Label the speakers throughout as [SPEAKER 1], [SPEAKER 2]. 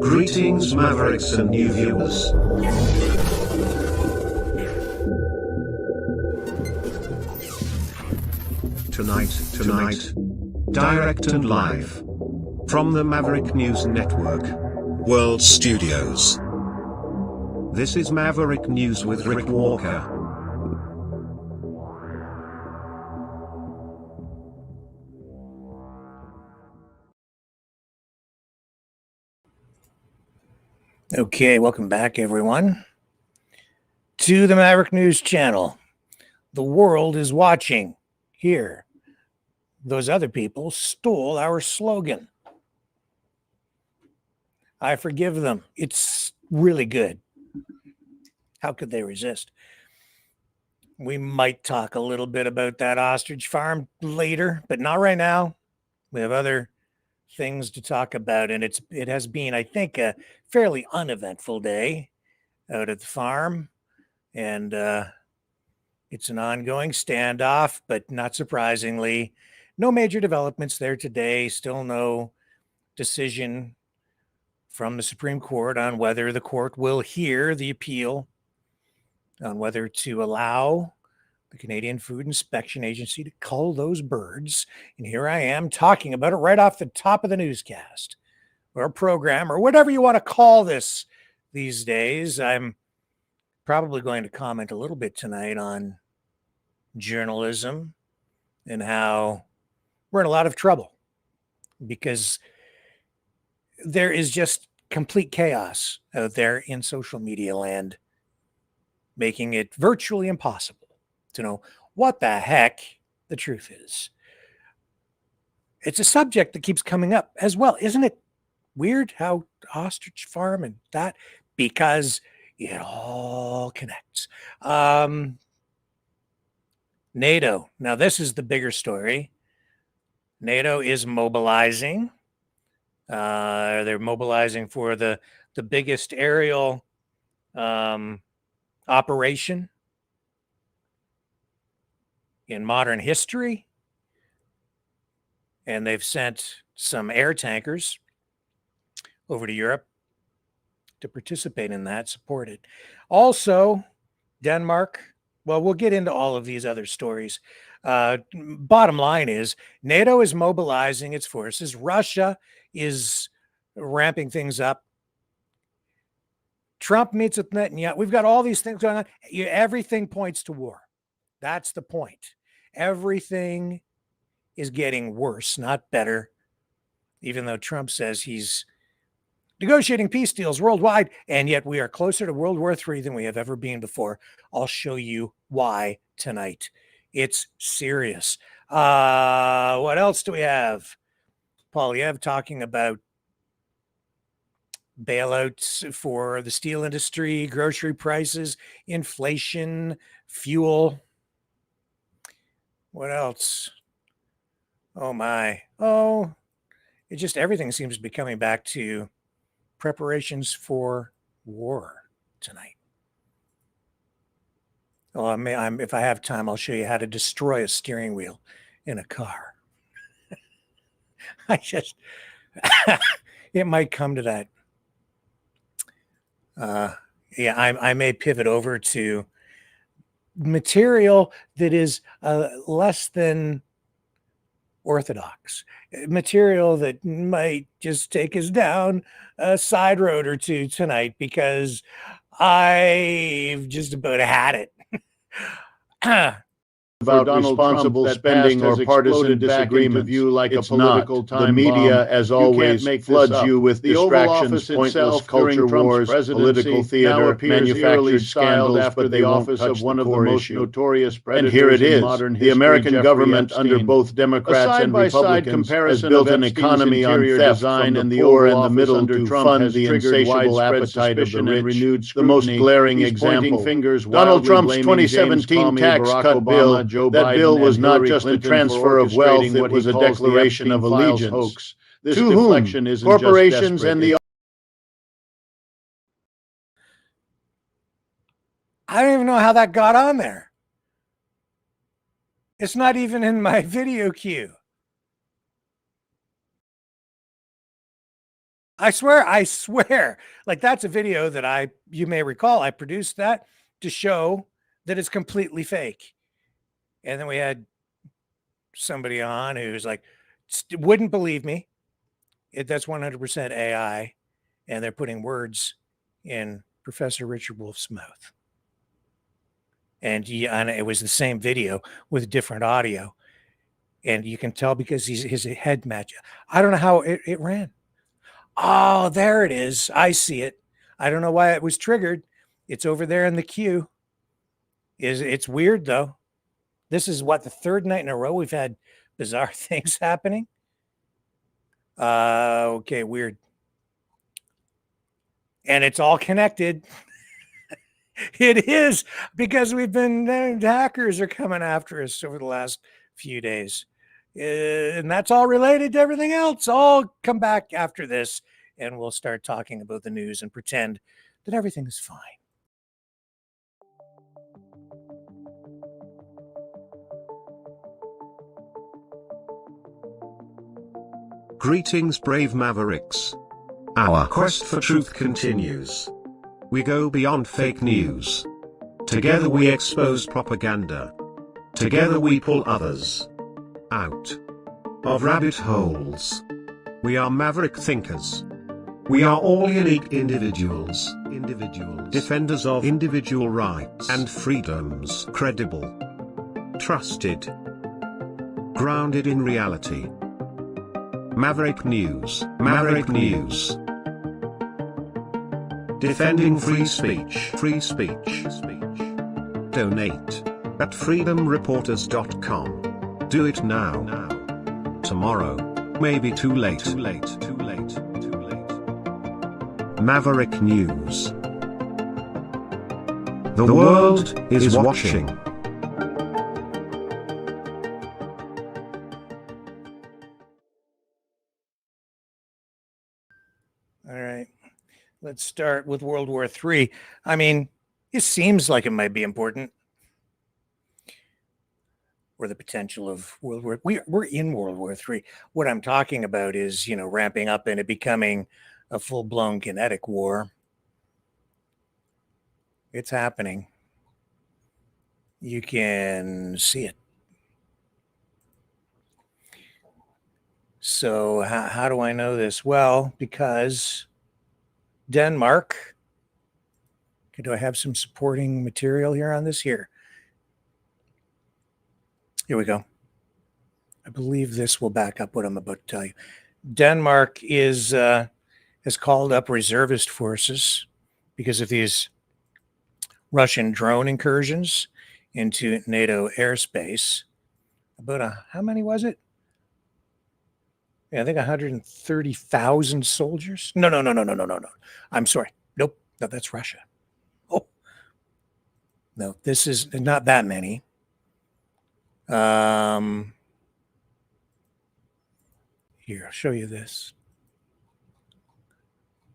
[SPEAKER 1] Greetings, Mavericks and new viewers. Tonight, direct and live from the Maverick News Network World Studios. This is Maverick News with Rick Walker.
[SPEAKER 2] Okay, welcome back, everyone, to the Maverick News channel. The world is watching. Here, those other people stole our slogan. I forgive them. It's really good. How could they resist? We might talk a little bit about that ostrich farm later, but not right now. We have other things to talk about, and it has been, I think, a fairly uneventful day out at the farm, and it's an ongoing standoff, but not surprisingly, no major developments there today. Still no decision from the Supreme Court on whether the court will hear the appeal on whether to allow the Canadian Food Inspection Agency to cull those birds. And here I am talking about it right off the top of the newscast or program or whatever you want to call this these days. I'm probably going to comment a little bit tonight on journalism and how we're in a lot of trouble because there is just complete chaos out there in social media land, making it virtually impossible to know what the heck the truth is. It's a subject that keeps coming up as well. Isn't it weird how ostrich farm and that, because it all connects. NATO. Now, this is the bigger story. NATO is mobilizing. They're mobilizing for the biggest aerial operation in modern history. And they've sent some air tankers over to Europe to participate in that, support it. Also, Denmark. Well, we'll get into all of these other stories. Bottom line is NATO is mobilizing its forces. Russia is ramping things up. Trump meets with Netanyahu. We've got all these things going on. Everything points to war. That's the point. Everything is getting worse, not better, even though Trump says he's negotiating peace deals worldwide, and yet we are closer to World War III than we have ever been before. I'll show you why tonight. It's serious. What else do we have? Polyev talking about bailouts for the steel industry, grocery prices, inflation, fuel. What else? Oh, my. Oh, it just everything seems to be coming back to preparations for war tonight. Well, if I have time, I'll show you how to destroy a steering wheel in a car. It might come to that. I may pivot over to material that is less than orthodox, material that might just take us down a side road or two tonight because I've just about had it.
[SPEAKER 3] About responsible spending or partisan disagreements. Like it's not. The media, as always, floods you with distractions, pointless culture wars, political theater, manufactured scandals, but they won't touch the core issue. And here it is. The American government, under both Democrats and Republicans, has built an economy on theft from the poor and the middle to fund the insatiable appetite of the rich. The most glaring example, Donald Trump's 2017 tax cut bill. That bill was not just a transfer of wealth, it was a declaration of allegiance. To whom? Corporations and the...
[SPEAKER 2] I don't even know how that got on there. It's not even in my video queue. I swear. Like, that's a video that you may recall, I produced that to show that it's completely fake. And then we had somebody on who's like, wouldn't believe me. That's 100% AI. And they're putting words in Professor Richard Wolff's mouth. And it was the same video with different audio. And you can tell because his head match. I don't know how it ran. Oh, there it is. I see it. I don't know why it was triggered. It's over there in the queue. It's weird, though. This is what, the third night in a row we've had bizarre things happening. Okay, weird. And it's all connected. It is, because hackers are coming after us over the last few days. And that's all related to everything else. I'll come back after this and we'll start talking about the news and pretend that everything is fine.
[SPEAKER 1] Greetings, brave Mavericks. Our quest for truth continues. We go beyond fake news. Together we expose propaganda. Together we pull others out of rabbit holes. We are maverick thinkers. We are all unique individuals, defenders of individual rights and freedoms, credible, trusted, grounded in reality. Maverick News, defending free speech, Donate at freedomreporters.com. Do it now. Tomorrow may be too late. Maverick News. The world is watching.
[SPEAKER 2] All right. Let's start with World War III. I mean, it seems like it might be important. Or the potential of World War. We're in World War III. What I'm talking about is, ramping up and it becoming a full-blown kinetic war. It's happening. You can see it. So how do I know this? Well, because Denmark. Do I have some supporting material here on this? Here we go. I believe this will back up what I'm about to tell you. Denmark has called up reservist forces because of these Russian drone incursions into NATO airspace. How many was it? Yeah, I think 130,000 soldiers. No. I'm sorry. Nope. No, that's Russia. Oh, no, this is not that many. Here, I'll show you this.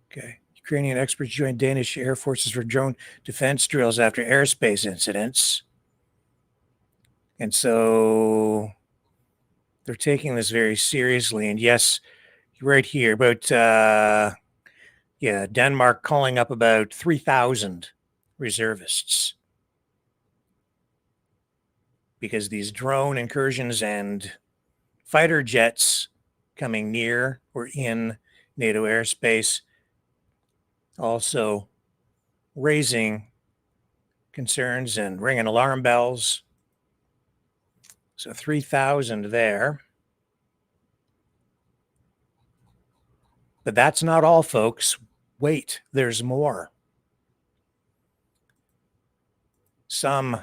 [SPEAKER 2] Okay. Ukrainian experts joined Danish Air Forces for drone defense drills after airspace incidents. And so they're taking this very seriously. And yes, right here, about, Denmark calling up about 3,000 reservists. Because these drone incursions and fighter jets coming near or in NATO airspace also raising concerns and ringing alarm bells. So 3,000 there. But that's not all, folks. Wait, there's more. Some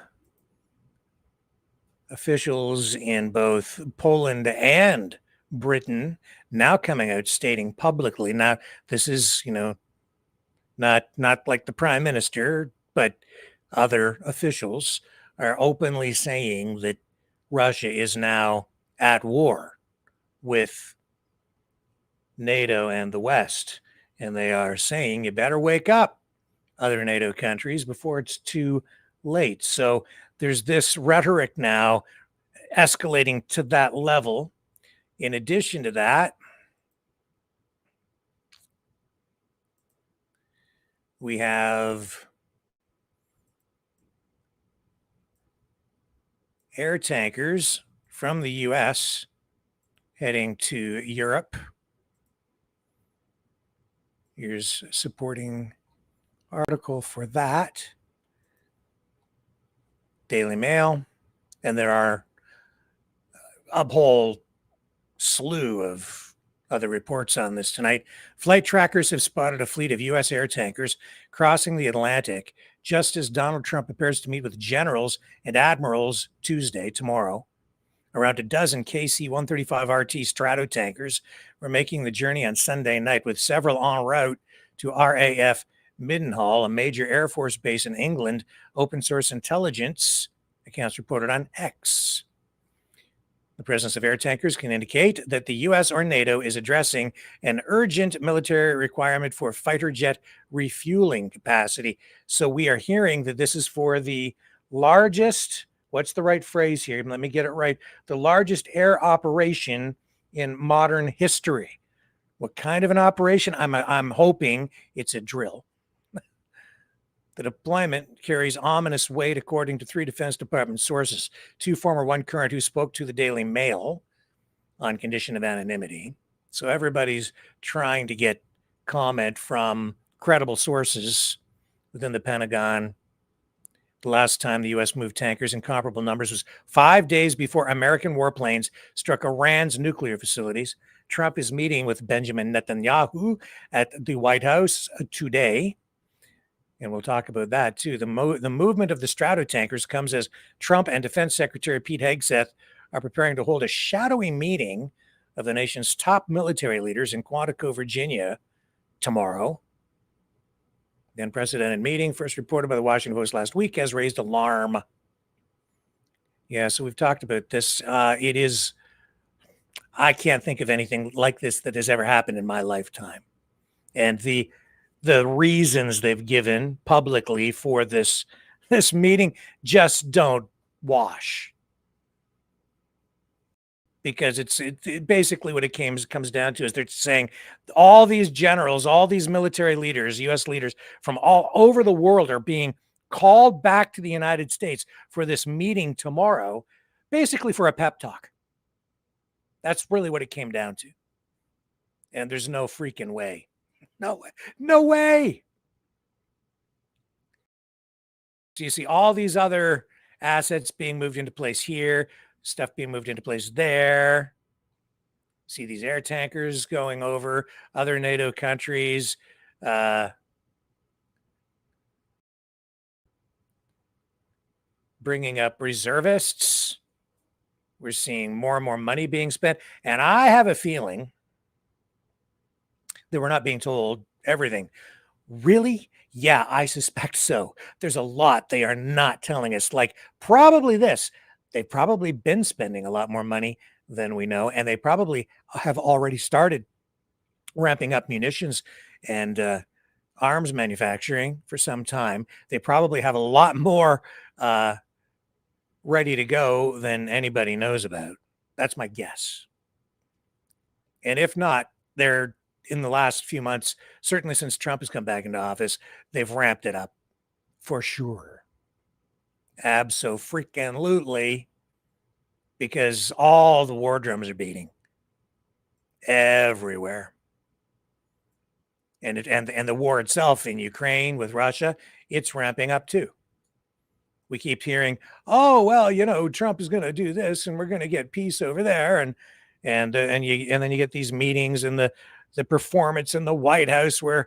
[SPEAKER 2] officials in both Poland and Britain now coming out stating publicly. Now, this is, not like the prime minister, but other officials are openly saying that Russia is now at war with NATO and the West. And they are saying, you better wake up, other NATO countries, before it's too late. So there's this rhetoric now escalating to that level. In addition to that, We have air tankers from the U.S. heading to Europe. Here's a supporting article for that. Daily Mail. And there are a whole slew of other reports on this tonight. Flight trackers have spotted a fleet of U.S. air tankers crossing the Atlantic just as Donald Trump prepares to meet with generals and admirals tomorrow. Around a dozen KC-135RT Strato tankers were making the journey on Sunday night, with several en route to RAF Mildenhall, a major Air Force base in England. Open source intelligence accounts reported on X. The presence of air tankers can indicate that the U.S. or NATO is addressing an urgent military requirement for fighter jet refueling capacity. So we are hearing that this is for the largest, what's the right phrase here? Let me get it right. The largest air operation in modern history. What kind of an operation? I'm hoping it's a drill. The deployment carries ominous weight, according to 3 Defense Department sources, 2 former, 1 current, who spoke to the Daily Mail on condition of anonymity. So everybody's trying to get comment from credible sources within the Pentagon. The last time the U.S. moved tankers in comparable numbers was 5 days before American warplanes struck Iran's nuclear facilities. Trump is meeting with Benjamin Netanyahu at the White House today. And we'll talk about that too. The movement of the Strato tankers comes as Trump and Defense Secretary Pete Hegseth are preparing to hold a shadowy meeting of the nation's top military leaders in Quantico, Virginia tomorrow. The unprecedented meeting, first reported by the Washington Post last week, has raised alarm. Yeah, so we've talked about this. It is, I can't think of anything like this that has ever happened in my lifetime. And the reasons they've given publicly for this meeting just don't wash, because it basically what it comes down to is they're saying all these generals, all these military leaders, U.S. leaders from all over the world are being called back to the United States for this meeting tomorrow, basically for a pep talk. That's really what it came down to. And there's no freaking way. No way. So you see all these other assets being moved into place here, stuff being moved into place there. See these air tankers going over other NATO countries. Bringing up reservists. We're seeing more and more money being spent. And I have a feeling that we're not being told everything. Really? Yeah, I suspect so. There's a lot they are not telling us. Like probably this. They've probably been spending a lot more money than we know. And they probably have already started ramping up munitions and arms manufacturing for some time. They probably have a lot more ready to go than anybody knows about. That's my guess. And if not, they're in the last few months, certainly since Trump has come back into office, they've ramped it up for sure. Abso-freaking-lutely, because all the war drums are beating everywhere. And the war itself in Ukraine with Russia, it's ramping up too. We keep hearing, oh, well, Trump is going to do this and we're going to get peace over there. And then you get these meetings and the performance in the White House where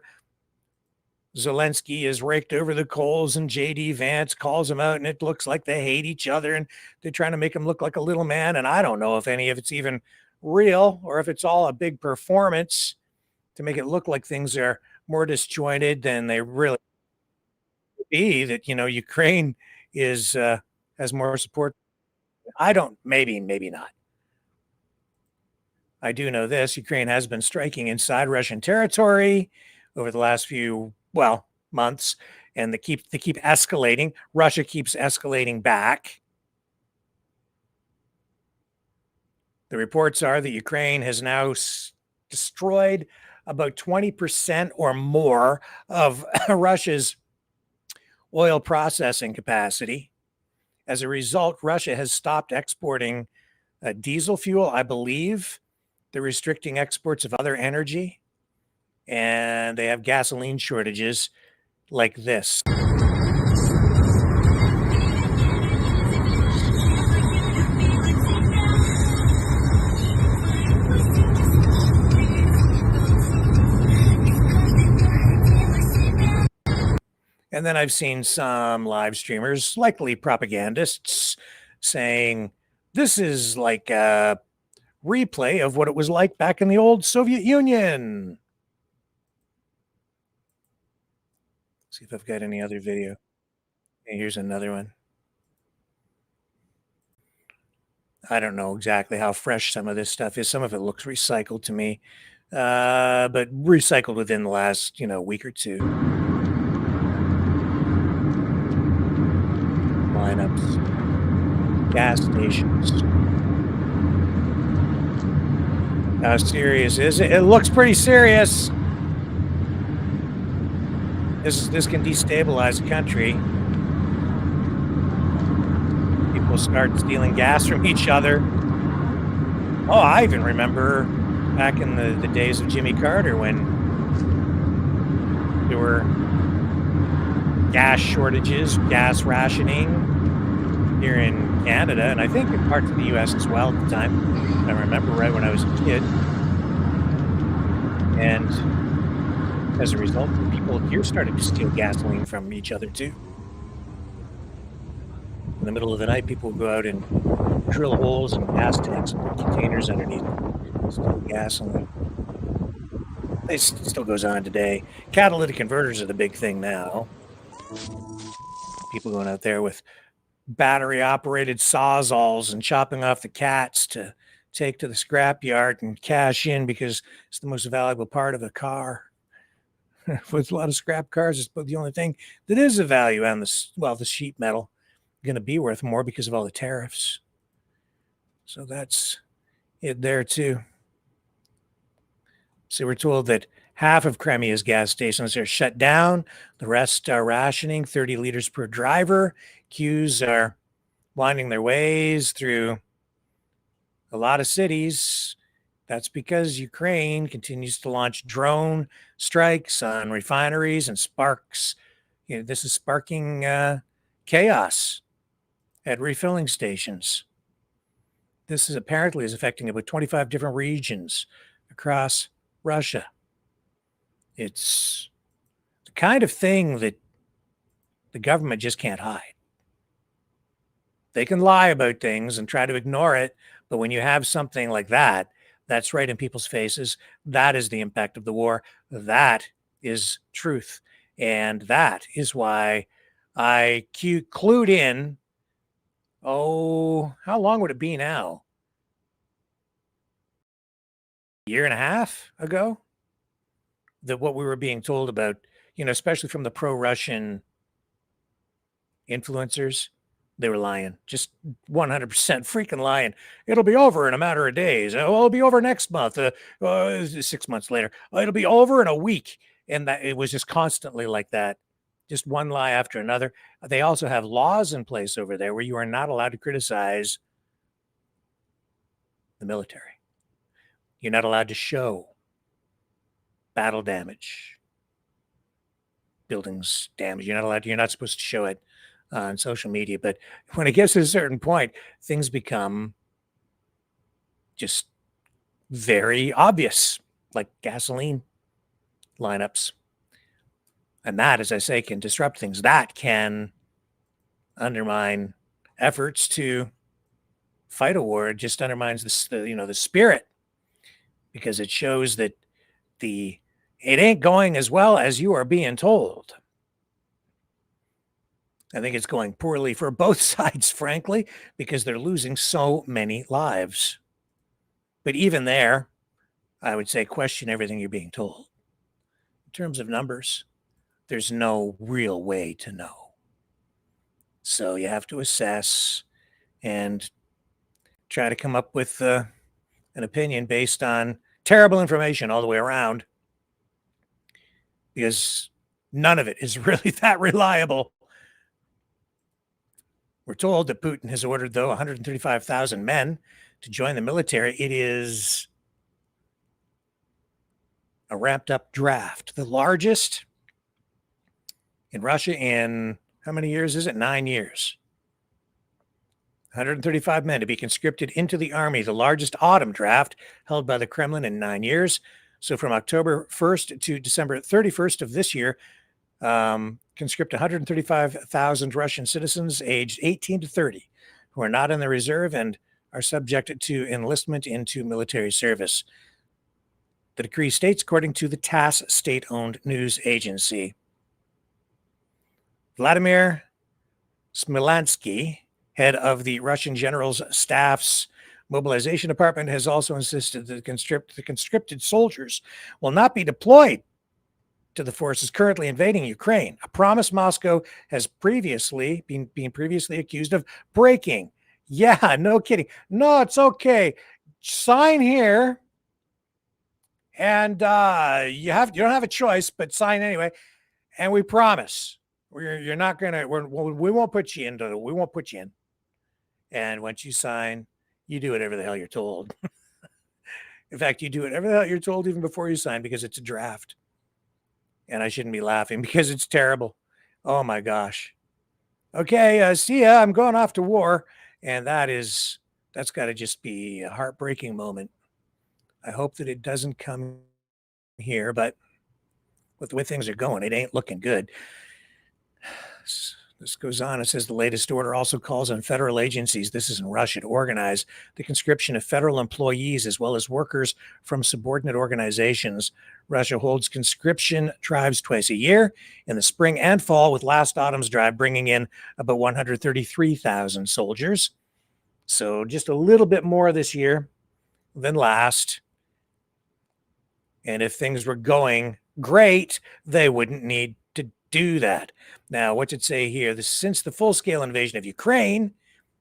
[SPEAKER 2] Zelensky is raked over the coals and J.D. Vance calls him out and it looks like they hate each other and they're trying to make him look like a little man. And I don't know if any of it's even real or if it's all a big performance to make it look like things are more disjointed than they really be, that, Ukraine is has more support. Maybe not. I do know this: Ukraine has been striking inside Russian territory over the last few months, and they keep escalating. Russia keeps escalating back. The reports are that Ukraine has now destroyed about 20% or more of Russia's oil processing capacity. As a result, Russia has stopped exporting diesel fuel, I believe. They're restricting exports of other energy, and they have gasoline shortages like this. And then I've seen some live streamers, likely propagandists, saying this is like a replay of what it was like back in the old Soviet Union. See if I've got any other video. Okay, here's another one. I don't know exactly how fresh some of this stuff is. Some of it looks recycled to me, but recycled within the last, week or two. Lineups, gas stations. How serious is it? It looks pretty serious. This can destabilize a country. People start stealing gas from each other. Oh, I even remember back in the days of Jimmy Carter when there were gas shortages, gas rationing here in Canada, and I think in parts of the U.S. as well at the time. I remember right when I was a kid. And as a result, people here started to steal gasoline from each other too. In the middle of the night, people would go out and drill holes in gas tanks and put containers underneath them, steal gasoline. It still goes on today. Catalytic converters are the big thing now. People going out there with battery-operated sawzalls and chopping off the cats to take to the scrapyard and cash in because it's the most valuable part of a car. With a lot of scrap cars, it's the only thing that is of value, and the sheet metal going to be worth more because of all the tariffs. So that's it there too. So we're told that half of Crimea's gas stations are shut down. The rest are rationing 30 liters per driver. Queues are winding their ways through a lot of cities. That's because Ukraine continues to launch drone strikes on refineries and sparks. This is sparking chaos at refilling stations. This is apparently affecting about 25 different regions across Russia. It's the kind of thing that the government just can't hide. They can lie about things and try to ignore it, but when you have something like that, that's right in people's faces. That is the impact of the war. That is truth. And that is why I clued in. Oh, how long would it be now? A year and a half ago? That what we were being told about, especially from the pro-Russian influencers, they were lying, just 100% freaking lying. It'll be over in a matter of days. It'll be over next month, 6 months later. It'll be over in a week. And that it was just constantly like that, just one lie after another. They also have laws in place over there where you are not allowed to criticize the military. You're not allowed to show battle damage, buildings damage. You're not supposed to show it on social media. But when it gets to a certain point, things become just very obvious, like gasoline lineups. And that, as I say, can disrupt things. That can undermine efforts to fight a war. It just undermines the spirit, because it shows that it ain't going as well as you are being told. I think it's going poorly for both sides, frankly, because they're losing so many lives. But even there, I would say question everything you're being told. In terms of numbers, there's no real way to know. So you have to assess and try to come up with an opinion based on terrible information all the way around, because none of it is really that reliable. We're told that Putin has ordered, though, 135,000 men to join the military. It is a ramped up draft, the largest in Russia in how many years is it? 9 years. 135 men to be conscripted into the army, the largest autumn draft held by the Kremlin in 9 years. So from October 1st to December 31st of this year, conscript 135,000 Russian citizens aged 18 to 30 who are not in the reserve and are subjected to enlistment into military service. The decree states, according to the TASS state-owned news agency. Vladimir Smilansky, head of the Russian General's Staff's Mobilization Department, has also insisted that the conscripted soldiers will not be deployed to the forces currently invading Ukraine, a promise Moscow has previously been previously accused of breaking. Yeah, no kidding. No, it's okay. Sign here, and you don't have a choice, but sign anyway. And we promise you're not gonna. We won't put you into. We won't put you in. And once you sign, you do whatever the hell you're told. In fact, you do whatever the hell you're told even before you sign, because it's a draft. And I shouldn't be laughing because it's terrible. Oh my gosh. Okay, see ya. I'm going off to war. And that's got to just be a heartbreaking moment. I hope that it doesn't come here, but with the way things are going, it ain't looking good. This goes on. It says the latest order also calls on federal agencies, this is in Russia, to organize the conscription of federal employees as well as workers from subordinate organizations. Russia holds conscription drives twice a year, in the spring and fall, with last autumn's drive bringing in about 133,000 soldiers. So just a little bit more this year than last. And if things were going great, they wouldn't need to do that. Now, what's it say here? Since the full-scale invasion of Ukraine,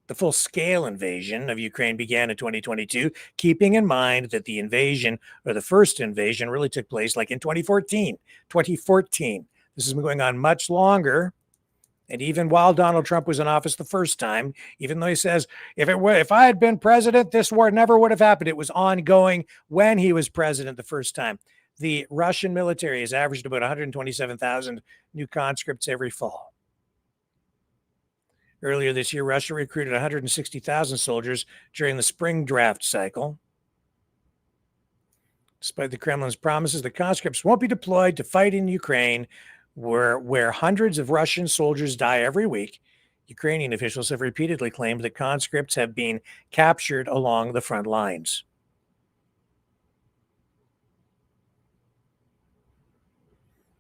[SPEAKER 2] the full-scale invasion of Ukraine began in 2022, keeping in mind that the invasion, or the first invasion, really took place like in 2014. 2014. This has been going on much longer. And even while Donald Trump was in office the first time, even though he says, if I had been president, this war never would have happened. It was ongoing when he was president the first time. The Russian military has averaged about 127,000 new conscripts every fall. Earlier this year, Russia recruited 160,000 soldiers during the spring draft cycle. Despite the Kremlin's promises, the conscripts won't be deployed to fight in Ukraine, where hundreds of Russian soldiers die every week. Ukrainian officials have repeatedly claimed that conscripts have been captured along the front lines.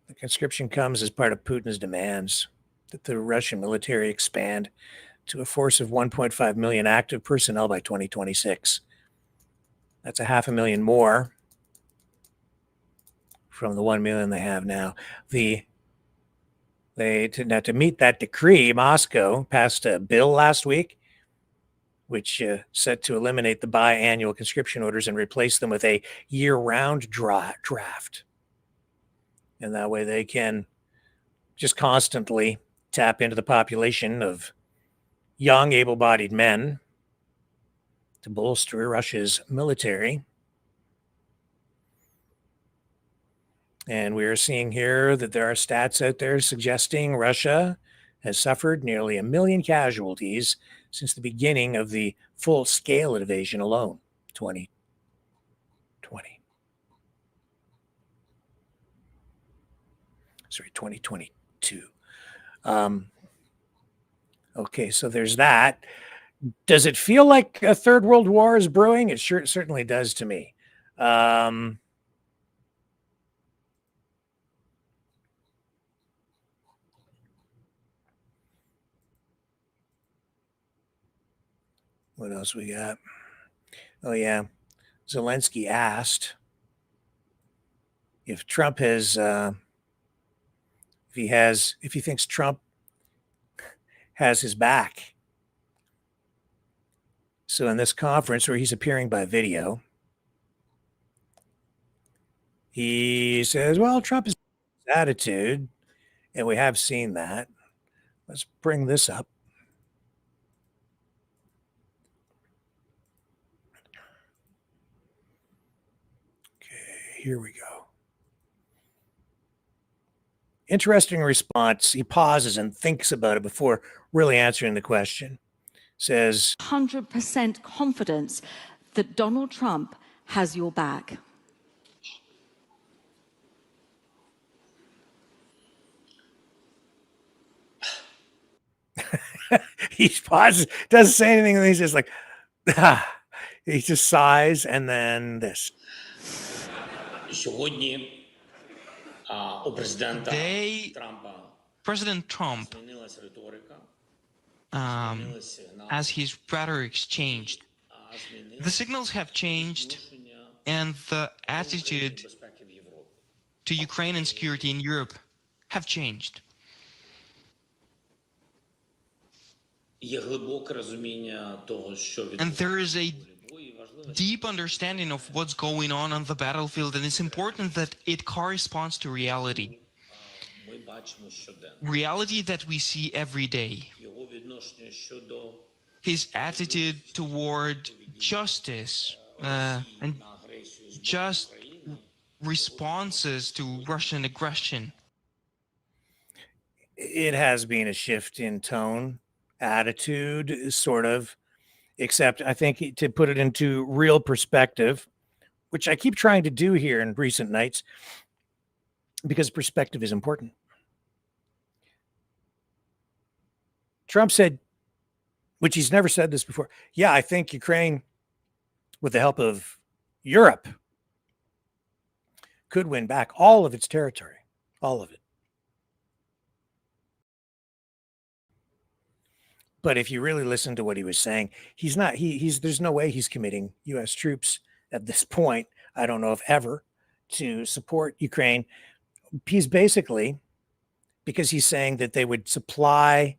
[SPEAKER 2] The conscription comes as part of Putin's demands that the Russian military expand to a force of 1.5 million active personnel by 2026. That's 500,000 more from the 1 million they have now. To meet that decree, Moscow passed a bill last week which set to eliminate the biannual conscription orders and replace them with a year-round draft. And that way they can just constantly tap into the population of young, able-bodied men to bolster Russia's military. And we are seeing here that there are stats out there suggesting Russia has suffered nearly 1 million casualties since the beginning of the full-scale invasion alone, 2020. Sorry, 2022. Okay, so there's that. Does it feel like a third world war is brewing? It certainly does to me. What else we got? Oh, yeah. Zelensky asked if Trump has, if he thinks Trump has his back. So in this conference where he's appearing by video, He says, well, Trump is attitude, and we have seen that. Let's bring this up. Okay, here we go. Interesting response. He pauses and thinks about it before really answering the question. Says,
[SPEAKER 4] 100% confidence that Donald Trump has your back.
[SPEAKER 2] he pauses, doesn't say anything, and he's just like, he just sighs, and then this.
[SPEAKER 5] President Trump, as his rhetoric's changed, the signals have changed, and the attitude to Ukraine and security in Europe have changed. And there is a deep understanding of what's going on the battlefield, and it's important that it corresponds to reality. Reality that we see every day. His attitude toward justice and just responses to Russian aggression.
[SPEAKER 2] It has been a shift in tone, attitude, sort of, except I think to put it into real perspective, which I keep trying to do here in recent nights, because perspective is important. Trump said, which he's never said this before, yeah, I think Ukraine, with the help of Europe, could win back all of its territory, all of it. But if you really listen to what he was saying, he's not, there's no way he's committing U.S. troops at this point, I don't know if ever, to support Ukraine. He's basically, because he's saying that they would supply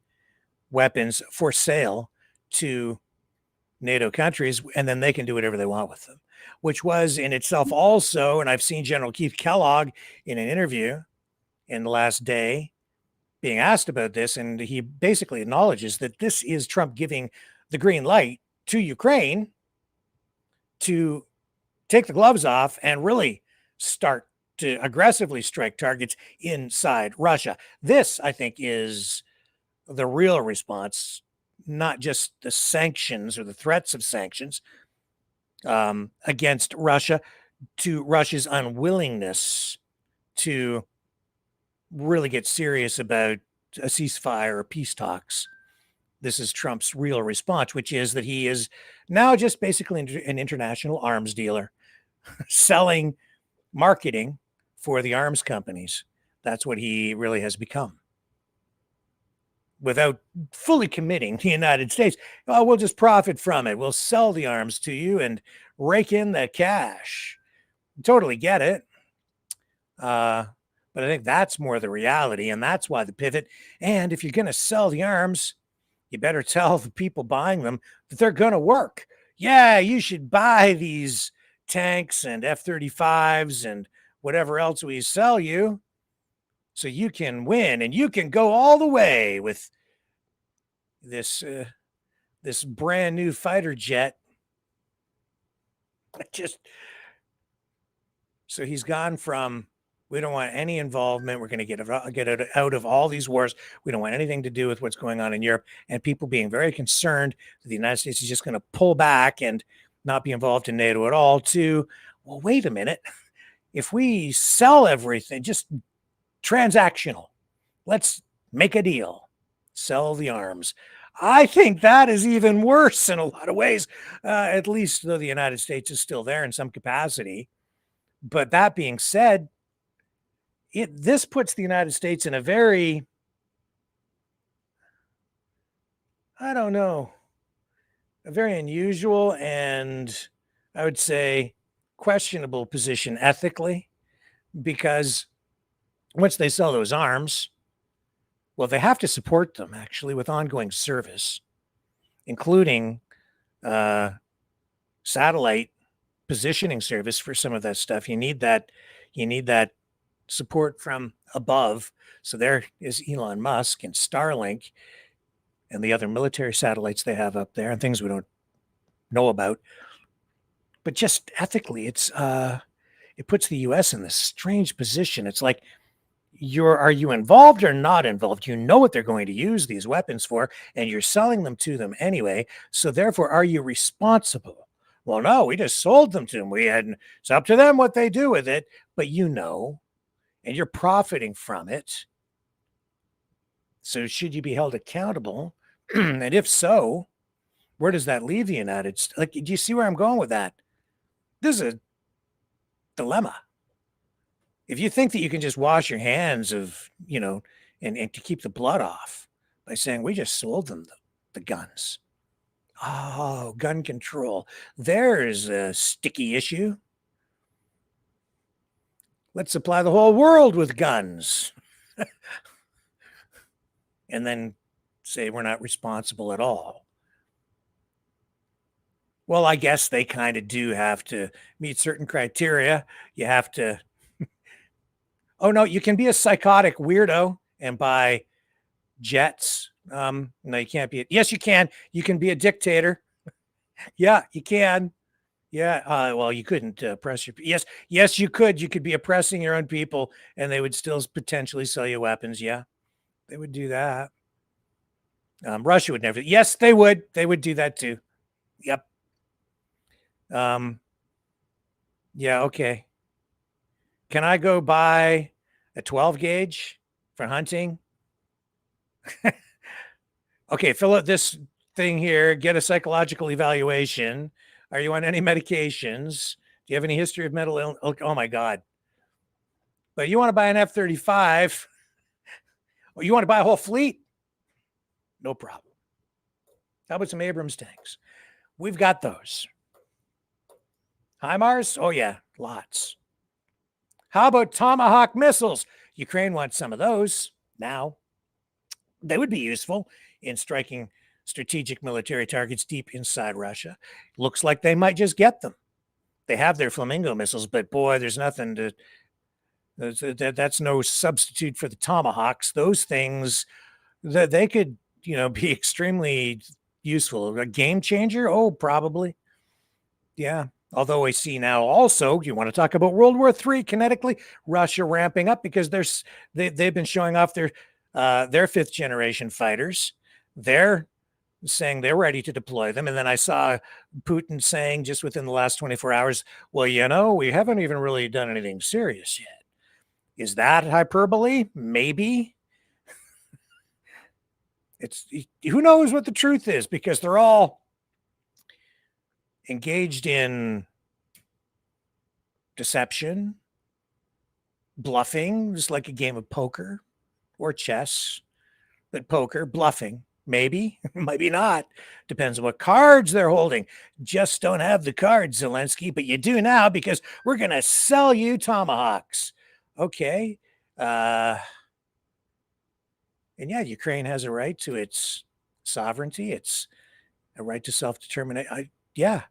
[SPEAKER 2] weapons for sale to NATO countries, and then they can do whatever they want with them, which was in itself also, and I've seen General Keith Kellogg in an interview in the last day being asked about this, and he basically acknowledges that this is Trump giving the green light to Ukraine to take the gloves off and really start to aggressively strike targets inside Russia. This, I think, is the real response, not just the sanctions or the threats of sanctions against Russia, to Russia's unwillingness to really get serious about a ceasefire or peace talks. This is Trump's real response, which is that he is now just basically an international arms dealer, selling, marketing for the arms companies. That's what he really has become, without fully committing the United States. Oh, we'll just profit from it. We'll sell the arms to you and rake in the cash. Totally get it. But I think that's more the reality, and that's why the pivot. And if you're going to sell the arms, you better tell the people buying them that they're going to work. Yeah, you should buy these tanks and F-35s and whatever else we sell you so you can win and you can go all the way with this this brand new fighter jet. So he's gone from, we don't want any involvement, we're going to get out of all these wars, we don't want anything to do with what's going on in Europe, and people being very concerned that the United States is just going to pull back and not be involved in NATO at all, to, well, wait a minute, if we sell everything, just transactional, let's make a deal, sell the arms. I think that is even worse in a lot of ways, at least though the United States is still there in some capacity. But that being said, this puts the United States in a very, I don't know, a very unusual and I would say questionable position ethically, because once they sell those arms, well, they have to support them actually with ongoing service, including satellite positioning service for some of that stuff. You need that You need that support from above. So there is Elon Musk and Starlink and the other military satellites they have up there and things we don't know about. But just ethically, it puts the U.S. in this strange position. It's like, are you involved or not involved? You know what they're going to use these weapons for, and you're selling them to them anyway. So therefore, are you responsible? Well, no, we just sold them to them. It's up to them what they do with it, but and you're profiting from it. So should you be held accountable? And if so, where does that leave the United States? Like, do you see where I'm going with that? This is a dilemma. If you think that you can just wash your hands of, and to keep the blood off by saying we just sold them the guns. Oh, gun control. There's a sticky issue. Let's supply the whole world with guns. And then say we're not responsible at all. Well, I guess they kind of do have to meet certain criteria. You have to. Oh, no, you can be a psychotic weirdo and buy jets. No, you can't be. Yes, you can. You can be a dictator. Yeah, you can. Yeah. Well, you couldn't oppress your. Yes, you could. You could be oppressing your own people and they would still potentially sell you weapons. Yeah, they would do that. Russia would never. Yes, they would. They would do that too. Yep. Yeah, okay. Can I go buy a 12 gauge for hunting? Okay, fill out this thing here, get a psychological evaluation. Are you on any medications? Do you have any history of mental illness? Oh my God. But you want to buy an F-35, or you want to buy a whole fleet? No problem. How about some Abrams tanks? We've got those. HIMARS? Oh yeah, lots. How about Tomahawk missiles? Ukraine wants some of those now. They would be useful in striking strategic military targets deep inside Russia. Looks like they might just get them. They have their Flamingo missiles, but boy, there's nothing to. That's no substitute for the Tomahawks. Those things, that they could, be extremely useful. A game changer? Oh, probably. Yeah. Although I see now also, you want to talk about World War III kinetically, Russia ramping up because they've been showing off their fifth generation fighters. They're saying they're ready to deploy them. And then I saw Putin saying just within the last 24 hours, well, we haven't even really done anything serious yet. Is that hyperbole? Maybe. Who knows what the truth is, because they're all engaged in deception, bluffing, just like a game of poker or chess, but poker, bluffing, maybe, maybe not. Depends on what cards they're holding. Just don't have the cards, Zelensky, but you do now because we're going to sell you Tomahawks. Okay. And yeah, Ukraine has a right to its sovereignty. It's a right to self-determination. Yeah.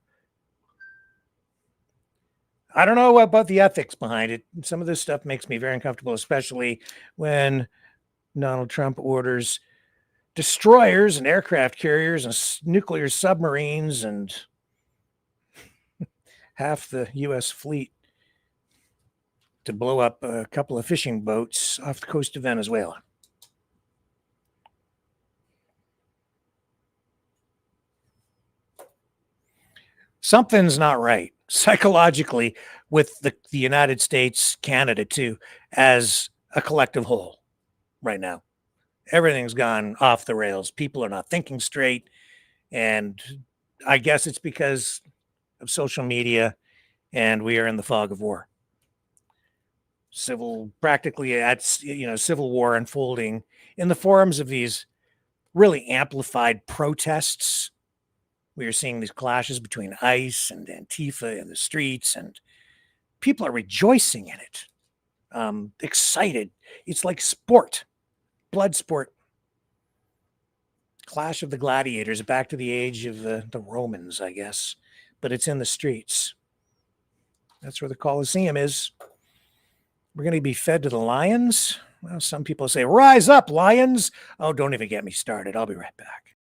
[SPEAKER 2] I don't know about the ethics behind it. Some of this stuff makes me very uncomfortable, especially when Donald Trump orders destroyers and aircraft carriers and nuclear submarines and half the U.S. fleet to blow up a couple of fishing boats off the coast of Venezuela. Something's not right psychologically with the United States, Canada too, as a collective whole right now. Everything's gone off the rails. People are not thinking straight. And I guess it's because of social media and we are in the fog of war. Civil war unfolding in the forms of these really amplified protests. We are seeing these clashes between ICE and Antifa in the streets, and people are rejoicing in it, excited. It's like sport, blood sport. Clash of the gladiators, back to the age of the Romans, I guess. But it's in the streets. That's where the Colosseum is. We're going to be fed to the lions. Well, some people say, rise up, lions. Oh, don't even get me started. I'll be right back.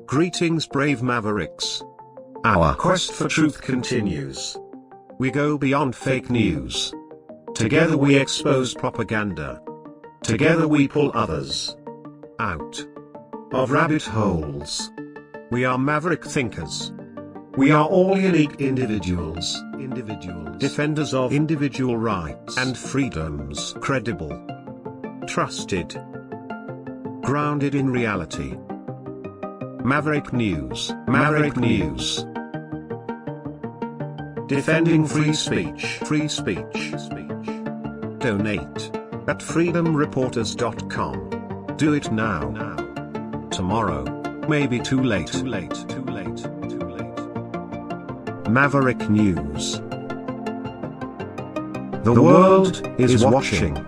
[SPEAKER 1] Greetings, brave Mavericks. Our quest for truth continues. We go beyond fake news. Together we expose propaganda. Together we pull others out of rabbit holes. We are maverick thinkers. We are all unique individuals, defenders of individual rights and freedoms, credible, trusted, grounded in reality. Maverick News, Maverick News. Defending free speech, Donate at freedomreporters.com. Do it now. Tomorrow may be too late. Maverick News. The world is watching.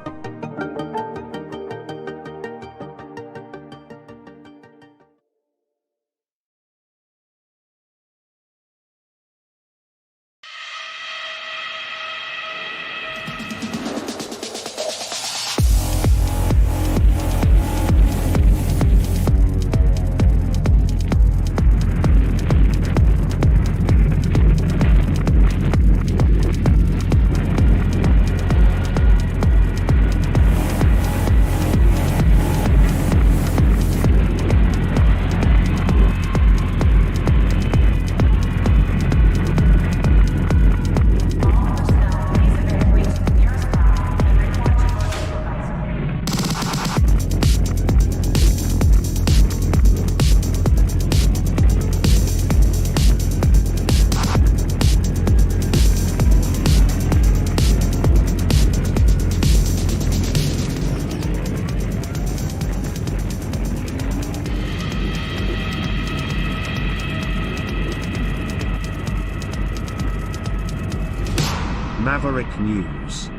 [SPEAKER 1] Maverick News.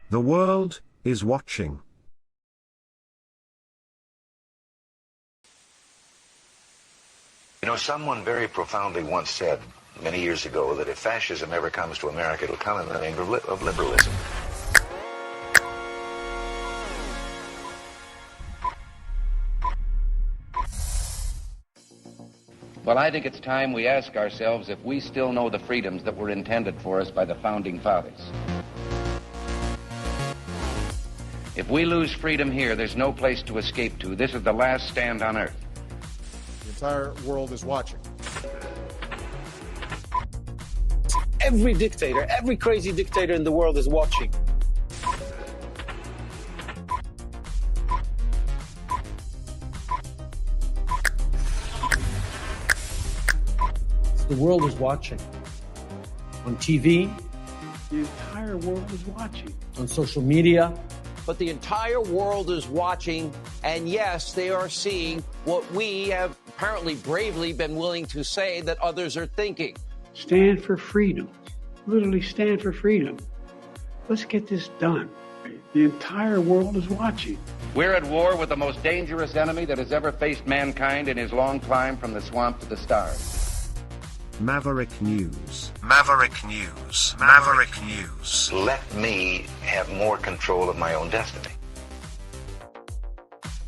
[SPEAKER 1] The world is watching.
[SPEAKER 6] You know, someone very profoundly once said many years ago that if fascism ever comes to America, it'll come in the name of liberalism.
[SPEAKER 7] Well, I think it's time we ask ourselves if we still know the freedoms that were intended for us by the Founding Fathers. If we lose freedom here, there's no place to escape to. This is the last stand on Earth.
[SPEAKER 8] The entire world is watching.
[SPEAKER 9] Every dictator, every crazy dictator in the world is watching.
[SPEAKER 10] The world is watching. On TV, the entire world is watching. On social media.
[SPEAKER 9] But the entire world is watching, and yes, they are seeing what we have apparently bravely been willing to say that others are thinking.
[SPEAKER 10] Stand for freedom. Literally stand for freedom. Let's get this done. The entire world is watching.
[SPEAKER 7] We're at war with the most dangerous enemy that has ever faced mankind in his long climb from the swamp to the stars.
[SPEAKER 1] Maverick News. Maverick News. Maverick News.
[SPEAKER 6] Let me have more control of my own destiny.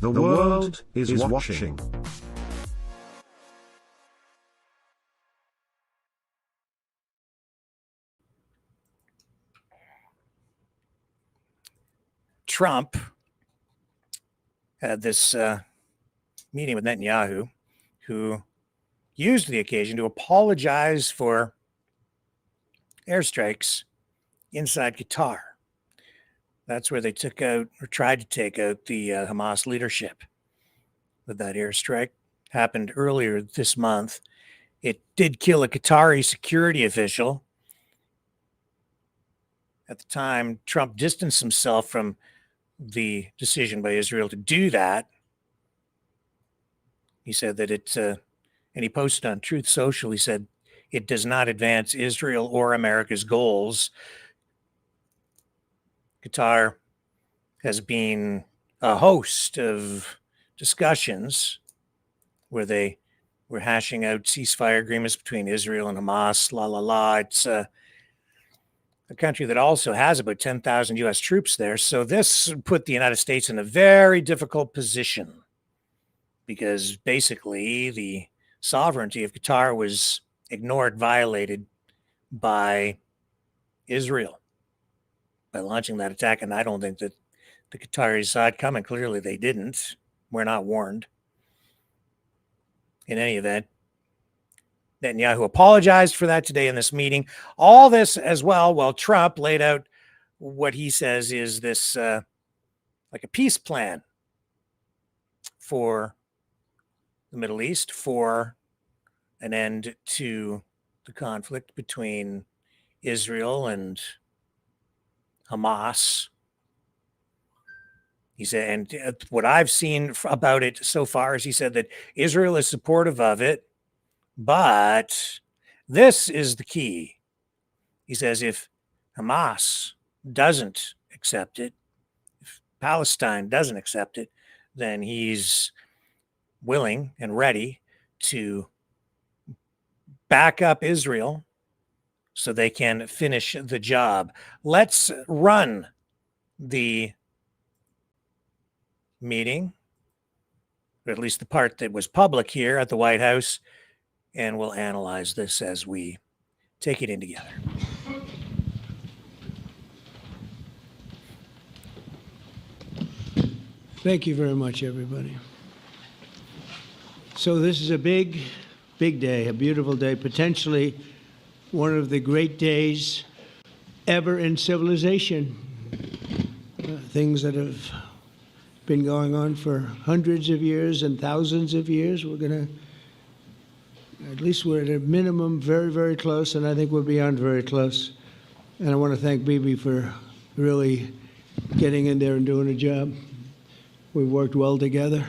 [SPEAKER 1] The world is watching.
[SPEAKER 2] Trump had this meeting with Netanyahu, who used the occasion to apologize for airstrikes inside Qatar. That's where they took out or tried to take out the Hamas leadership. With that airstrike happened earlier this month. It did kill a Qatari security official. At the time, Trump distanced himself from the decision by Israel to do that. He said that and he posted on Truth Social, he said, it does not advance Israel or America's goals. Qatar has been a host of discussions where they were hashing out ceasefire agreements between Israel and Hamas, It's a country that also has about 10,000 U.S. troops there. So this put the United States in a very difficult position because basically the sovereignty of Qatar was ignored, violated by Israel by launching that attack. And I don't think that the Qataris saw it coming. Clearly they didn't. We're not warned. In any event, Netanyahu apologized for that today in this meeting. All this as well, while Trump laid out what he says is this like a peace plan for the Middle East, for an end to the conflict between Israel and Hamas. He said, and what I've seen about it so far is he said that Israel is supportive of it, but this is the key. He says if Hamas doesn't accept it, if Palestine doesn't accept it, then he's willing and ready to back up Israel so they can finish the job. Let's run the meeting, or at least the part that was public here at the White House, and we'll analyze this as we take it in together.
[SPEAKER 11] Thank you very much, everybody. So this is a big, big day, a beautiful day, potentially one of the great days ever in civilization. Things that have been going on for hundreds of years and thousands of years. We're going to, at least we're at a minimum very, very close, and I think we're beyond very close. And I want to thank Bibi for really getting in there and doing a job. We've worked well together,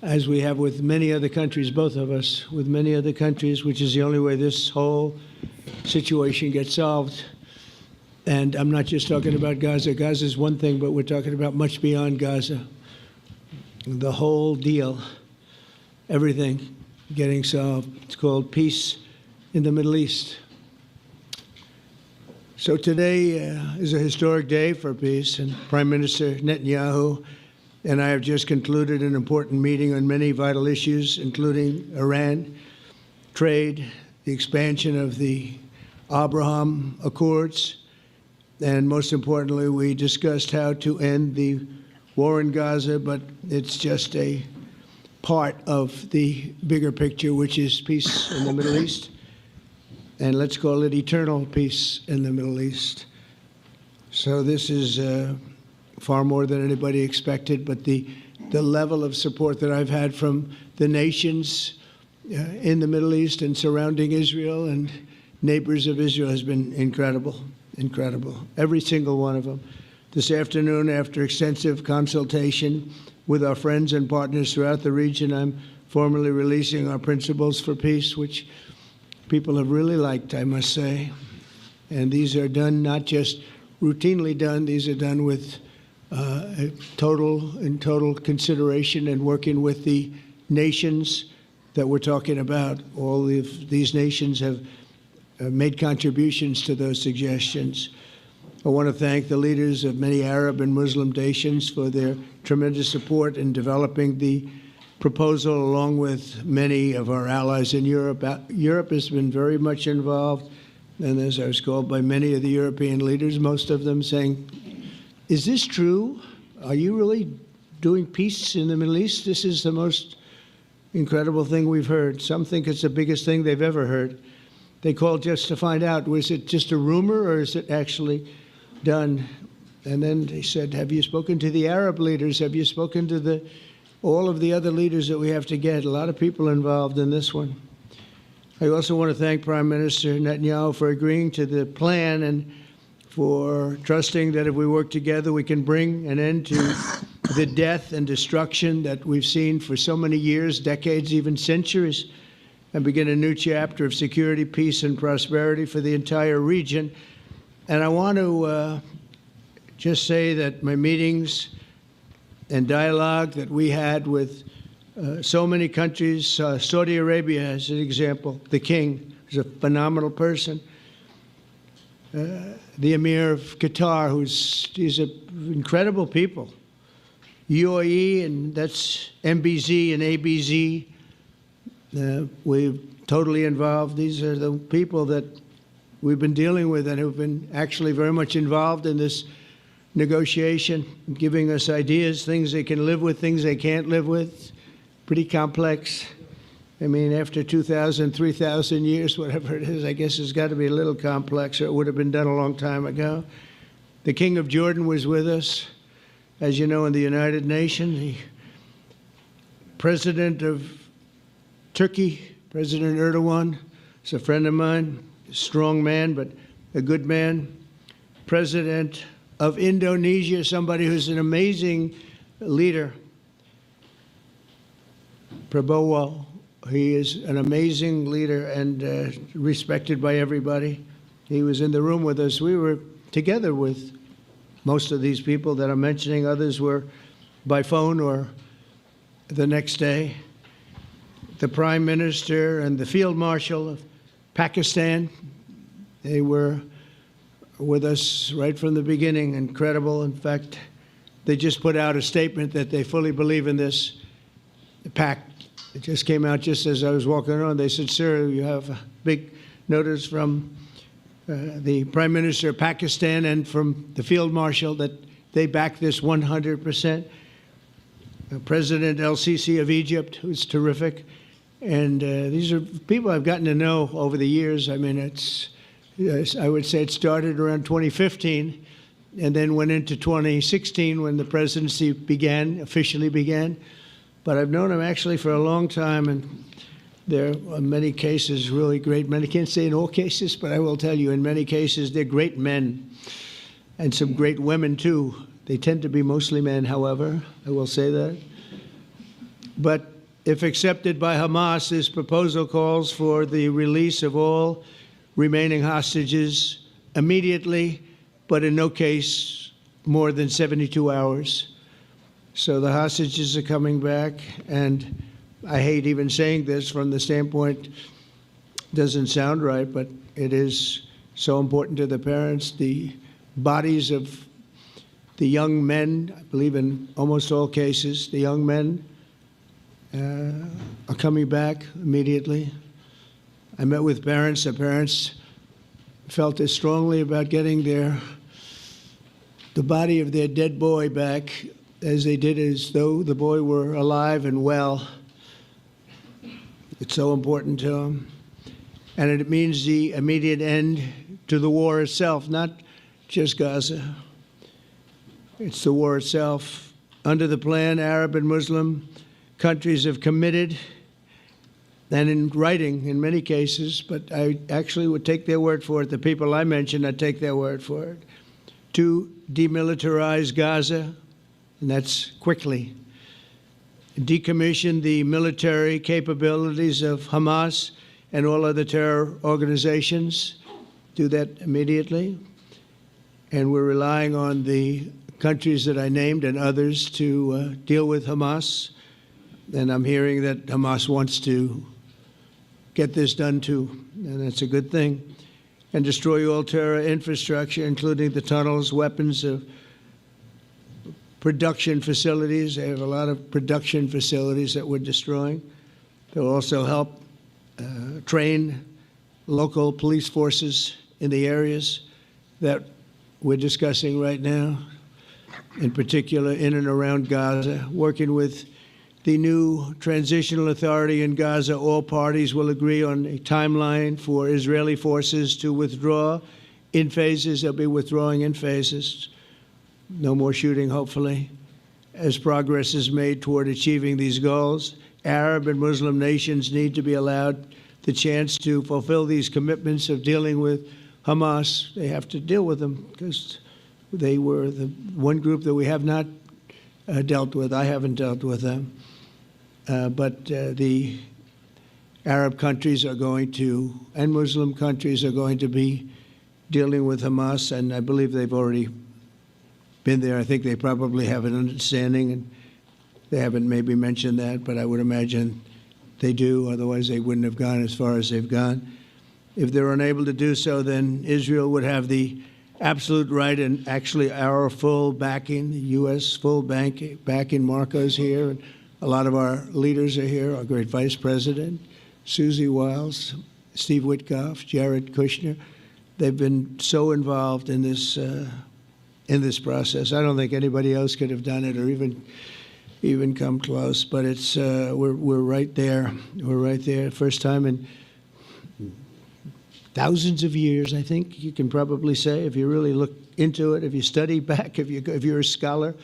[SPEAKER 11] as we have with many other countries, both of us, with many other countries, which is the only way this whole situation gets solved. And I'm not just talking about Gaza. Gaza is one thing, but we're talking about much beyond Gaza. The whole deal, everything getting solved. It's called peace in the Middle East. So today is a historic day for peace, and Prime Minister Netanyahu and I have just concluded an important meeting on many vital issues, including Iran, trade, the expansion of the Abraham Accords, and most importantly, we discussed how to end the war in Gaza, but it's just a part of the bigger picture, which is peace in the Middle East. And let's call it eternal peace in the Middle East. So this is far more than anybody expected, but the level of support that I've had from the nations in the Middle East and surrounding Israel and neighbors of Israel has been incredible. Incredible. Every single one of them. This afternoon, after extensive consultation with our friends and partners throughout the region, I'm formally releasing our principles for peace, which people have really liked, I must say. And these are done not just routinely done, these are done with total consideration and working with the nations that we're talking about. All of these nations have made contributions to those suggestions. I want to thank the leaders of many Arab and Muslim nations for their tremendous support in developing the proposal, along with many of our allies in Europe. Europe has been very much involved, and as I was called by many of the European leaders, most of them saying, is this true? Are you really doing peace in the Middle East? This is the most incredible thing we've heard. Some think it's the biggest thing they've ever heard. They called just to find out, was it just a rumor or is it actually done? And then they said, have you spoken to the Arab leaders? Have you spoken to all of the other leaders that we have to get? A lot of people involved in this one. I also want to thank Prime Minister Netanyahu for agreeing to the plan and for trusting that if we work together, we can bring an end to the death and destruction that we've seen for so many years, decades, even centuries, and begin a new chapter of security, peace, and prosperity for the entire region. And I want to just say that my meetings and dialogue that we had with so many countries. Saudi Arabia, as an example, the king is a phenomenal person. The Emir of Qatar, he's an incredible people. UAE, and that's MBZ and ABZ. We're totally involved. These are the people that we've been dealing with and who've been actually very much involved in this negotiation, giving us ideas, things they can live with, things they can't live with. Pretty complex. I mean, after 2,000, 3,000 years, whatever it is, I guess it's got to be a little complex, or it would have been done a long time ago. The King of Jordan was with us, as you know, in the United Nations. The President of Turkey, President Erdogan, is a friend of mine, a strong man, but a good man. President of Indonesia, somebody who's an amazing leader, Prabowo. He is an amazing leader and respected by everybody. He was in the room with us. We were together with most of these people that I'm mentioning. Others were by phone or the next day. The Prime Minister and the Field Marshal of Pakistan, they were with us right from the beginning. Incredible. In fact, they just put out a statement that they fully believe in this pact. It just came out just as I was walking around. They said, sir, you have a big notice from the Prime Minister of Pakistan and from the Field Marshal that they back this 100%. President El-Sisi of Egypt, who's terrific. And these are people I've gotten to know over the years. I mean, I would say it started around 2015 and then went into 2016 when the presidency officially began. But I've known him actually for a long time, and there are many cases really great men. I can't say in all cases, but I will tell you in many cases they're great men and some great women too. They tend to be mostly men, however, I will say that. But if accepted by Hamas, this proposal calls for the release of all remaining hostages immediately, but in no case more than 72 hours. So the hostages are coming back, and I hate even saying this from the standpoint, doesn't sound right, but it is so important to the parents. The bodies of the young men, I believe in almost all cases, the young men are coming back immediately. I met with parents. The parents felt as strongly about getting the body of their dead boy back as they did as though the boy were alive and well. It's so important to them. And it means the immediate end to the war itself, not just Gaza. It's the war itself. Under the plan, Arab and Muslim countries have committed, and in writing in many cases, but I actually would take their word for it. The people I mentioned, I'd take their word for it, to demilitarize Gaza, and that's quickly. Decommission the military capabilities of Hamas and all other terror organizations. Do that immediately. And we're relying on the countries that I named and others to deal with Hamas. And I'm hearing that Hamas wants to get this done too, and that's a good thing. And destroy all terror infrastructure, including the tunnels, weapons, production facilities. They have a lot of production facilities that we're destroying. They'll also help train local police forces in the areas that we're discussing right now, in particular in and around Gaza, working with the new transitional authority in Gaza. All parties will agree on a timeline for Israeli forces to withdraw in phases. They'll be withdrawing in phases. No more shooting, hopefully. As progress is made toward achieving these goals, Arab and Muslim nations need to be allowed the chance to fulfill these commitments of dealing with Hamas. They have to deal with them because they were the one group that we have not dealt with. I haven't dealt with them. But the Arab countries are going to, and Muslim countries are going to be dealing with Hamas, and I believe they've already been there. I think they probably have an understanding, and they haven't maybe mentioned that, but I would imagine they do. Otherwise, they wouldn't have gone as far as they've gone. If they're unable to do so, then Israel would have the absolute right and actually our full backing, the U.S. full backing. Marco's here, and a lot of our leaders are here, our great Vice President, Susie Wiles, Steve Witkoff, Jared Kushner. They've been so involved in this process. I don't think anybody else could have done it or even come close. But it's we're right there. We're right there. First time in thousands of years, I think you can probably say, if you really look into it, if you study back, if you're a scholar,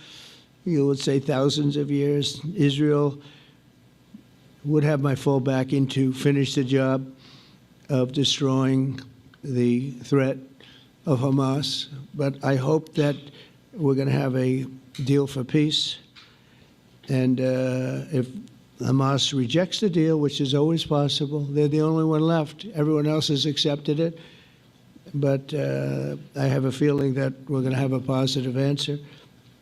[SPEAKER 11] you would say thousands of years. Israel would have my full backing to finish the job of destroying the threat of Hamas. But I hope that we're going to have a deal for peace. And if Hamas rejects the deal, which is always possible, they're the only one left. Everyone else has accepted it. But I have a feeling that we're going to have a positive answer.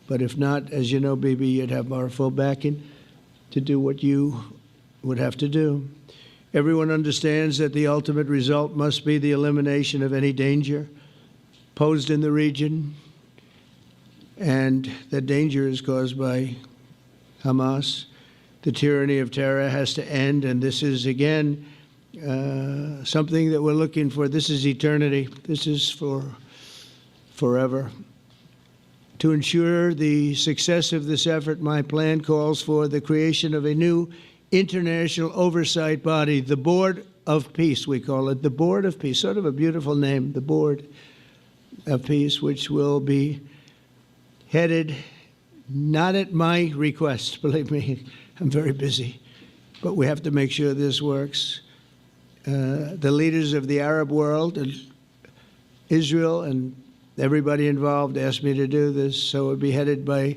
[SPEAKER 11] But if not, as you know, Bibi, you'd have our full backing to do what you would have to do. Everyone understands that the ultimate result must be the elimination of any danger posed in the region, and that danger is caused by Hamas. The tyranny of terror has to end, and this is, again, something that we're looking for. This is eternity. This is for forever. To ensure the success of this effort, my plan calls for the creation of a new international oversight body, the Board of Peace, we call it, the Board of Peace, sort of a beautiful name, the Board of Peace, which will be headed, not at my request, believe me, I'm very busy, but we have to make sure this works. The leaders of the Arab world and Israel and everybody involved asked me to do this, so it would be headed by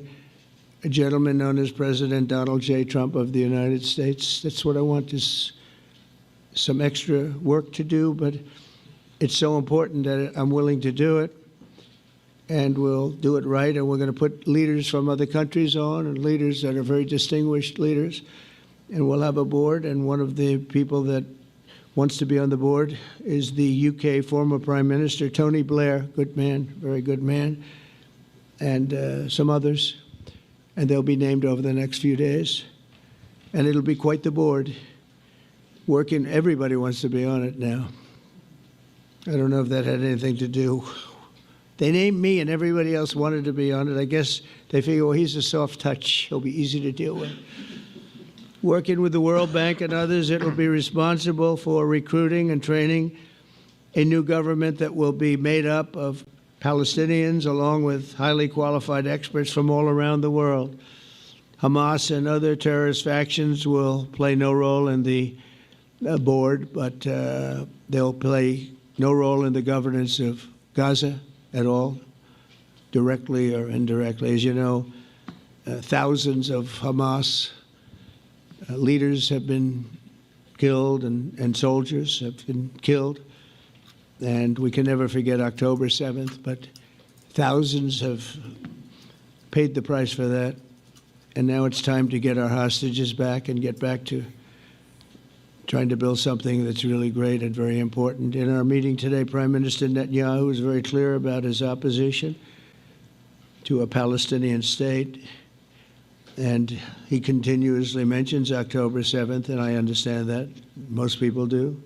[SPEAKER 11] a gentleman known as President Donald J. Trump of the United States. That's what I want, is some extra work to do, but it's so important that I'm willing to do it, and we'll do it right, and we're going to put leaders from other countries on, and leaders that are very distinguished leaders, and we'll have a board, and one of the people that wants to be on the board is the UK former Prime Minister, Tony Blair, good man, very good man, and some others. And they'll be named over the next few days. And it'll be quite the board. Working, everybody wants to be on it now. I don't know if that had anything to do. They named me and everybody else wanted to be on it. I guess they figure, well, he's a soft touch. He'll be easy to deal with. Working with the World Bank and others, it will be responsible for recruiting and training a new government that will be made up of Palestinians, along with highly qualified experts from all around the world. Hamas and other terrorist factions will play no role in the board, but they'll play no role in the governance of Gaza at all, directly or indirectly. As you know, thousands of Hamas leaders have been killed and soldiers have been killed. And we can never forget October 7th, but thousands have paid the price for that. And now it's time to get our hostages back and get back to trying to build something that's really great and very important. In our meeting today, Prime Minister Netanyahu was very clear about his opposition to a Palestinian state. And he continuously mentions October 7th, and I understand that. Most people do.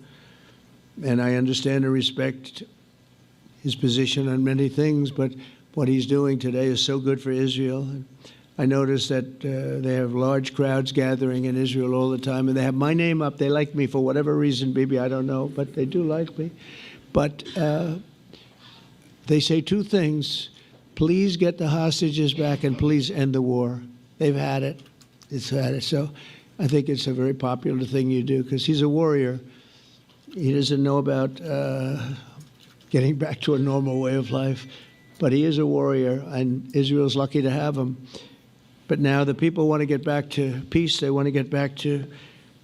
[SPEAKER 11] And I understand and respect his position on many things, but what he's doing today is so good for Israel. I notice that they have large crowds gathering in Israel all the time, and they have my name up. They like me for whatever reason, Bibi, I don't know, but they do like me. But they say two things. Please get the hostages back and please end the war. They've had it. It's had it. So I think it's a very popular thing you do, because he's a warrior. He doesn't know about getting back to a normal way of life, but he is a warrior, and Israel's lucky to have him. But now the people want to get back to peace. They want to get back to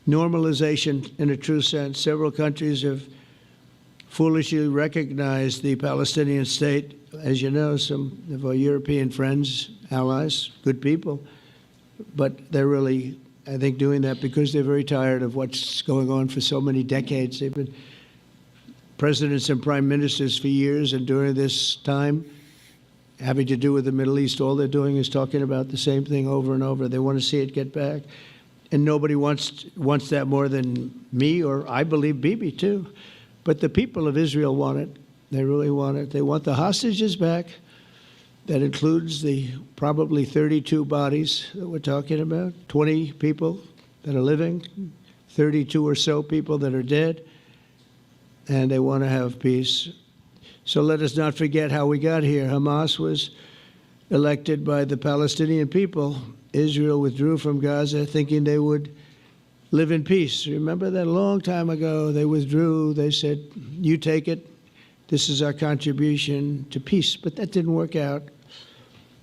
[SPEAKER 11] normalization in a true sense. Several countries have foolishly recognized the Palestinian state as you know, some of our European friends, allies, good people, but they're really, I think, doing that because they're very tired of what's going on for so many decades. They've been presidents and prime ministers for years, and during this time, having to do with the Middle East, all they're doing is talking about the same thing over and over. They want to see it get back. And nobody wants that more than me, or I believe Bibi too. But the people of Israel want it. They really want it. They want the hostages back. That includes the probably 32 bodies that we're talking about, 20 people that are living, 32 or so people that are dead, and they want to have peace. So let us not forget how we got here. Hamas was elected by the Palestinian people. Israel withdrew from Gaza thinking they would live in peace. Remember that a long time ago, they withdrew. They said, you take it. This is our contribution to peace. But that didn't work out.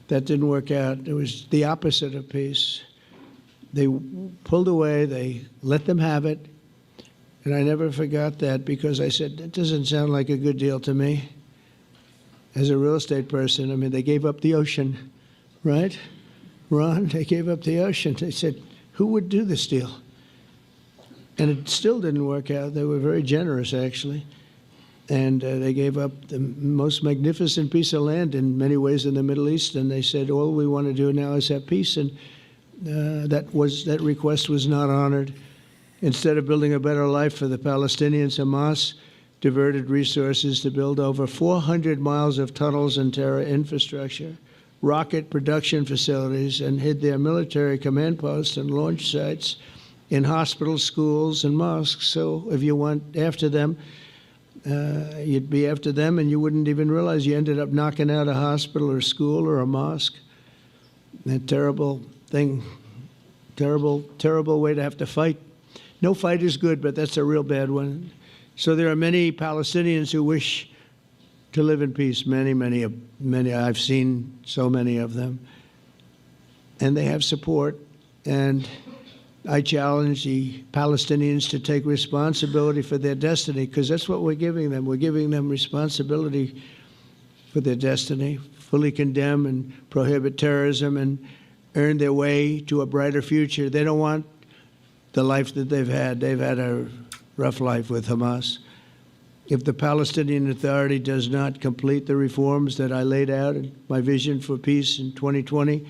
[SPEAKER 11] That didn't work out. It was the opposite of peace. They pulled away. They let them have it. And I never forgot that because I said, that doesn't sound like a good deal to me. As a real estate person, I mean, they gave up the ocean, right? Ron, they gave up the ocean. They said, who would do this deal? And it still didn't work out. They were very generous, actually. And they gave up the most magnificent piece of land in many ways in the Middle East. And they said, all we want to do now is have peace. And that request was not honored. Instead of building a better life for the Palestinians, Hamas diverted resources to build over 400 miles of tunnels and terror infrastructure, rocket production facilities, and hid their military command posts and launch sites in hospitals, schools, and mosques. So if you went after them, you'd be after them, and you wouldn't even realize you ended up knocking out a hospital or school or a mosque. That terrible thing, terrible, terrible way to have to fight. No fight is good, but that's a real bad one. So there are many Palestinians who wish to live in peace. Many, many. I've seen so many of them. And they have support. And I challenge the Palestinians to take responsibility for their destiny, because that's what we're giving them. We're giving them responsibility for their destiny, fully condemn and prohibit terrorism and earn their way to a brighter future. They don't want the life that they've had. They've had a rough life with Hamas. If the Palestinian Authority does not complete the reforms that I laid out in my vision for peace in 2020,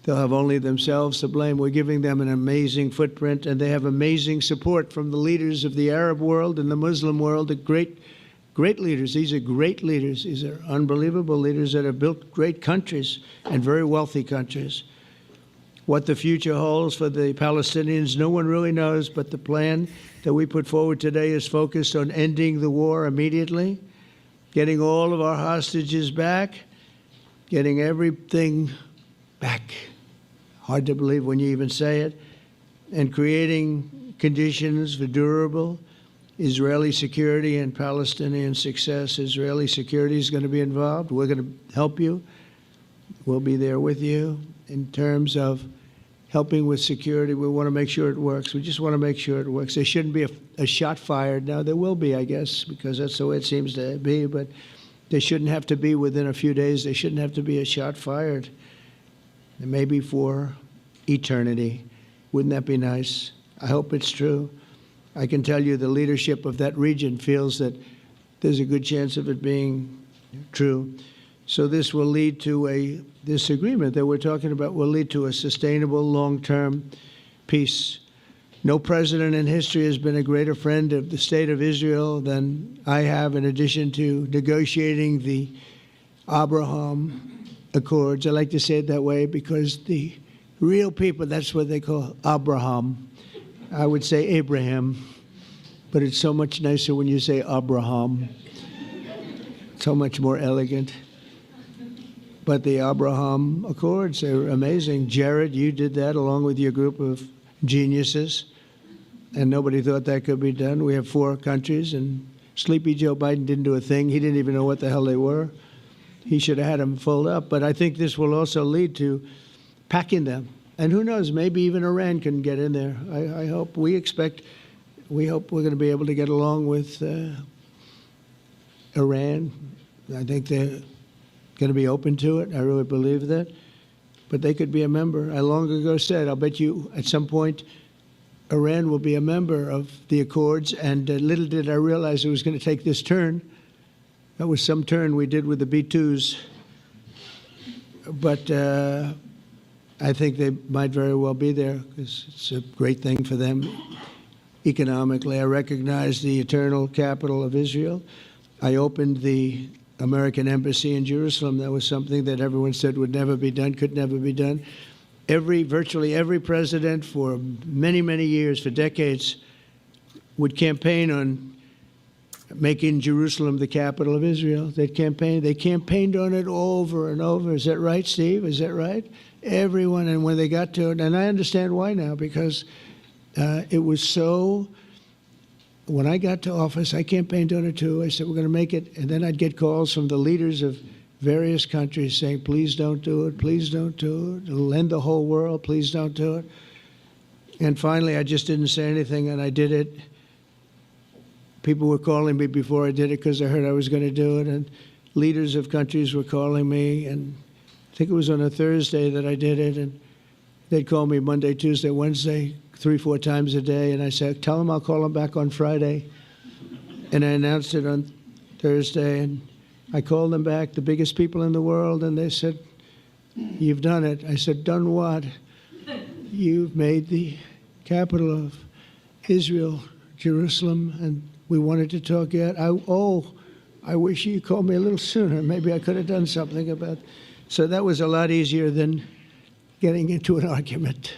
[SPEAKER 11] they'll have only themselves to blame. We're giving them an amazing footprint, and they have amazing support from the leaders of the Arab world and the Muslim world, the great leaders. These are great leaders. These are unbelievable leaders that have built great countries and very wealthy countries. What the future holds for the Palestinians, no one really knows, but the plan that we put forward today is focused on ending the war immediately, getting all of our hostages back, getting everything back. Hard to believe when you even say it, and creating conditions for durable Israeli security and Palestinian success. Israeli security is going to be involved. We're going to help you. We'll be there with you in terms of helping with security. We want to make sure it works. We just want to make sure it works. There shouldn't be a shot fired. Now, there will be, I guess, because that's the way it seems to be, but there shouldn't have to be within a few days. There shouldn't have to be a shot fired. And maybe for eternity. Wouldn't that be nice? I hope it's true. I can tell you the leadership of that region feels that there's a good chance of it being true. So this will lead to this agreement that we're talking about will lead to a sustainable long-term peace. No president in history has been a greater friend of the state of Israel than I have, in addition to negotiating the Abraham Accords. I like to say it that way because the real people, that's what they call Abraham. I would say Abraham, but it's so much nicer when you say Abraham. So much more elegant. But the Abraham Accords, they're amazing. Jared, you did that along with your group of geniuses, and nobody thought that could be done. We have 4 countries, and Sleepy Joe Biden didn't do a thing. He didn't even know what the hell they were. He should have had them filled up. But I think this will also lead to packing them. And who knows, maybe even Iran can get in there. I hope, we hope we're going to be able to get along with Iran. I think going to be open to it. I really believe that. But they could be a member. I long ago said, I'll bet you at some point Iran will be a member of the Accords, and little did I realize it was going to take this turn. That was some turn we did with the B-2s. But I think they might very well be there because it's a great thing for them economically. I recognize the eternal capital of Israel. I opened the American embassy in Jerusalem. That was something that everyone said would never be done, could never be done. Virtually every president for many, many years, for decades, would campaign on making Jerusalem the capital of Israel. They campaigned on it over and over. Is that right, Steve? Is that right? Everyone, and when they got to it, and I understand why now, because it was so. When I got to office, I campaigned on it too. I said, we're going to make it. And then I'd get calls from the leaders of various countries saying, please don't do it, please don't do it. It'll end the whole world, please don't do it. And finally, I just didn't say anything, and I did it. People were calling me before I did it because I heard I was going to do it, and leaders of countries were calling me, and I think it was on a Thursday that I did it, and they'd call me Monday, Tuesday, Wednesday, 3-4 times a day, and I said, tell them I'll call them back on Friday. And I announced it on Thursday, and I called them back, the biggest people in the world, and they said, you've done it. I said, done what? You've made the capital of Israel, Jerusalem, and we wanted to talk yet. I wish you called me a little sooner. Maybe I could have done something about it. So that was a lot easier than getting into an argument,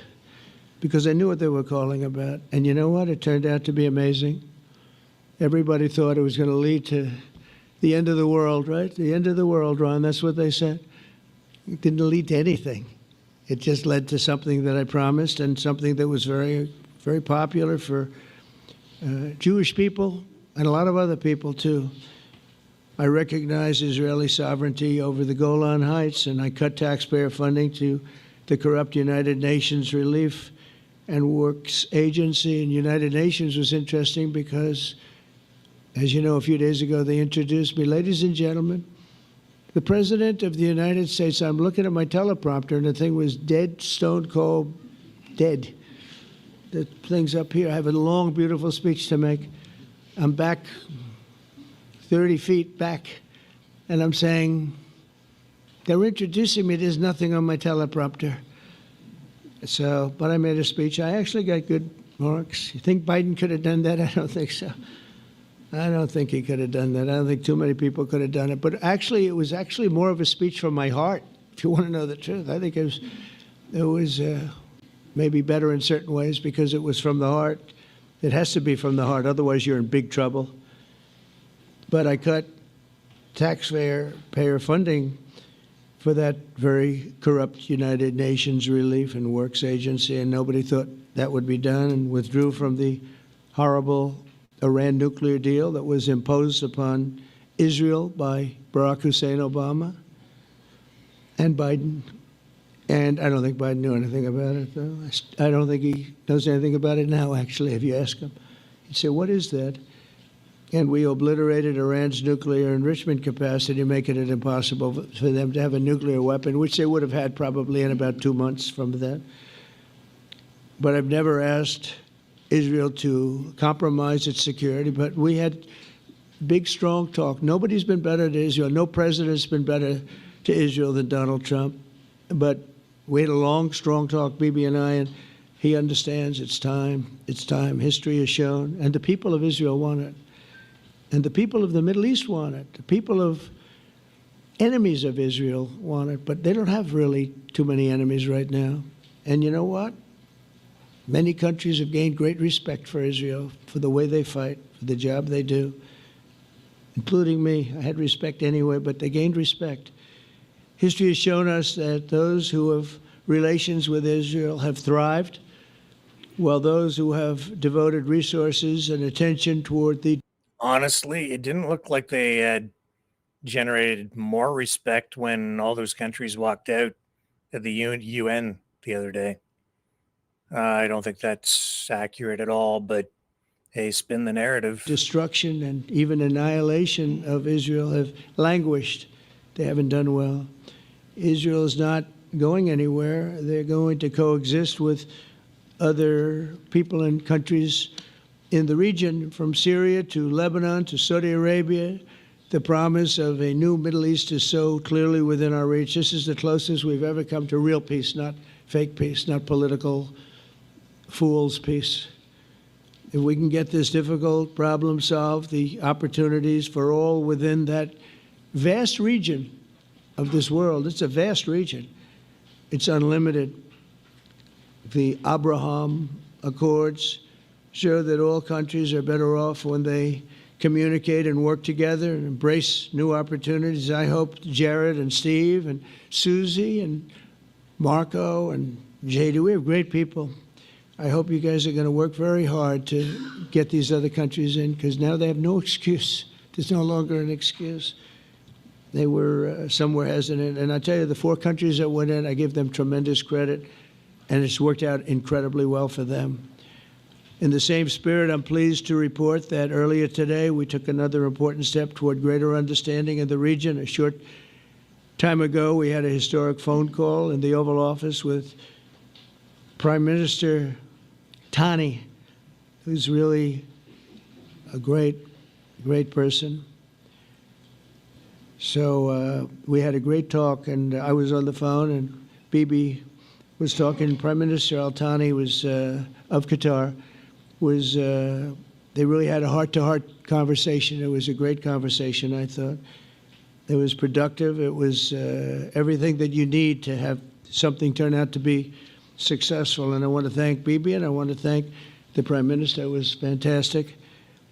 [SPEAKER 11] because I knew what they were calling about. And you know what? It turned out to be amazing. Everybody thought it was going to lead to the end of the world, right? The end of the world, Ron, that's what they said. It didn't lead to anything. It just led to something that I promised, and something that was very, very popular for Jewish people and a lot of other people, too. I recognize Israeli sovereignty over the Golan Heights, and I cut taxpayer funding to the corrupt United Nations Relief and Works Agency. And United Nations was interesting because, as you know, a few days ago they introduced me. Ladies and gentlemen, the President of the United States. I'm looking at my teleprompter, and the thing was dead, stone cold, dead. The thing's up here. I have a long, beautiful speech to make. I'm back 30 feet back, and I'm saying, they're introducing me. There's nothing on my teleprompter. So, but I made a speech. I actually got good marks. You think Biden could have done that? I don't think so. I don't think he could have done that. I don't think too many people could have done it. But actually, it was actually more of a speech from my heart, if you want to know the truth. I think it was maybe better in certain ways because it was from the heart. It has to be from the heart. Otherwise, you're in big trouble. But I cut taxpayer funding for that very corrupt United Nations Relief and Works Agency, and nobody thought that would be done, and withdrew from the horrible Iran nuclear deal that was imposed upon Israel by Barack Hussein Obama and Biden. And I don't think Biden knew anything about it, though. I don't think he knows anything about it now, actually, if you ask him. He'd say, what is that? And we obliterated Iran's nuclear enrichment capacity, making it impossible for them to have a nuclear weapon, which they would have had probably in about 2 months from that. But I've never asked Israel to compromise its security, but we had big, strong talk. Nobody's been better to Israel. No president's been better to Israel than Donald Trump. But we had a long, strong talk, Bibi and I, and he understands it's time. It's time. History has shown. And the people of Israel want it. And the people of the Middle East want it. The people of enemies of Israel want it. But they don't have really too many enemies right now. And you know what? Many countries have gained great respect for Israel, for the way they fight, for the job they do, including me. I had respect anyway, but they gained respect. History has shown us that those who have relations with Israel have thrived, while those who have devoted resources and attention toward the...
[SPEAKER 2] Honestly, it didn't look like they had generated more respect when all those countries walked out of the UN the other day. I don't think that's accurate at all, but hey, spin the narrative.
[SPEAKER 11] Destruction and even annihilation of Israel have languished. They haven't done well. Israel is not going anywhere. They're going to coexist with other people and countries in the region, from Syria to Lebanon to Saudi Arabia. The promise of a new Middle East is so clearly within our reach. This is the closest we've ever come to real peace, not fake peace, not political fool's peace. If we can get this difficult problem solved, the opportunities for all within that vast region of this world, it's a vast region, it's unlimited. The Abraham Accords show that all countries are better off when they communicate and work together and embrace new opportunities. I hope Jared and Steve and Susie and Marco and JD, we have great people. I hope you guys are going to work very hard to get these other countries in, because now they have no excuse. There's no longer an excuse. They were somewhere hesitant. And I tell you, the 4 countries that went in, I give them tremendous credit, and it's worked out incredibly well for them. In the same spirit, I'm pleased to report that earlier today we took another important step toward greater understanding in the region. A short time ago, we had a historic phone call in the Oval Office with Prime Minister Tani, who's really a great person. So we had a great talk, and I was on the phone, and Bibi was talking. Prime Minister Al-Thani was of Qatar. They really had a heart-to-heart conversation. It was a great conversation, I thought. It was productive. It was everything that you need to have something turn out to be successful. And I want to thank Bibi, and I want to thank the Prime Minister. It was fantastic.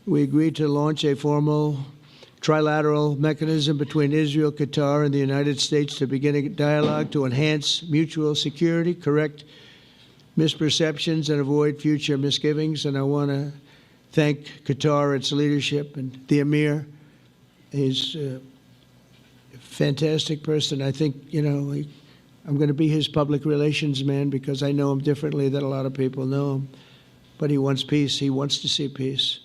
[SPEAKER 11] We agreed to launch a formal trilateral mechanism between Israel, Qatar, and the United States to begin a dialogue to enhance mutual security, correct misperceptions, and avoid future misgivings. And I want to thank Qatar, its leadership, and the Emir. He's a fantastic person. I think, I'm going to be his public relations man because I know him differently than a lot of people know him. But he wants peace. He wants to see peace.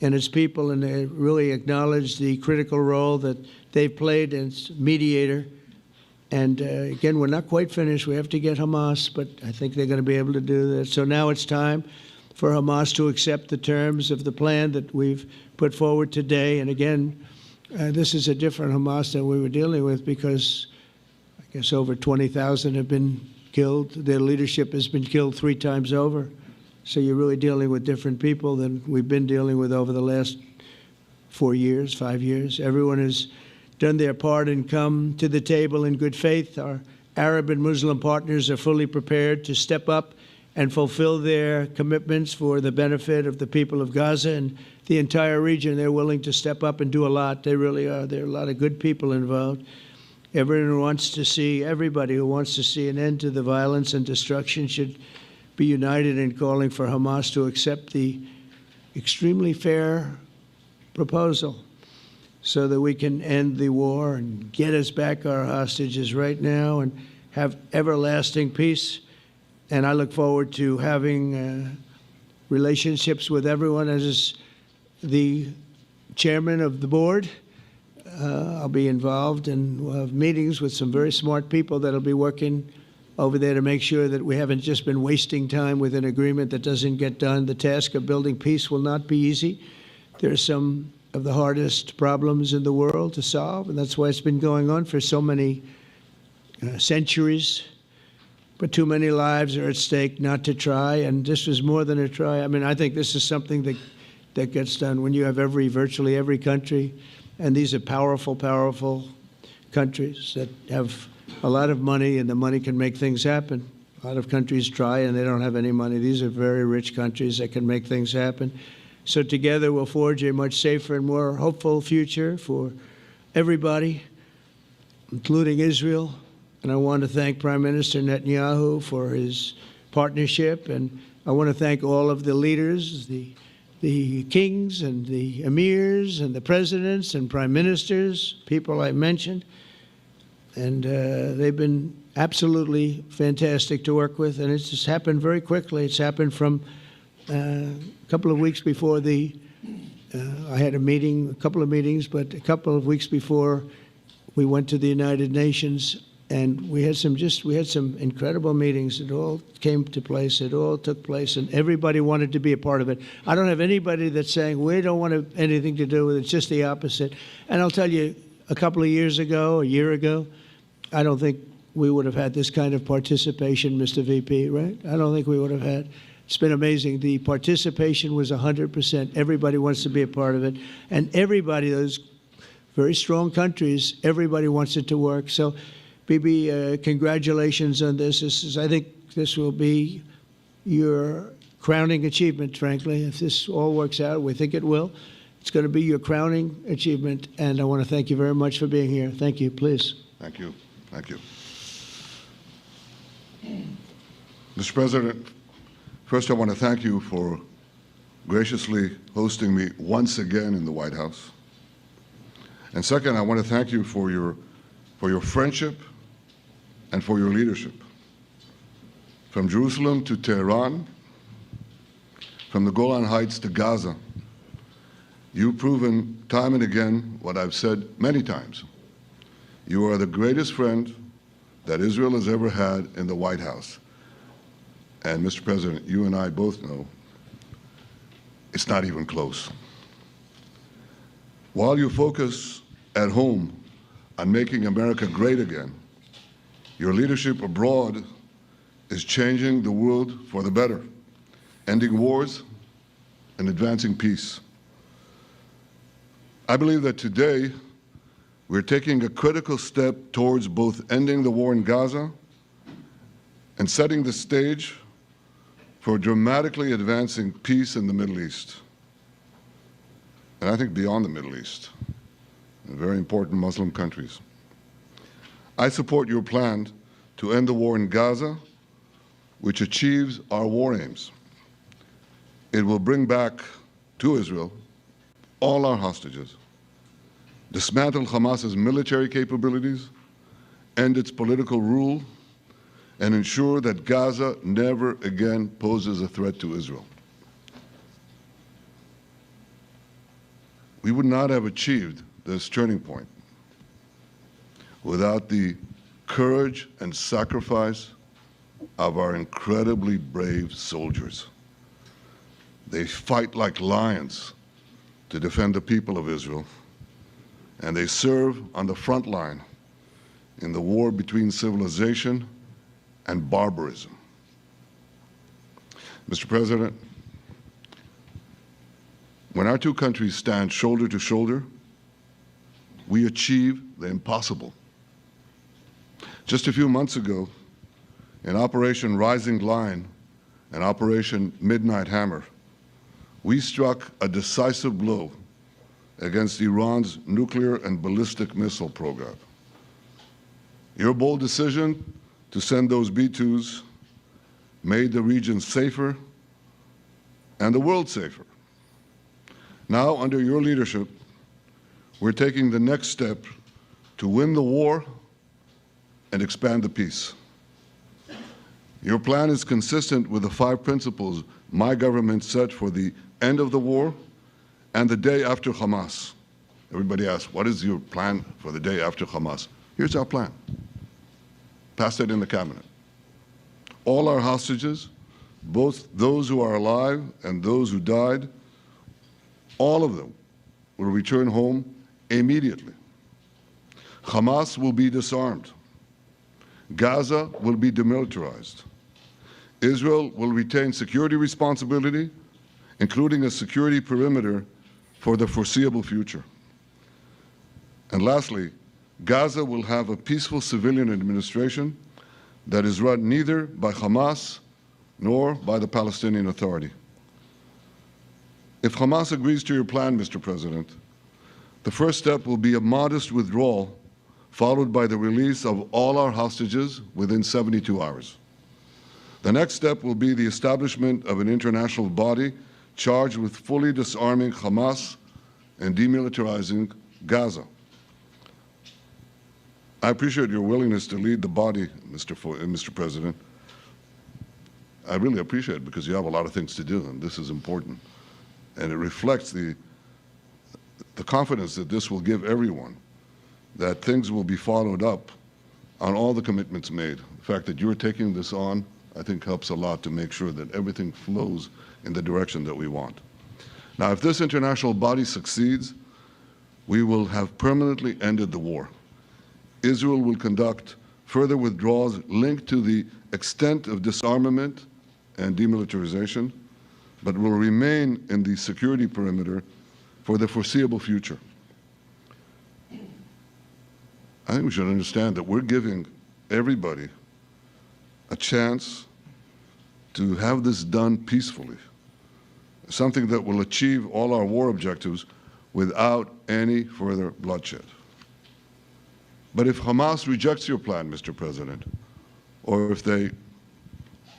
[SPEAKER 11] And its people, and they really acknowledge the critical role that they've played as mediator. And again, we're not quite finished. We have to get Hamas, but I think they're going to be able to do that. So now it's time for Hamas to accept the terms of the plan that we've put forward today. And again, this is a different Hamas than we were dealing with, because I guess over 20,000 have been killed. Their leadership has been killed 3 times over. So you're really dealing with different people than we've been dealing with over the last 4 years, 5 years. Everyone has done their part and come to the table in good faith. Our Arab and Muslim partners are fully prepared to step up and fulfill their commitments for the benefit of the people of Gaza and the entire region. They're willing to step up and do a lot. They really are. There are a lot of good people involved. Everyone who wants to see, everybody who wants to see an end to the violence and destruction should be united in calling for Hamas to accept the extremely fair proposal so that we can end the war and get us back our hostages right now and have everlasting peace. And I look forward to having relationships with everyone. As the chairman of the board, I'll be involved, and we'll have meetings with some very smart people that'll be working over there to make sure that we haven't just been wasting time with an agreement that doesn't get done. The task of building peace will not be easy. There are some of the hardest problems in the world to solve, and that's why it's been going on for so many centuries. But too many lives are at stake not to try, and this was more than a try. I mean, I think this is something that gets done when you have virtually every country, and these are powerful, powerful countries that have a lot of money, and the money can make things happen. A lot of countries try, and they don't have any money. These are very rich countries that can make things happen. So together we'll forge a much safer and more hopeful future for everybody, including Israel. And I want to thank Prime Minister Netanyahu for his partnership. And I want to thank all of the leaders, the kings and the emirs and the presidents and prime ministers, people I mentioned. And they've been absolutely fantastic to work with. And it's just happened very quickly. It's happened from a couple of weeks before I had a couple of meetings, but a couple of weeks before We went to the United Nations, and we had some incredible meetings. It all came to place. It all took place, and everybody wanted to be a part of it. I don't have anybody that's saying we don't want anything to do with it. It's just the opposite. And I'll tell you, a couple of years ago, a year ago, I don't think we would have had this kind of participation, Mr. VP, right? I don't think we would have had. It's been amazing. The participation was 100%. Everybody wants to be a part of it. And everybody, those very strong countries, everybody wants it to work. So, Bibi, congratulations on this. I think this will be your crowning achievement, frankly. If this all works out, we think it will. It's going to be your crowning achievement. And I want to thank you very much for being here. Thank you. Please.
[SPEAKER 12] Thank you. Thank you. Mr. President, first I want to thank you for graciously hosting me once again in the White House. And second, I want to thank you for your friendship and for your leadership. From Jerusalem to Tehran, from the Golan Heights to Gaza, you've proven time and again what I've said many times. You are the greatest friend that Israel has ever had in the White House. And Mr. President, you and I both know it's not even close. While you focus at home on making America great again, your leadership abroad is changing the world for the better, ending wars and advancing peace. I believe that today we're taking a critical step towards both ending the war in Gaza and setting the stage for dramatically advancing peace in the Middle East. And I think beyond the Middle East, in very important Muslim countries. I support your plan to end the war in Gaza, which achieves our war aims. It will bring back to Israel all our hostages, dismantle Hamas's military capabilities, end its political rule, and ensure that Gaza never again poses a threat to Israel. We would not have achieved this turning point without the courage and sacrifice of our incredibly brave soldiers. They fight like lions to defend the people of Israel, and they serve on the front line in the war between civilization and barbarism. Mr. President, when our two countries stand shoulder to shoulder, we achieve the impossible. Just a few months ago, in Operation Rising Lion and Operation Midnight Hammer, we struck a decisive blow against Iran's nuclear and ballistic missile program. Your bold decision to send those B-2s made the region safer and the world safer. Now, under your leadership, we're taking the next step to win the war and expand the peace. Your plan is consistent with the 5 principles my government set for the end of the war and the day after Hamas. Everybody asks, what is your plan for the day after Hamas? Here's our plan. Passed it in the cabinet. All our hostages, both those who are alive and those who died, all of them will return home immediately. Hamas will be disarmed. Gaza will be demilitarized. Israel will retain security responsibility, including a security perimeter for the foreseeable future. And lastly, Gaza will have a peaceful civilian administration that is run neither by Hamas nor by the Palestinian Authority. If Hamas agrees to your plan, Mr. President, the first step will be a modest withdrawal, followed by the release of all our hostages within 72 hours. The next step will be the establishment of an international body charged with fully disarming Hamas and demilitarizing Gaza. I appreciate your willingness to lead the body, Mr. President. I really appreciate it because you have a lot of things to do, and this is important. And it reflects the confidence that this will give everyone that things will be followed up on all the commitments made. The fact that you're taking this on, I think, helps a lot to make sure that everything flows in the direction that we want. Now, if this international body succeeds, we will have permanently ended the war. Israel will conduct further withdrawals linked to the extent of disarmament and demilitarization, but will remain in the security perimeter for the foreseeable future. I think we should understand that we're giving everybody a chance to have this done peacefully, something that will achieve all our war objectives without any further bloodshed. But if Hamas rejects your plan, Mr. President, or if they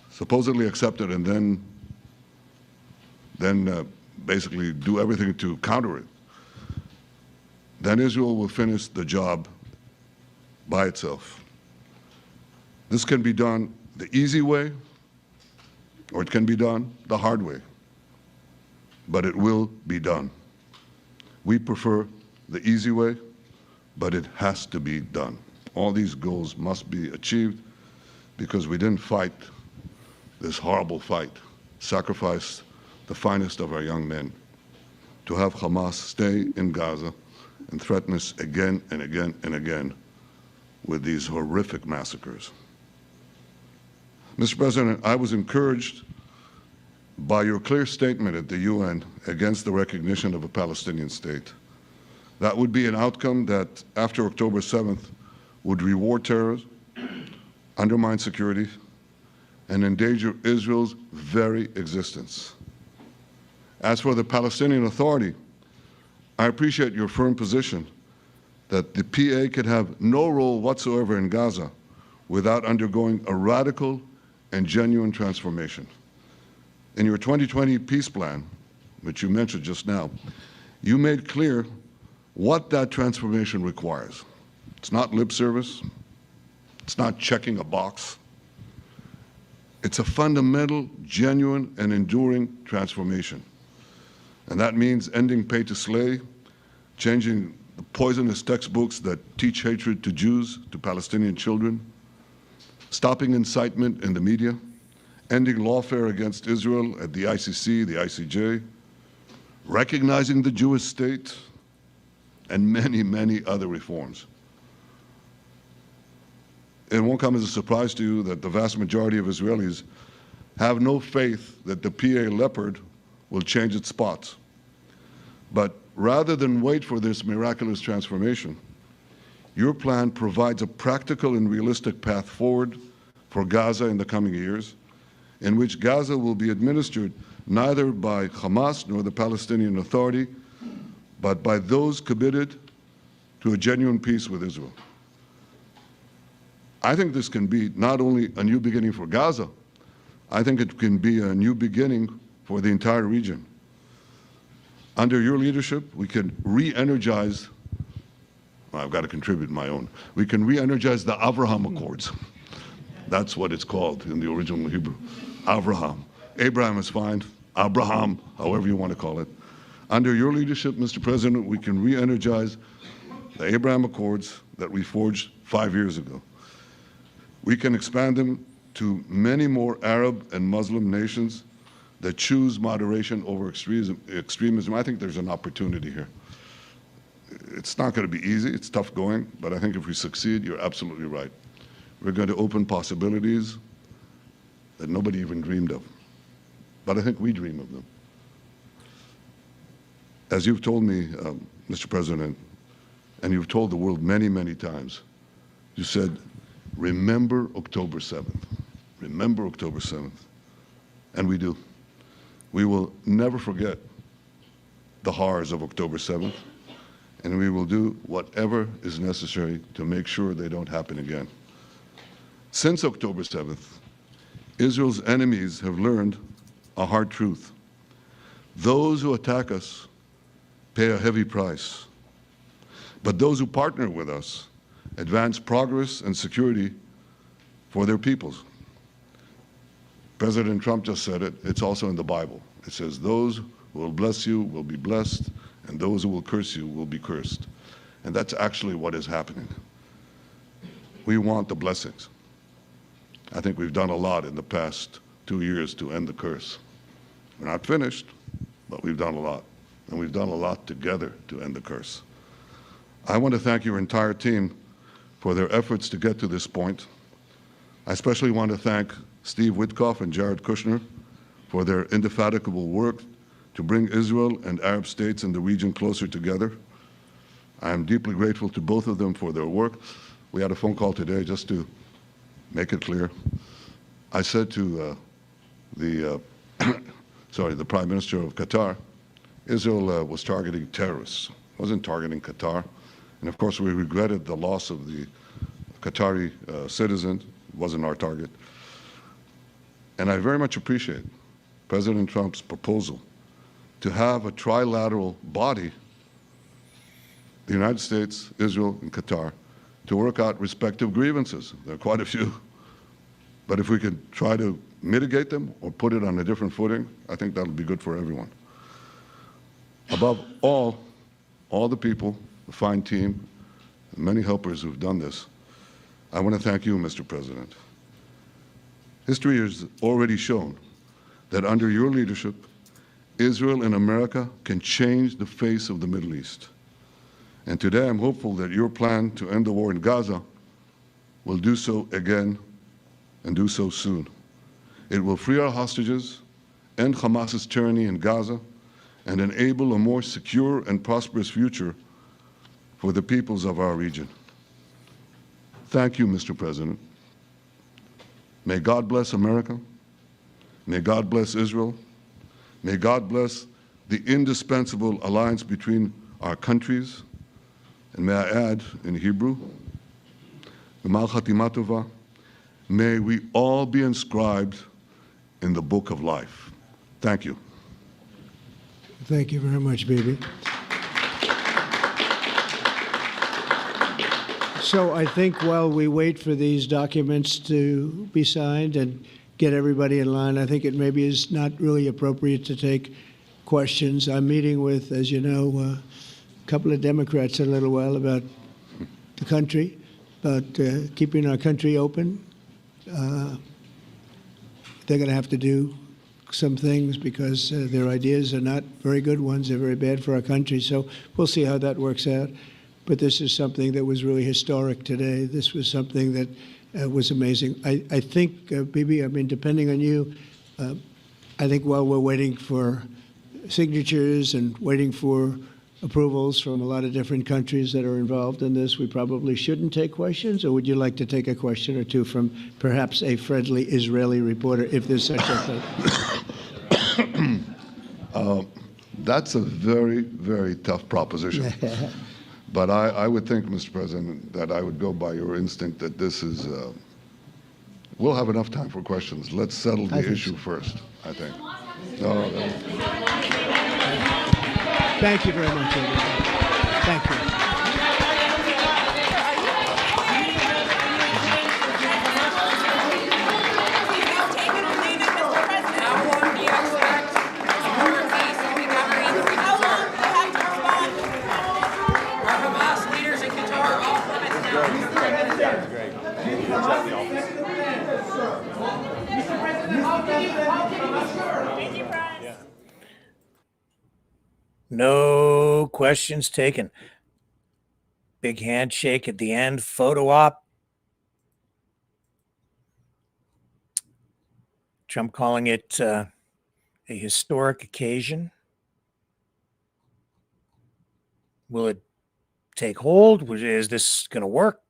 [SPEAKER 12] supposedly accept it and then basically do everything to counter it, then Israel will finish the job by itself. This can be done the easy way, or it can be done the hard way, but it will be done. We prefer the easy way, but it has to be done. All these goals must be achieved because we didn't fight this horrible fight, sacrifice the finest of our young men to have Hamas stay in Gaza and threaten us again and again and again with these horrific massacres. Mr. President, I was encouraged by your clear statement at the UN against the recognition of a Palestinian state. That would be an outcome that, after October 7th, would reward terrorism, undermine security, and endanger Israel's very existence. As for the Palestinian Authority, I appreciate your firm position that the PA could have no role whatsoever in Gaza without undergoing a radical and genuine transformation. In your 2020 peace plan, which you mentioned just now, you made clear what that transformation requires. It's not lip service. It's not checking a box. It's a fundamental, genuine, and enduring transformation. And that means ending pay to slay, changing the poisonous textbooks that teach hatred to Jews, to Palestinian children, stopping incitement in the media, ending lawfare against Israel at the ICC, the ICJ, recognizing the Jewish state, and many, many other reforms. It won't come as a surprise to you that the vast majority of Israelis have no faith that the PA Leopard will change its spots. But rather than wait for this miraculous transformation, your plan provides a practical and realistic path forward for Gaza in the coming years, in which Gaza will be administered neither by Hamas nor the Palestinian Authority, but by those committed to a genuine peace with Israel. I think this can be not only a new beginning for Gaza, I think it can be a new beginning for the entire region. Under your leadership, we can re-energize, well, I've got to contribute my own, we can re-energize the Abraham Accords. That's what it's called in the original Hebrew, Abraham. Abraham is fine, Abraham, however you want to call it. Under your leadership, Mr. President, we can re-energize the Abraham Accords that we forged 5 years ago. We can expand them to many more Arab and Muslim nations that choose moderation over extremism. I think there's an opportunity here. It's not going to be easy, it's tough going, but I think if we succeed, you're absolutely right. We're going to open possibilities that nobody even dreamed of. But I think we dream of them. As you've told me, Mr. President, and you've told the world many, many times, you said, remember October 7th. Remember October 7th. And we do. We will never forget the horrors of October 7th, and we will do whatever is necessary to make sure they don't happen again. Since October 7th, Israel's enemies have learned a hard truth. Those who attack us pay a heavy price, but those who partner with us advance progress and security for their peoples. President Trump just said it. It's also in the Bible. It says, those who will bless you will be blessed, and those who will curse you will be cursed. And that's actually what is happening. We want the blessings. I think we've done a lot in the past 2 years to end the curse. We're not finished, but we've done a lot. And we've done a lot together to end the curse. I want to thank your entire team for their efforts to get to this point. I especially want to thank Steve Witkoff and Jared Kushner for their indefatigable work to bring Israel and Arab states in the region closer together. I am deeply grateful to both of them for their work. We had a phone call today just to make it clear. I said to the Prime Minister of Qatar, Israel was targeting terrorists, wasn't targeting Qatar. And of course, we regretted the loss of the Qatari citizen, wasn't our target. And I very much appreciate President Trump's proposal to have a trilateral body, the United States, Israel, and Qatar, to work out respective grievances. There are quite a few. But if we could try to mitigate them or put it on a different footing, I think that'll be good for everyone. Above all the people, the fine team, the many helpers who've done this, I want to thank you, Mr. President. History has already shown that under your leadership, Israel and America can change the face of the Middle East. And today I'm hopeful that your plan to end the war in Gaza will do so again and do so soon. It will free our hostages, end Hamas's tyranny in Gaza, and enable a more secure and prosperous future for the peoples of our region. Thank you, Mr. President. May God bless America. May God bless Israel. May God bless the indispensable alliance between our countries. And may I add in Hebrew, G'mal Chatima Tova, may we all be inscribed in the book of life. Thank you.
[SPEAKER 11] Thank you very much, Bibi. So I think while we wait for these documents to be signed and get everybody in line, I think it maybe is not really appropriate to take questions. I'm meeting with, as you know, a couple of Democrats in a little while about the country, about keeping our country open. They're going to have to do some things because their ideas are not very good ones. They're very bad for our country. So we'll see how that works out. But this is something that was really historic today. This was something that was amazing. I think, Bibi, I mean, depending on you, I think while we're waiting for signatures and waiting for approvals from a lot of different countries that are involved in this, we probably shouldn't take questions? Or would you like to take a question or two from perhaps a friendly Israeli reporter, if there's such a thing?
[SPEAKER 12] That's a very, very tough proposition. But I would think, Mr. President, that I would go by your instinct that this is, we'll have enough time for questions. Let's settle the issue first, I think. No.
[SPEAKER 11] Thank you very much, everybody. Thank you.
[SPEAKER 2] No questions taken. Big handshake at the end, photo op. Trump calling it a historic occasion. Will it take hold? Is this going to work?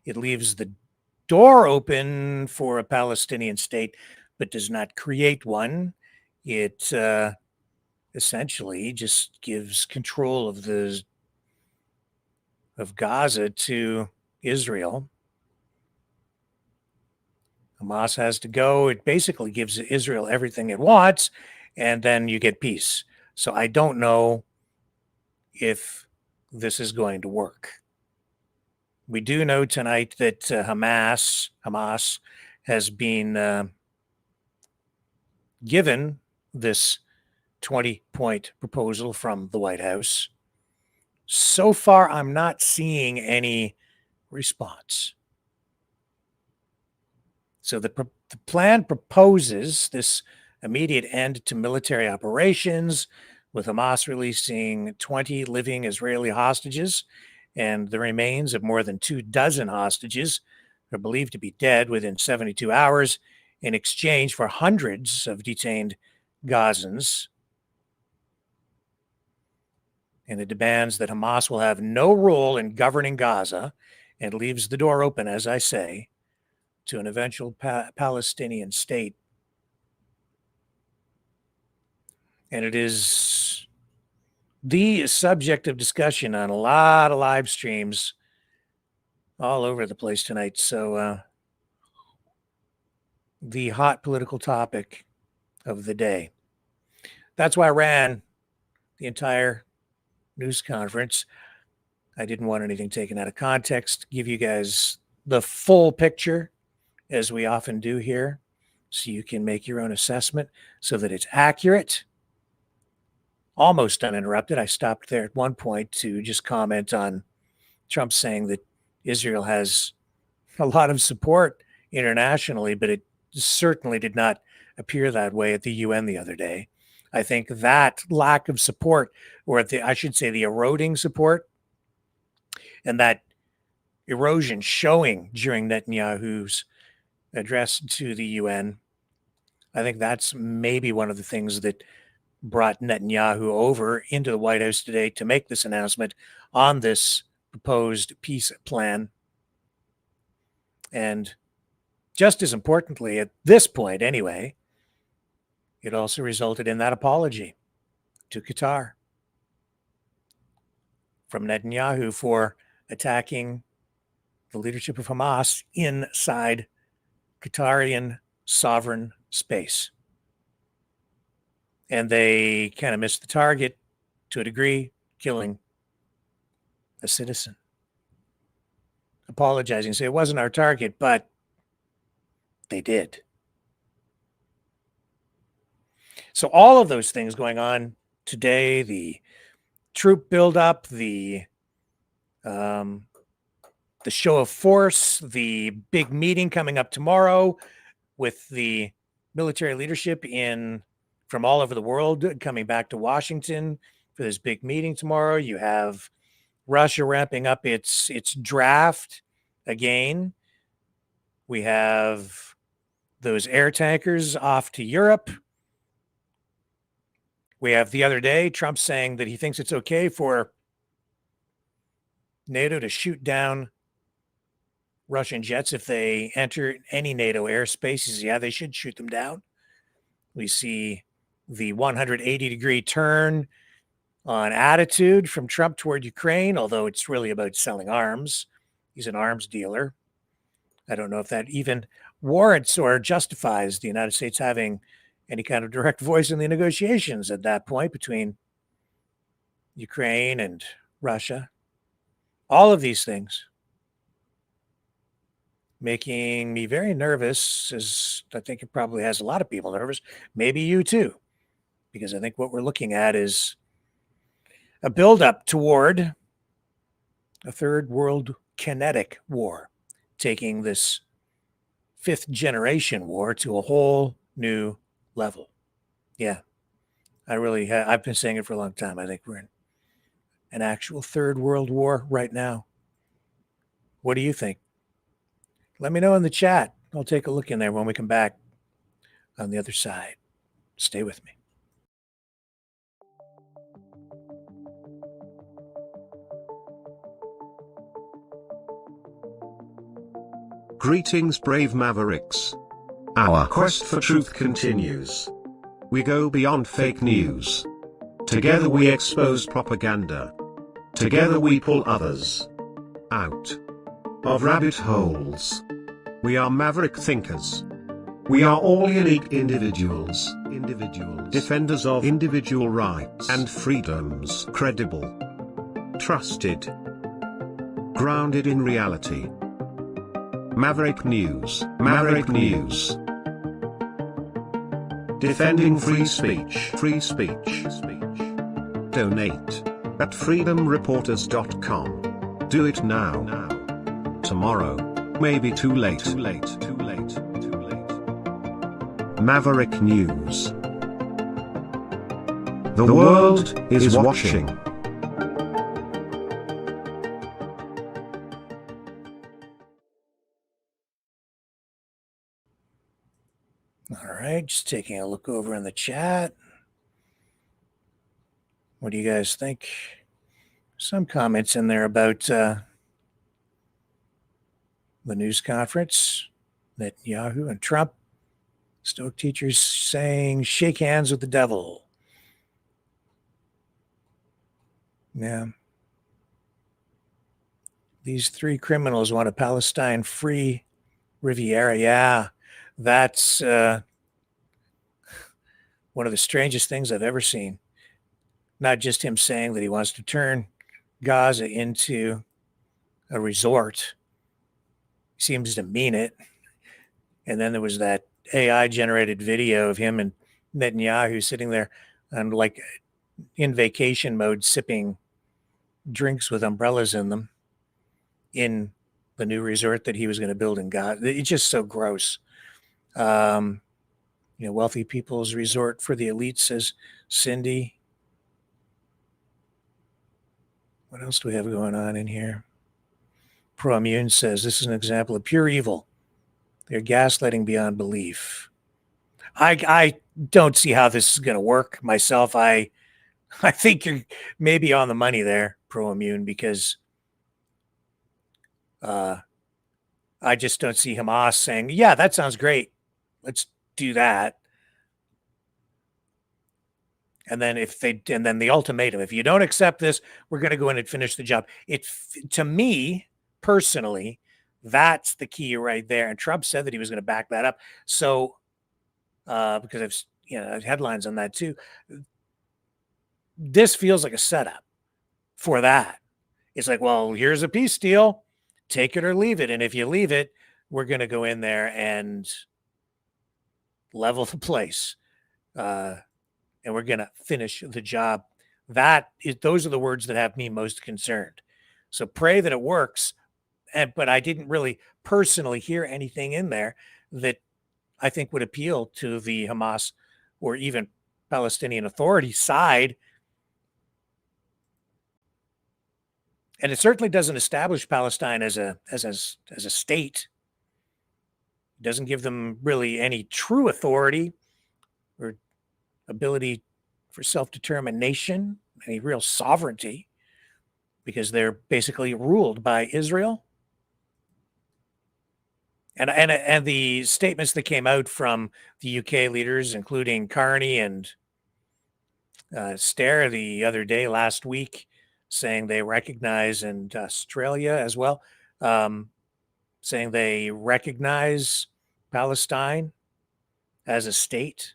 [SPEAKER 2] It leaves the door open for a Palestinian state, but does not create one. It essentially just gives control of Gaza to Israel. Hamas has to go. It basically gives Israel everything it wants, and then you get peace. So I don't know if this is going to work. We do know tonight that Hamas has been given this 20-point proposal from the White House So far, I'm not seeing any response. So the plan proposes this immediate end to military operations, with Hamas releasing 20 living Israeli hostages and the remains of more than 24 hostages are believed to be dead within 72 hours in exchange for hundreds of detained Gazans. And it demands that Hamas will have no role in governing Gaza and leaves the door open, as I say, to an eventual Palestinian state. And it is the subject of discussion on a lot of live streams all over the place tonight. So the hot political topic of the day. That's why I ran the entire news conference. I didn't want anything taken out of context. Give you guys the full picture, as we often do here, so you can make your own assessment so that it's accurate. Almost uninterrupted. I stopped there at one point to just comment on Trump saying that Israel has a lot of support internationally, but it certainly did not appear that way at the UN the other day. I think that lack of support, or I should say the eroding support, and that erosion showing during Netanyahu's address to the UN, I think that's maybe one of the things that brought Netanyahu over into the White House today to make this announcement on this proposed peace plan. And just as importantly, at this point anyway, it also resulted in that apology to Qatar from Netanyahu for attacking the leadership of Hamas inside Qatarian sovereign space. And they kind of missed the target to a degree, killing a citizen. Apologizing, say it wasn't our target, but they did. So all of those things going on today, the troop buildup, the show of force, the big meeting coming up tomorrow with the military leadership from all over the world coming back to Washington for this big meeting tomorrow. You have Russia ramping up its draft again. We have those air tankers off to Europe. We have the other day Trump saying that he thinks it's okay for NATO to shoot down Russian jets if they enter any NATO airspace. He says, yeah, they should shoot them down. We see the 180-degree turn on attitude from Trump toward Ukraine, although it's really about selling arms. He's an arms dealer. I don't know if that even warrants or justifies the United States having any kind of direct voice in the negotiations at that point between Ukraine and Russia. All of these things making me very nervous, as I think it probably has a lot of people nervous, maybe you too, because I think what we're looking at is a buildup toward a third world kinetic war, taking this fifth generation war to a whole new level. Yeah, I've been saying it for a long time. I think we're in an actual third world war right now. What do you think? Let me know in the chat. I'll take a look in there when we come back on the other side. Stay with me.
[SPEAKER 1] Greetings, brave Mavericks. Our quest for truth continues. We go beyond fake news. Together we expose propaganda. Together we pull others out of rabbit holes. We are maverick thinkers. We are all unique individuals, defenders of individual rights and freedoms, credible, trusted, grounded in reality. Maverick News, Maverick News. Defending free speech, Donate. at freedomreporters.com. Do it now. Tomorrow, maybe too late. Maverick News. The world is watching.
[SPEAKER 2] All right, just taking a look over in the chat. What do you guys think? Some comments in there about the news conference, Netanyahu and Trump. Stoic teachers saying, shake hands with the devil. Yeah. These three criminals want a Palestine-free Riviera. Yeah, that's one of the strangest things I've ever seen. Not just him saying that he wants to turn Gaza into a resort. He seems to mean it. And then there was that AI-generated video of him and Netanyahu sitting there and like in vacation mode, sipping drinks with umbrellas in them in the new resort that he was going to build in Gaza. It's just so gross. Wealthy people's resort for the elite, says Cindy. What else do we have going on in here? ProImmune says, this is an example of pure evil. They're gaslighting beyond belief. I don't see how this is going to work myself. I think you're maybe on the money there, ProImmune, because I just don't see Hamas saying, yeah, that sounds great. Let's do that. And then the ultimatum, if you don't accept this, we're going to go in and finish the job. To me personally, that's the key right there. And Trump said that he was going to back that up. So, because I've headlines on that too. This feels like a setup for that. It's like, well, here's a peace deal, take it or leave it. And if you leave it, we're going to go in there and level the place. And we're going to finish the job. Those are the words that have me most concerned. So pray that it works. But I didn't really personally hear anything in there that I think would appeal to the Hamas or even Palestinian Authority side. And it certainly doesn't establish Palestine as a state. It doesn't give them really any true authority or ability for self-determination, any real sovereignty, because they're basically ruled by Israel. And the statements that came out from the UK leaders, including Carney and Stair the other day, last week, saying they recognize, and Australia as well, saying they recognize Palestine as a state.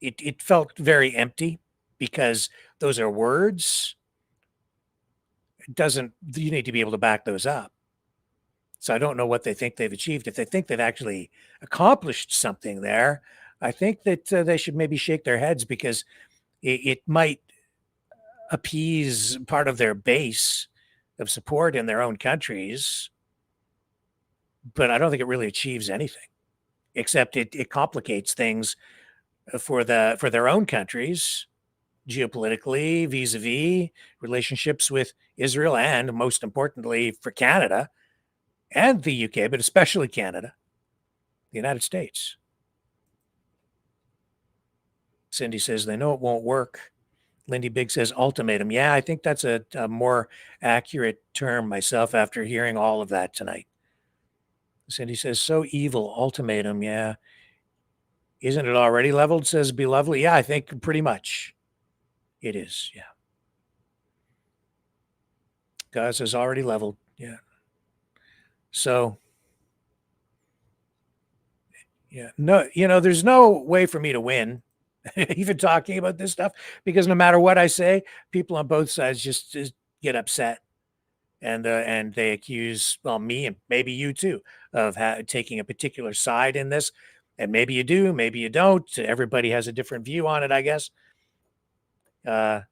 [SPEAKER 2] It felt very empty because those are words. You need to be able to back those up. So I don't know what they think they've achieved. If they think they've actually accomplished something there, I think that they should maybe shake their heads, because it might appease part of their base of support in their own countries, but I don't think it really achieves anything, except it complicates things for their own countries geopolitically, vis-a-vis relationships with Israel, and most importantly for Canada and the UK, but especially Canada, the United States. Cindy says they know it won't work. Lindy Big says ultimatum. Yeah, I think that's a more accurate term myself after hearing all of that tonight. Cindy says, so evil, ultimatum. Yeah. Isn't it already leveled, says Be Lovely? Yeah, I think pretty much it is. Yeah. Gaza's already leveled. Yeah. So, yeah, no, there's no way for me to win, even talking about this stuff, because no matter what I say, people on both sides just get upset, and they accuse, well, me and maybe you too, of taking a particular side in this, and maybe you do, maybe you don't. Everybody has a different view on it, I guess. I'm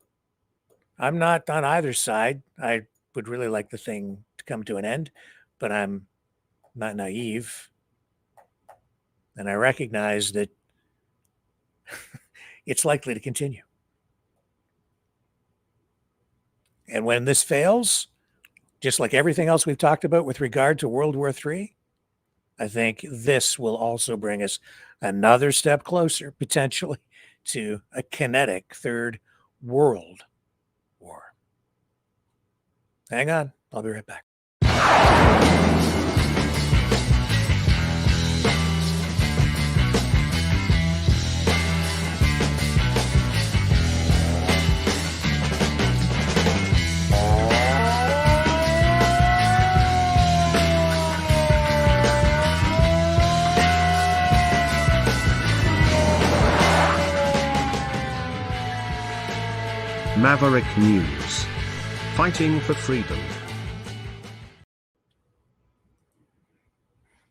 [SPEAKER 2] I'm not on either side. I would really like the thing to come to an end, but I'm not naive. And I recognize that it's likely to continue. And when this fails, just like everything else we've talked about with regard to World War III, I think this will also bring us another step closer, potentially, to a kinetic third world war. Hang on. I'll be right back.
[SPEAKER 1] Maverick News. Fighting for freedom.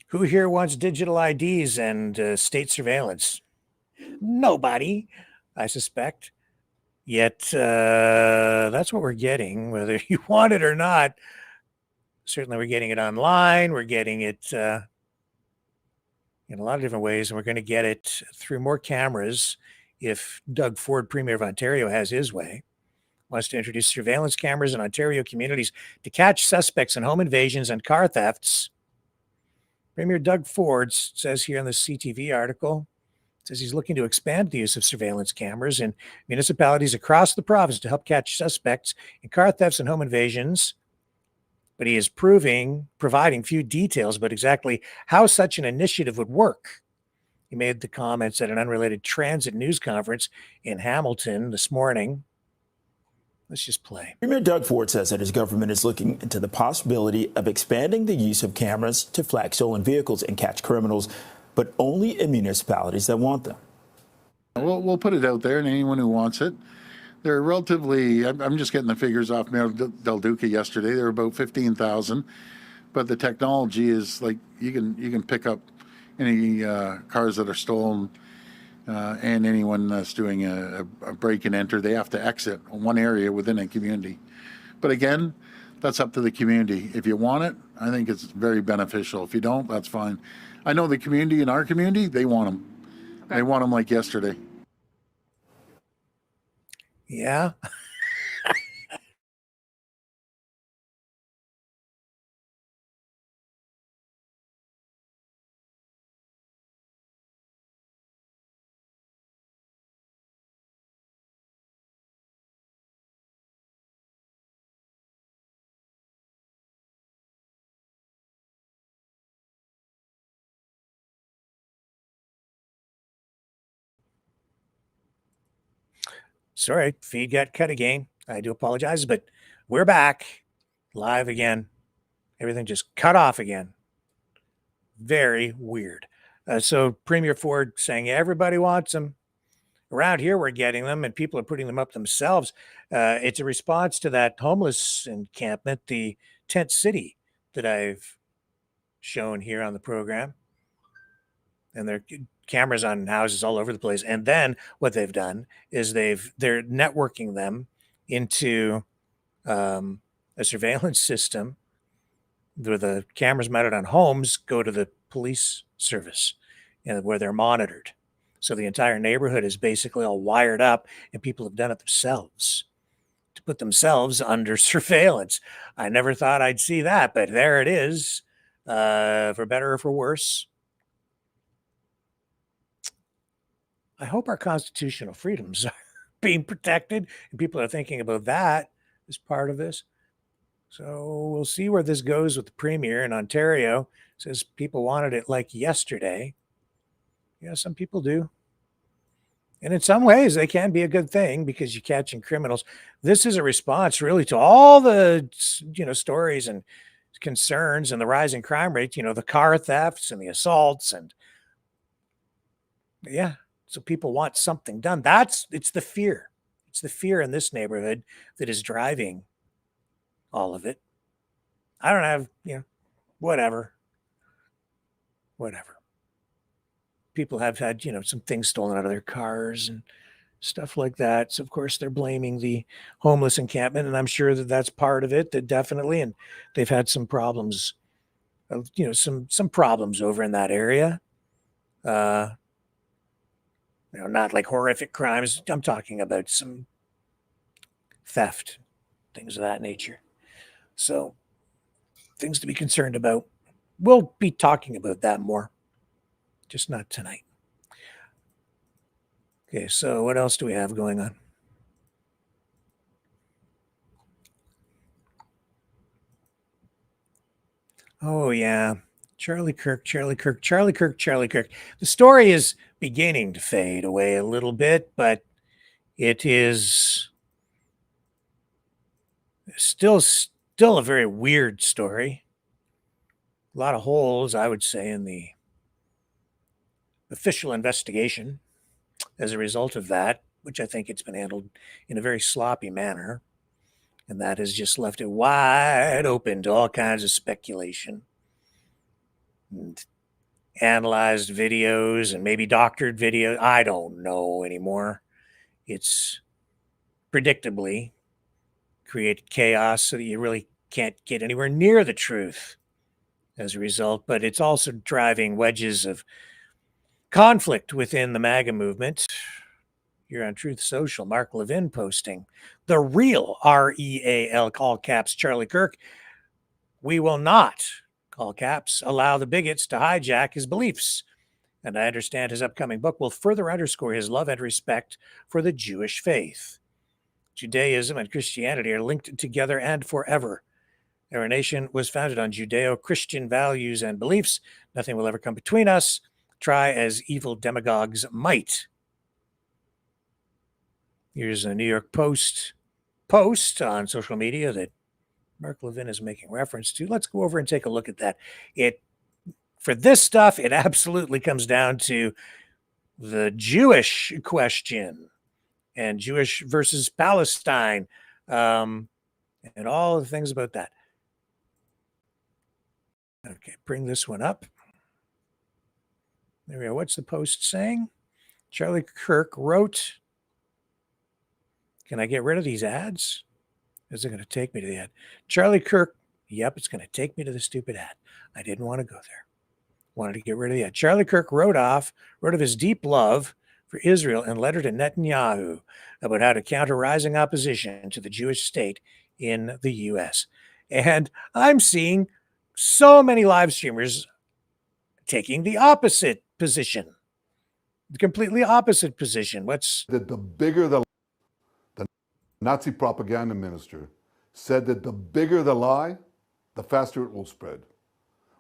[SPEAKER 2] Who here wants digital IDs and state surveillance? Nobody, I suspect. Yet that's what we're getting, whether you want it or not. Certainly we're getting it online. We're getting it in a lot of different ways, and we're going to get it through more cameras if Doug Ford, Premier of Ontario, has his way. Wants to introduce surveillance cameras in Ontario communities to catch suspects in home invasions and car thefts. Premier Doug Ford says here in the CTV article, says he's looking to expand the use of surveillance cameras in municipalities across the province to help catch suspects in car thefts and home invasions. But he is providing few details about exactly how such an initiative would work. He made the comments at an unrelated transit news conference in Hamilton this morning. Let's just play.
[SPEAKER 13] Premier Doug Ford says that his government is looking into the possibility of expanding the use of cameras to flag stolen vehicles and catch criminals, but only in municipalities that want them.
[SPEAKER 14] We'll put it out there, and anyone who wants it. They're relatively, I'm just getting the figures off Mayor Del Duca yesterday. They're about 15,000, but the technology is like you can pick up any cars that are stolen. And anyone that's doing a break and enter, they have to exit one area within a community. But again, that's up to the community. If you want it, I think it's very beneficial. If you don't, that's fine. I know the community in our community, they want them. Okay. They want them like yesterday.
[SPEAKER 2] Yeah. Sorry, feed got cut again. I do apologize, but we're back live again. Everything just cut off again. Very weird. So Premier Ford saying everybody wants them. Around here, we're getting them, and people are putting them up themselves. It's a response to that homeless encampment, the tent city that I've shown here on the program. And there are cameras on houses all over the place. And then what they've done is they're networking them into a surveillance system where the cameras mounted on homes go to the police service, where they're monitored. So the entire neighborhood is basically all wired up, and people have done it themselves to put themselves under surveillance. I never thought I'd see that, but there it is, for better or for worse. I hope our constitutional freedoms are being protected, and people are thinking about that as part of this. So we'll see where this goes with the Premier in Ontario. Says people wanted it like yesterday. Yeah, some people do. And in some ways, they can be a good thing because you're catching criminals. This is a response really to all the, stories and concerns and the rising crime rate, the car thefts and the assaults. And yeah, so people want something done. It's the fear. It's the fear in this neighborhood that is driving all of it. I don't have, whatever. People have had, some things stolen out of their cars and stuff like that. So of course they're blaming the homeless encampment, and I'm sure that that's part of it, that definitely, and they've had some problems, some problems over in that area. Not like horrific crimes. I'm talking about some theft, things of that nature. So things to be concerned about. We'll be talking about that more, just not tonight. Okay, so what else do we have going on? Oh, yeah. Charlie Kirk. The story is beginning to fade away a little bit, but it is still a very weird story. A lot of holes, I would say, in the official investigation as a result of that, which I think it's been handled in a very sloppy manner. And that has just left it wide open to all kinds of speculation and analyzed videos and maybe doctored videos. I don't know anymore. It's predictably created chaos so that you really can't get anywhere near the truth as a result. But it's also driving wedges of conflict within the MAGA movement. You're on Truth Social, Mark Levin posting, the real REAL, all caps, Charlie Kirk. We will not, all caps, allow the bigots to hijack his beliefs. And I understand his upcoming book will further underscore his love and respect for the Jewish faith. Judaism and Christianity are linked together and forever. Our nation was founded on Judeo-Christian values and beliefs. Nothing will ever come between us, try as evil demagogues might. Here's a New York Post post on social media that Mark Levin is making reference to. Let's go over and take a look at that. For this stuff, it absolutely comes down to the Jewish question and Jewish versus Palestine, and all the things about that. Okay, bring this one up. There we go. What's the post saying? Charlie Kirk wrote, can I get rid of these ads? Is it going to take me to the ad? Charlie Kirk, yep, it's going to take me to the stupid ad. I didn't want to go there. Wanted to get rid of the ad. Charlie Kirk wrote of his deep love for Israel in letter to Netanyahu about how to counter rising opposition to the Jewish state in the U.S. And I'm seeing so many live streamers taking the opposite position, the completely opposite position.
[SPEAKER 12] That the bigger the Nazi propaganda minister said that the bigger the lie, the faster it will spread.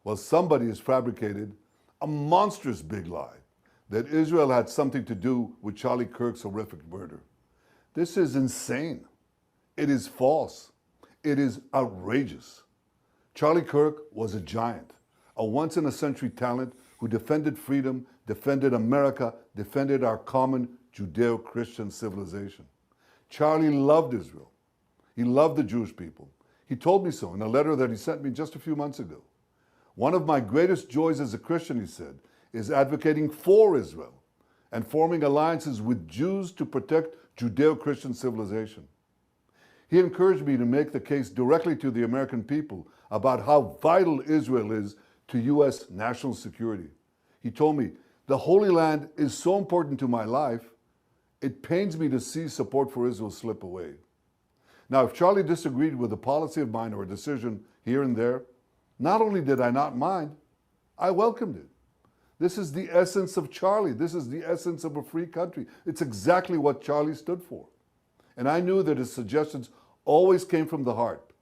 [SPEAKER 12] Well, somebody has fabricated a monstrous big lie that Israel had something to do with Charlie Kirk's horrific murder. This is insane. It is false. It is outrageous. Charlie Kirk was a giant, a once-in-a-century talent who defended freedom, defended America, defended our common Judeo-Christian civilization. Charlie loved Israel. He loved the Jewish people. He told me so in a letter that he sent me just a few months ago. One of my greatest joys as a Christian, he said, is advocating for Israel and forming alliances with Jews to protect Judeo-Christian civilization. He encouraged me to make the case directly to the American people about how vital Israel is to U.S. national security. He told me, the Holy Land is so important to my life, it pains me to see support for Israel slip away. Now, if Charlie disagreed with a policy of mine or a decision here and there, not only did I not mind, I welcomed it. This is the essence of Charlie. This is the essence of a free country. It's exactly what Charlie stood for. And I knew that his suggestions always came from the heart,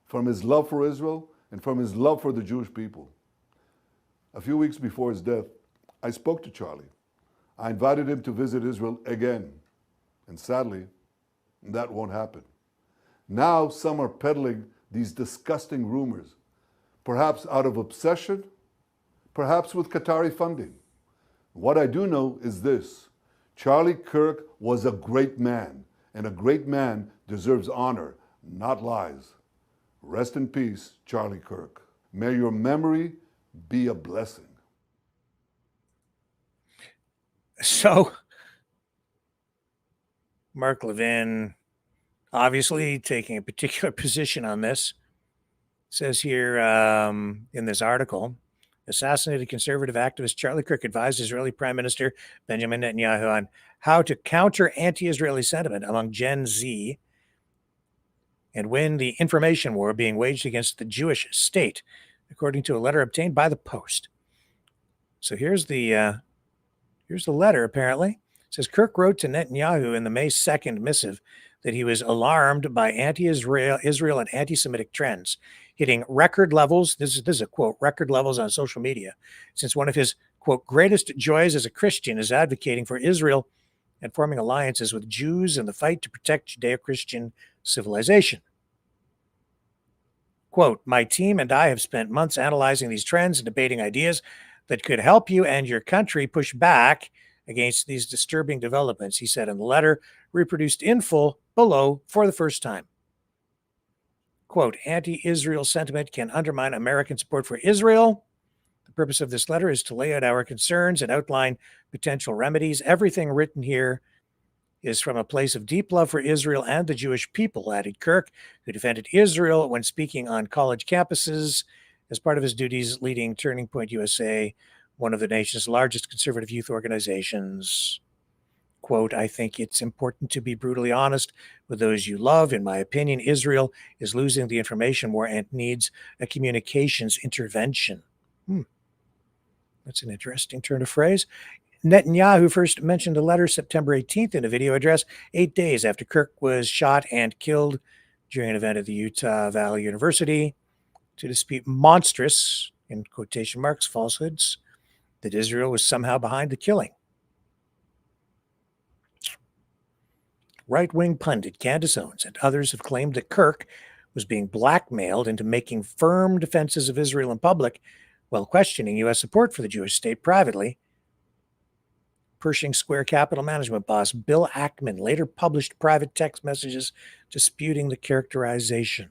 [SPEAKER 12] from his love for Israel and from his love for the Jewish people. A few weeks before his death, I spoke to Charlie. I invited him to visit Israel again. And sadly, that won't happen. Now some are peddling these disgusting rumors, perhaps out of obsession, perhaps with Qatari funding. What I do know is this: Charlie Kirk was a great man, and a great man deserves honor, not lies. Rest in peace, Charlie Kirk. May your memory be a blessing.
[SPEAKER 2] So Mark Levin, obviously taking a particular position on this, says here in this article, assassinated conservative activist Charlie Kirk advised Israeli Prime Minister Benjamin Netanyahu on how to counter anti-Israeli sentiment among Gen Z and win the information war being waged against the Jewish state, according to a letter obtained by the Post. So here's the letter, apparently. It says Kirk wrote to Netanyahu in the May 2nd missive that he was alarmed by Israel and anti-Semitic trends, hitting record levels. This is a quote, record levels on social media, since one of his, quote, greatest joys as a Christian is advocating for Israel and forming alliances with Jews in the fight to protect Judeo-Christian civilization. Quote, my team and I have spent months analyzing these trends and debating ideas that could help you and your country push back against these disturbing developments, he said in the letter, reproduced in full below for the first time. Quote, anti-Israel sentiment can undermine American support for Israel. The purpose of this letter is to lay out our concerns and outline potential remedies. Everything written here is from a place of deep love for Israel and the Jewish people, added Kirk, who defended Israel when speaking on college campuses as part of his duties leading Turning Point USA, one of the nation's largest conservative youth organizations. Quote, I think it's important to be brutally honest with those you love. In my opinion, Israel is losing the information war and needs a communications intervention. That's an interesting turn of phrase. Netanyahu first mentioned the letter September 18th in a video address, 8 days after Kirk was shot and killed during an event at the Utah Valley University to dispute monstrous, in quotation marks, falsehoods that Israel was somehow behind the killing. Right-wing pundit Candace Owens and others have claimed that Kirk was being blackmailed into making firm defenses of Israel in public while questioning U.S. support for the Jewish state privately. Pershing Square Capital Management boss Bill Ackman later published private text messages disputing the characterization.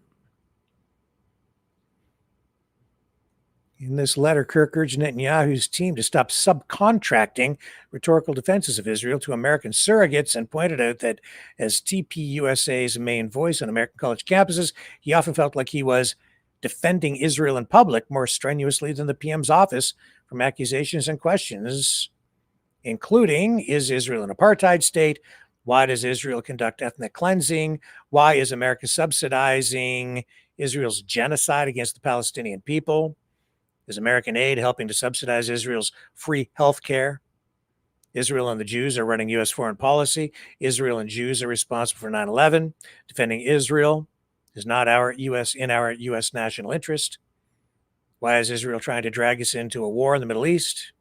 [SPEAKER 2] In this letter, Kirk urged Netanyahu's team to stop subcontracting rhetorical defenses of Israel to American surrogates and pointed out that as TPUSA's main voice on American college campuses, he often felt like he was defending Israel in public more strenuously than the PM's office from accusations and questions, including, is Israel an apartheid state? Why does Israel conduct ethnic cleansing? Why is America subsidizing Israel's genocide against the Palestinian people? Is American aid helping to subsidize Israel's free health care? Israel and the Jews are running U.S. foreign policy. Israel and Jews are responsible for 9/11. Defending Israel is not in our U.S. national interest. Why is Israel trying to drag us into a war in the Middle East?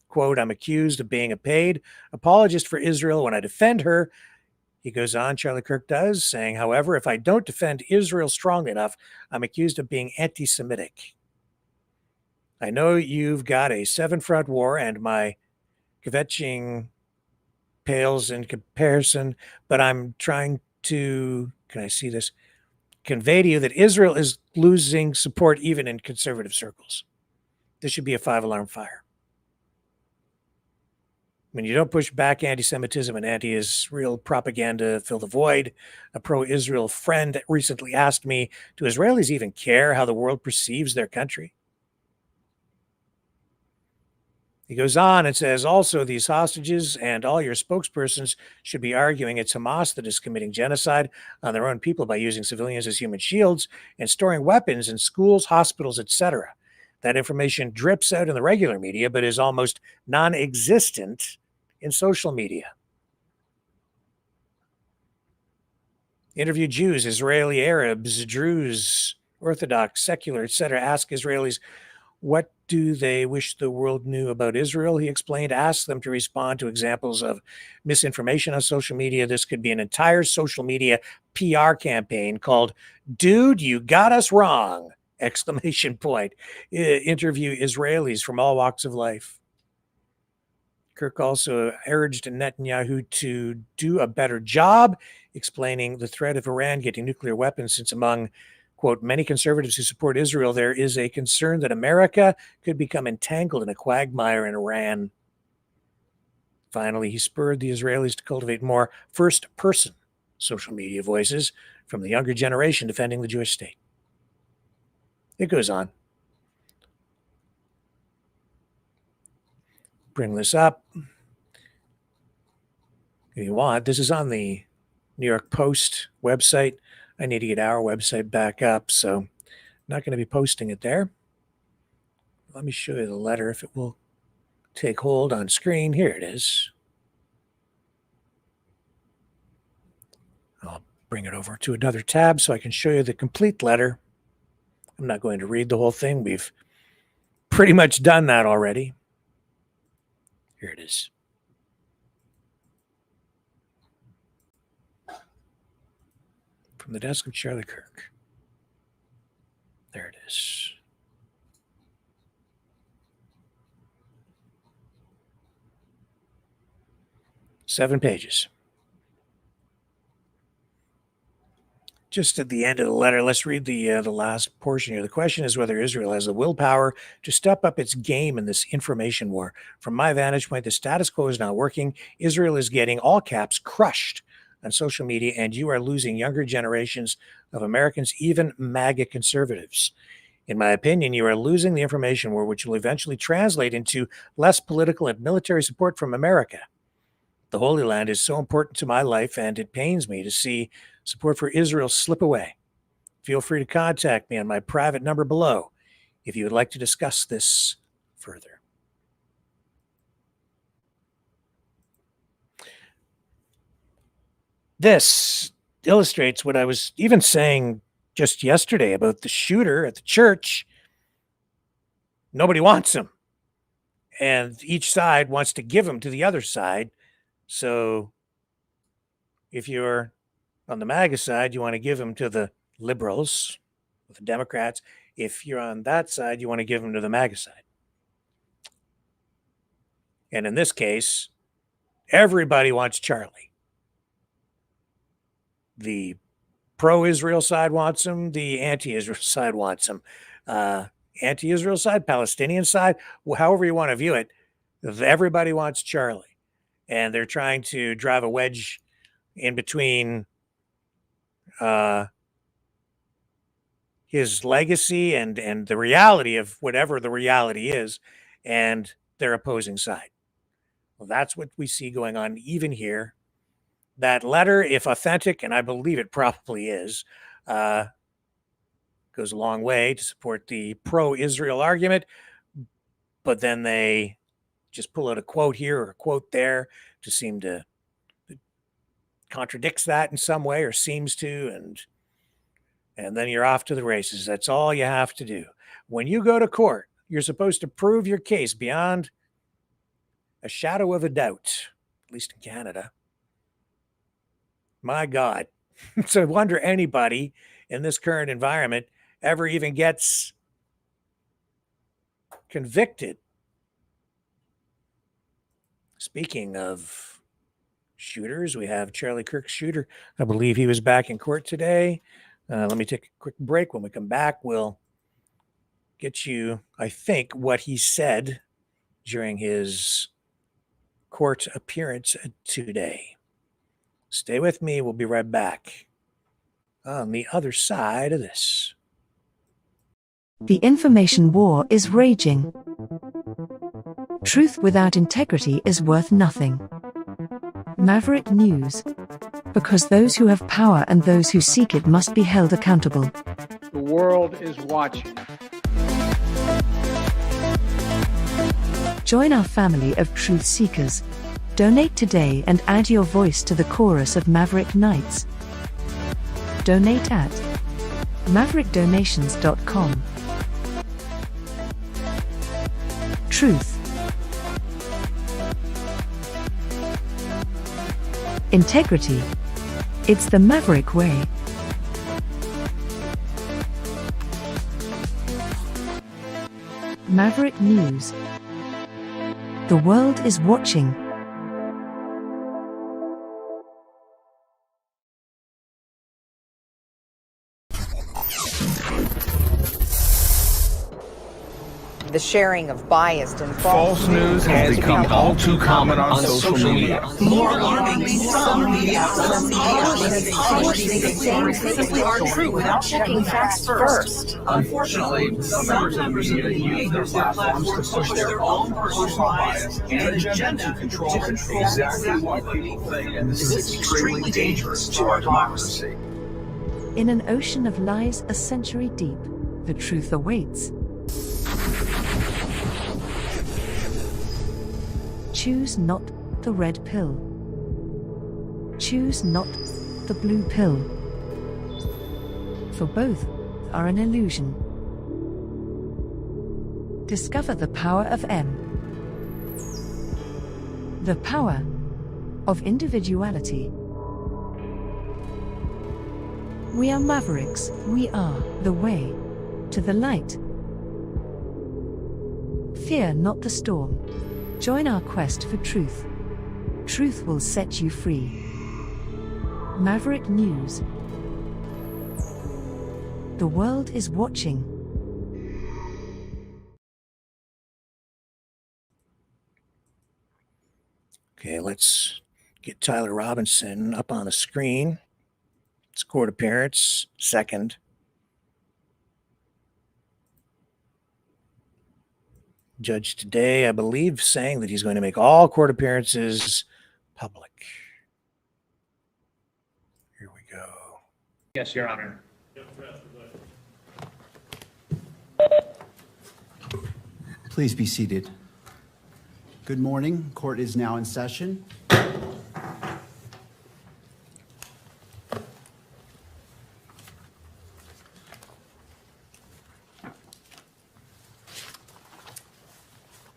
[SPEAKER 2] Quote, I'm accused of being a paid apologist for Israel when I defend her. He goes on, Charlie Kirk does, saying, however, if I don't defend Israel strong enough, I'm accused of being anti-Semitic. I know you've got a seven-front war and my kvetching pales in comparison, but I'm trying to, can I see this, convey to you that Israel is losing support even in conservative circles. This should be a 5-alarm fire. When you don't push back anti-Semitism and anti-Israel propaganda fill the void, a pro-Israel friend recently asked me, do Israelis even care how the world perceives their country? He goes on and says, also, these hostages and all your spokespersons should be arguing it's Hamas that is committing genocide on their own people by using civilians as human shields and storing weapons in schools, hospitals, etc. That information drips out in the regular media, but is almost non-existent in social media. Interview Jews, Israeli Arabs, Druze, Orthodox, secular, etc. Ask Israelis, what do they wish the world knew about Israel? He explained, ask them to respond to examples of misinformation on social media. This could be an entire social media PR campaign called, Dude, You Got Us Wrong! Exclamation point. Interview Israelis from all walks of life. Kirk also urged Netanyahu to do a better job explaining the threat of Iran getting nuclear weapons, since among, quote, many conservatives who support Israel, there is a concern that America could become entangled in a quagmire in Iran. Finally, he spurred the Israelis to cultivate more first-person social media voices from the younger generation defending the Jewish state. It goes on. Bring this up. If you want, this is on the New York Post website. I need to get our website back up, so I'm not going to be posting it there. Let me show you the letter if it will take hold on screen. Here it is. I'll bring it over to another tab so I can show you the complete letter. I'm not going to read the whole thing. We've pretty much done that already. Here it is. From the desk of Charlie Kirk. There it is. Seven pages. Just at the end of the letter, let's read the last portion here. The question is whether Israel has the willpower to step up its game in this information war. From my vantage point, the status quo is not working. Israel is getting, all caps, crushed on social media, and you are losing younger generations of Americans, even MAGA conservatives. In my opinion, you are losing the information war, which will eventually translate into less political and military support from America. The Holy Land is so important to my life, and it pains me to see support for Israel slip away. Feel free to contact me on my private number below if you would like to discuss this further. This illustrates what I was even saying just yesterday about the shooter at the church. Nobody wants him, and each side wants to give him to the other side. So if you're on the MAGA side, you want to give them to the liberals, the Democrats. If you're on that side, you want to give them to the MAGA side. And in this case, everybody wants Charlie. The pro-Israel side wants him. The anti-Israel side wants him. Anti-Israel side, Palestinian side, however you want to view it, everybody wants Charlie. And they're trying to drive a wedge in between his legacy and the reality of whatever the reality is, and their opposing side. Well, that's what we see going on even here. That letter, if authentic, and I believe it probably is, goes a long way to support the pro-Israel argument, but then they just pull out a quote here or a quote there to seem to contradicts that in some way or seems to, and then you're off to the races. That's all you have to do. When you go to court, you're supposed to prove your case beyond a shadow of a doubt, at least in Canada. My God. It's a wonder anybody in this current environment ever even gets convicted. Speaking of shooters, we have Charlie Kirk's shooter. I believe he was back in court today. Let me take a quick break. When we come back, we'll get you, I think, what he said during his court appearance today. Stay with me. We'll be right back on the other side of this.
[SPEAKER 15] The information war is raging. Truth without integrity is worth nothing. Maverick News. Because those who have power and those who seek it must be held accountable.
[SPEAKER 10] The world is watching.
[SPEAKER 15] Join our family of truth seekers. Donate today and add your voice to the chorus of Maverick Knights. Donate at maverickdonations.com. Truth. Integrity. It's the Maverick way. Maverick News. The world is watching.
[SPEAKER 16] the sharing of biased and
[SPEAKER 17] false news has become all too common on social media.
[SPEAKER 18] More alarmingly, some media outlets simply aren't true without checking facts first. Unfortunately, some members of the media use their platforms to push their own personal bias and agenda to control exactly what people think, and this is extremely dangerous to our democracy.
[SPEAKER 15] In an ocean of lies a century deep, the truth awaits. Choose not the red pill. Choose not the blue pill. For both are an illusion. Discover the power of M. The power of individuality. We are Mavericks. We are the way to the light. Fear not the storm. Join our quest for truth. Truth will set you free. Maverick News. The world is watching.
[SPEAKER 2] Okay, let's get Tyler Robinson up on the screen. It's court appearance, second. Judge today, I believe, saying that he's going to make all court appearances public. Here we go.
[SPEAKER 19] Yes, Your Honor.
[SPEAKER 20] Please be seated. Good morning. Court is now in session.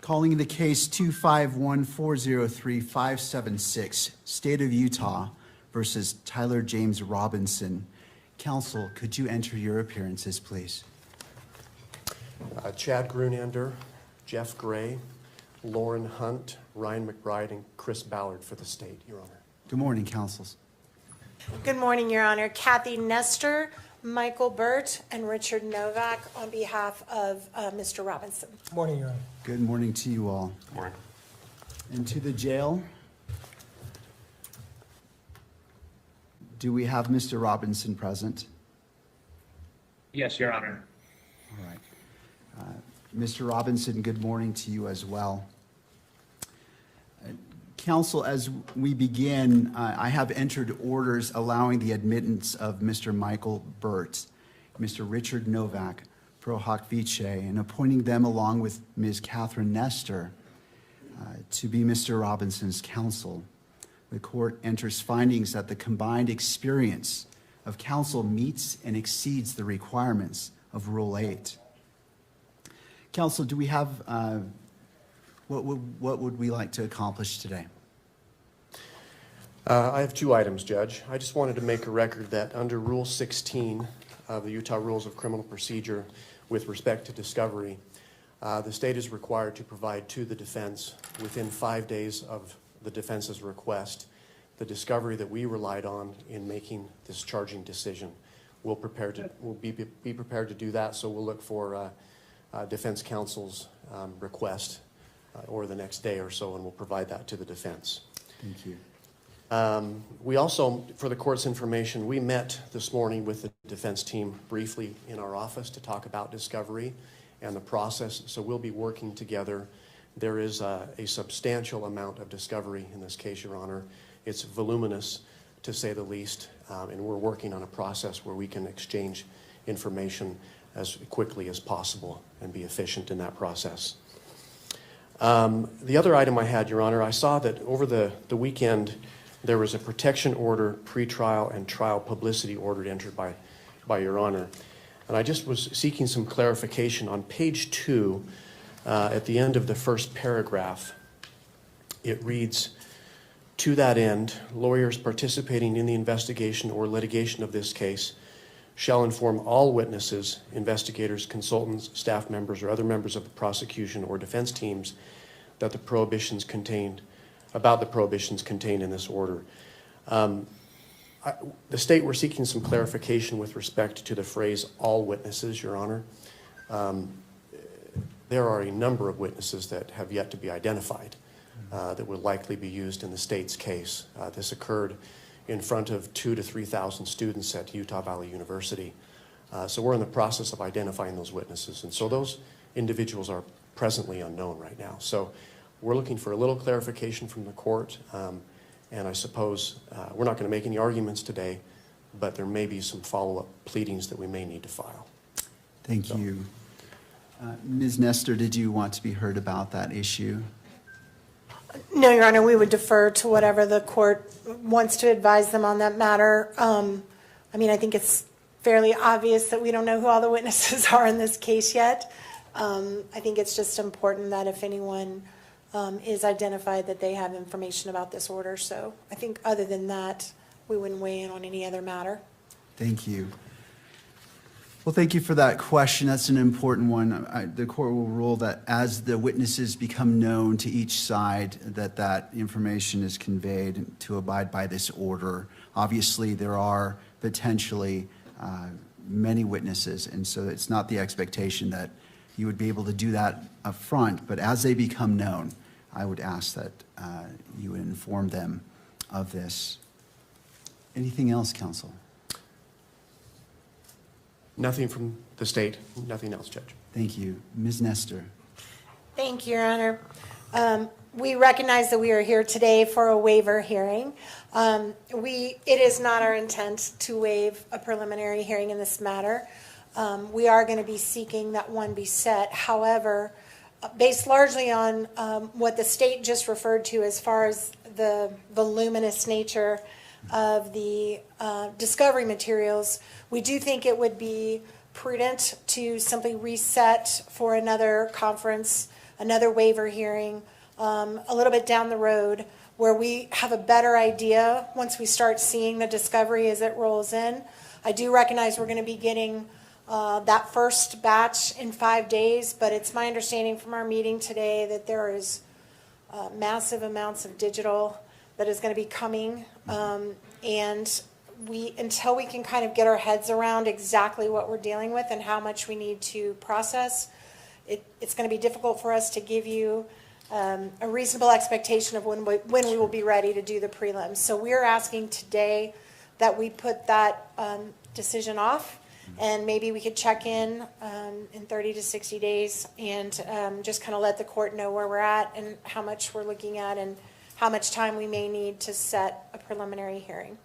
[SPEAKER 20] Calling the case 251-403-576, State of Utah versus Tyler James Robinson. Counsel, could you enter your appearances, please?
[SPEAKER 21] Chad Grunander, Jeff Gray, Lauren Hunt, Ryan McBride, and Chris Ballard for the state, Your Honor.
[SPEAKER 20] Good morning, counsels.
[SPEAKER 22] Good morning, Your Honor. Kathy Nestor, Michael Burt, and Richard Novak on behalf of Mr. Robinson.
[SPEAKER 23] Morning, Your Honor.
[SPEAKER 20] Good morning to you all.
[SPEAKER 21] Good morning.
[SPEAKER 20] And to the jail. Do we have Mr. Robinson present?
[SPEAKER 19] Yes, Your Honor.
[SPEAKER 20] All right. Mr. Robinson, good morning to you as well. Counsel, as we begin, I have entered orders allowing the admittance of Mr. Michael Burt, Mr. Richard Novak, pro hoc vice, and appointing them along with Ms. Catherine Nestor to be Mr. Robinson's counsel. The court enters findings that the combined experience of counsel meets and exceeds the requirements of Rule 8. Counsel, do we have, what would we like to accomplish today?
[SPEAKER 21] I have two items, Judge. I just wanted to make a record that under Rule 16 of the Utah Rules of Criminal Procedure with respect to discovery, the state is required to provide to the defense within 5 days of the defense's request the discovery that we relied on in making this charging decision. We'll be prepared to do that, so we'll look for defense counsel's request or the next day or so, and we'll provide that to the defense.
[SPEAKER 20] Thank you.
[SPEAKER 21] We also, for the court's information, we met this morning with the defense team briefly in our office to talk about discovery and the process, so we'll be working together. There is a substantial amount of discovery in this case, Your Honor. It's voluminous, to say the least, and we're working on a process where we can exchange information as quickly as possible and be efficient in that process. The other item I had, Your Honor, I saw that over the weekend there was a protection order, pretrial, and trial publicity order entered by Your Honor. And I just was seeking some clarification. On page 2, at the end of the first paragraph, it reads, "To that end, lawyers participating in the investigation or litigation of this case shall inform all witnesses, investigators, consultants, staff members, or other members of the prosecution or defense teams that the prohibitions contained in this order." The state were seeking some clarification with respect to the phrase "all witnesses," Your Honor. there are a number of witnesses that have yet to be identified that will likely be used in the state's case. This occurred in front of 2,000 to 3,000 students at Utah Valley University. So we're in the process of identifying those witnesses. And so those individuals are presently unknown right now. So we're looking for a little clarification from the court. And I suppose we're not going to make any arguments today, but there may be some follow-up pleadings that we may need to file.
[SPEAKER 20] Thank you. Ms. Nestor, did you want to be heard about that issue?
[SPEAKER 22] No, Your Honor, we would defer to whatever the court wants to advise them on that matter. I mean, I think it's fairly obvious that we don't know who all the witnesses are in this case yet. I think it's just important that if anyone is identified, that they have information about this order. So I think other than that, we wouldn't weigh in on any other matter.
[SPEAKER 20] Thank you. Well, thank you for that question. That's an important one. The court will rule that as the witnesses become known to each side, that information is conveyed to abide by this order. Obviously, there are potentially many witnesses, and so it's not the expectation that you would be able to do that up front, but as they become known, I would ask that you would inform them of this. Anything else, counsel?
[SPEAKER 21] Nothing from the state, nothing else, Judge.
[SPEAKER 20] Thank you. Ms. Nestor.
[SPEAKER 22] Thank you, Your Honor. We recognize that we are here today for a waiver hearing. It is not our intent to waive a preliminary hearing in this matter. We are going to be seeking that one be set. However, based largely on what the state just referred to as far as the voluminous nature of the discovery materials, we do think it would be prudent to simply reset for another conference, another waiver hearing, a little bit down the road, where we have a better idea once we start seeing the discovery as it rolls in. I do recognize we're going to be getting that first batch in 5 days, but it's my understanding from our meeting today that there is massive amounts of digital that is going to be coming, and until we can kind of get our heads around exactly what we're dealing with and how much we need to process, it's going to be difficult for us to give you a reasonable expectation of when we will be ready to do the prelims. So we're asking today that we put that decision off, and maybe we could check in 30 to 60 days and just kind of let the court know where we're at and how much we're looking at and how much time we may need to set a preliminary hearing.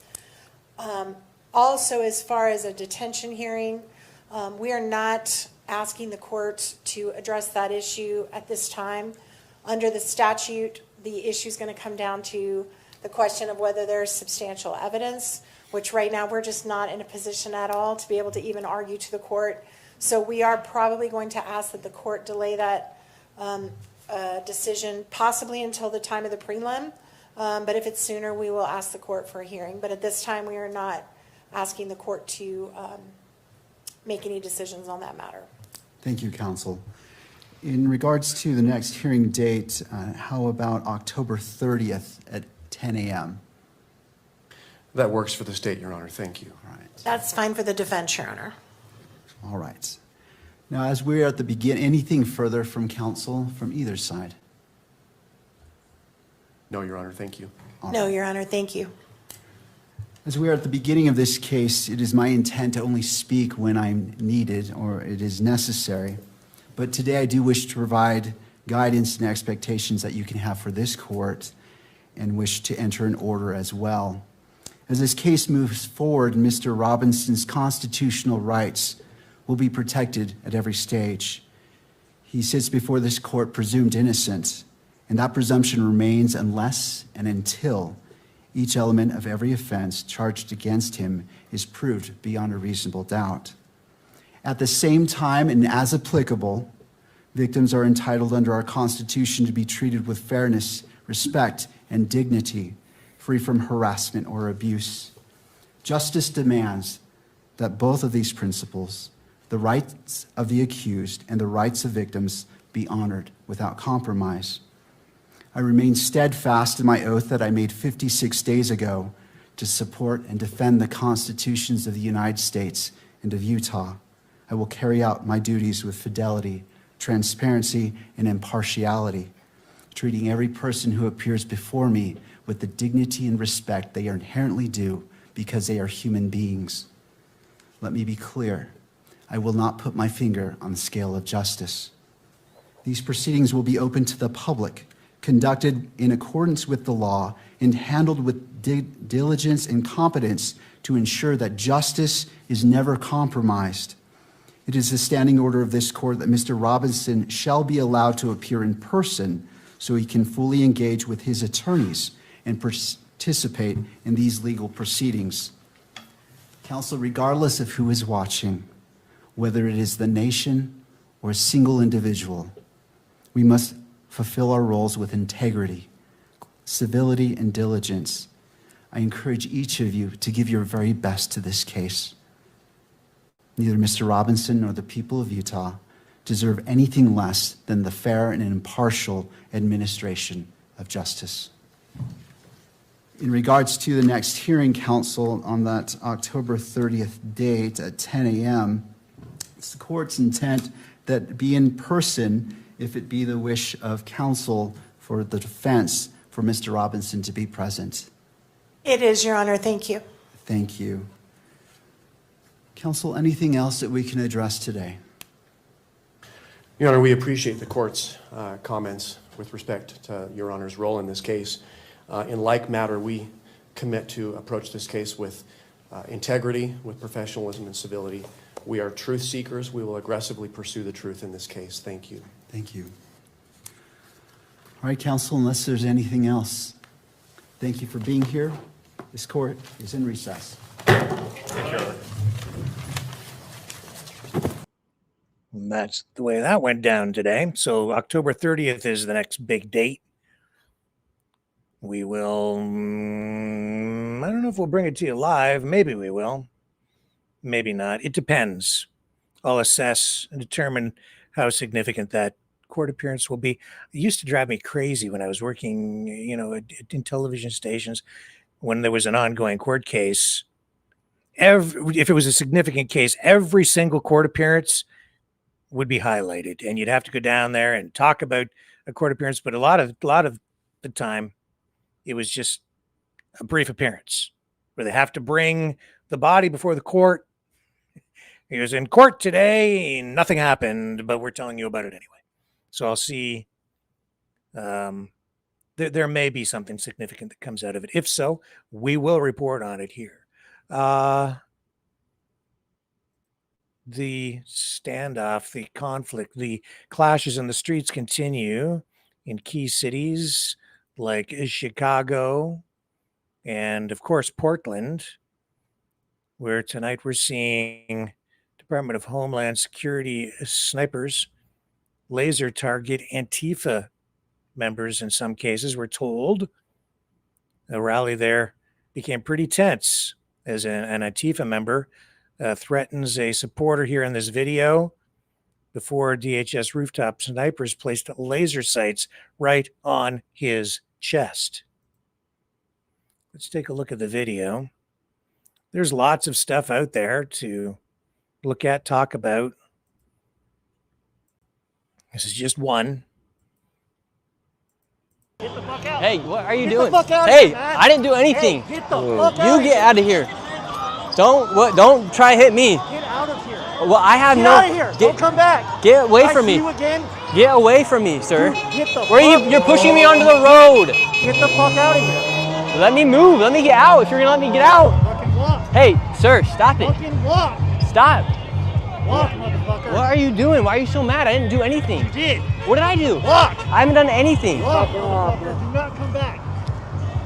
[SPEAKER 22] Also, as far as a detention hearing, we are not asking the court to address that issue at this time. Under the statute, the issue is going to come down to the question of whether there's substantial evidence, which right now we're just not in a position at all to be able to even argue to the court. So we are probably going to ask that the court delay that decision possibly until the time of the prelim. But if it's sooner, we will ask the court for a hearing. But at this time, we are not asking the court to make any decisions on that matter.
[SPEAKER 20] Thank you, counsel. In regards to the next hearing date, how about October 30th at 10 a.m.?
[SPEAKER 21] That works for the state, Your Honor. Thank you.
[SPEAKER 20] All right.
[SPEAKER 22] That's fine for the defense, Your Honor.
[SPEAKER 20] All right. Now, as we're at the beginning, anything further from counsel from either side?
[SPEAKER 21] No, Your Honor. Thank you.
[SPEAKER 22] No, Your Honor. Thank you.
[SPEAKER 20] As we are at the beginning of this case, it is my intent to only speak when I'm needed or it is necessary. But today I do wish to provide guidance and expectations that you can have for this court and wish to enter an order as well. As this case moves forward, Mr. Robinson's constitutional rights will be protected at every stage. He sits before this court presumed innocent, and that presumption remains unless and until each element of every offense charged against him is proved beyond a reasonable doubt. At the same time, and as applicable, victims are entitled under our Constitution to be treated with fairness, respect, and dignity, free from harassment or abuse. Justice demands that both of these principles, the rights of the accused and the rights of victims, be honored without compromise. I remain steadfast in my oath that I made 56 days ago to support and defend the constitutions of the United States and of Utah. I will carry out my duties with fidelity, transparency, and impartiality, treating every person who appears before me with the dignity and respect they are inherently due because they are human beings. Let me be clear. I will not put my finger on the scale of justice. These proceedings will be open to the public, conducted in accordance with the law, and handled with diligence and competence to ensure that justice is never compromised. It is the standing order of this court that Mr. Robinson shall be allowed to appear in person so he can fully engage with his attorneys and participate in these legal proceedings. Counsel, regardless of who is watching, whether it is the nation or a single individual, we must fulfill our roles with integrity, civility, and diligence. I encourage each of you to give your very best to this case. Neither Mr. Robinson nor the people of Utah deserve anything less than the fair and impartial administration of justice. In regards to the next hearing, counsel, on that October 30th date at 10 a.m., it's the court's intent that be in person if it be the wish of counsel for the defense for Mr. Robinson to be present.
[SPEAKER 22] It is, Your Honor. Thank you.
[SPEAKER 20] Thank you. Counsel, anything else that we can address today?
[SPEAKER 21] Your Honor, we appreciate the court's comments with respect to Your Honor's role in this case. In like matter, we commit to approach this case with integrity, with professionalism and civility. We are truth seekers. We will aggressively pursue the truth in this case. Thank you.
[SPEAKER 20] Thank you. All right, counsel, unless there's anything else, thank you for being here. This court is in recess.
[SPEAKER 2] And that's the way that went down today. So October 30th is the next big date. We will, I don't know if we'll bring it to you live. Maybe we will. Maybe not. It depends. I'll assess and determine how significant that court appearance will be. It used to drive me crazy when I was working, in television stations, when there was an ongoing court case. If it was a significant case, every single court appearance would be highlighted, and you'd have to go down there and talk about a court appearance. But a lot of the time, it was just a brief appearance where they have to bring the body before the court. He was in court today, nothing happened, but we're telling you about it anyway. So I'll see. There may be something significant that comes out of it. If so, we will report on it here. The standoff, the conflict, the clashes in the streets continue in key cities like Chicago and, of course, Portland, where tonight we're seeing Department of Homeland Security snipers laser target Antifa members in some cases. We're told the rally there became pretty tense as an Antifa member threatens a supporter here in this video before DHS rooftop snipers placed laser sights right on his chest. Let's take a look at the video. There's lots of stuff out there to look at, talk about. This is just one.
[SPEAKER 3] Get the fuck out. Hey, what are you doing? Hey, I didn't do anything. Hey, get the fuck out. You get out of here. Don't try to hit me. Get out of here. Well, I have no. Get out of here. Don't come back. Get away from me. See you again. Get away from me, sir. Get the fuck out. You're pushing me onto the road. Get the fuck out of here. Let me move. Let me get out. If you're gonna let me get out. Fucking walk. Hey, sir, stop it. Fucking walk. Stop. Walk, motherfucker. What are you doing? Why are you so mad? I didn't do anything. You did. What did I do? Walk. I haven't done anything. Walk, motherfucker. Do not come back.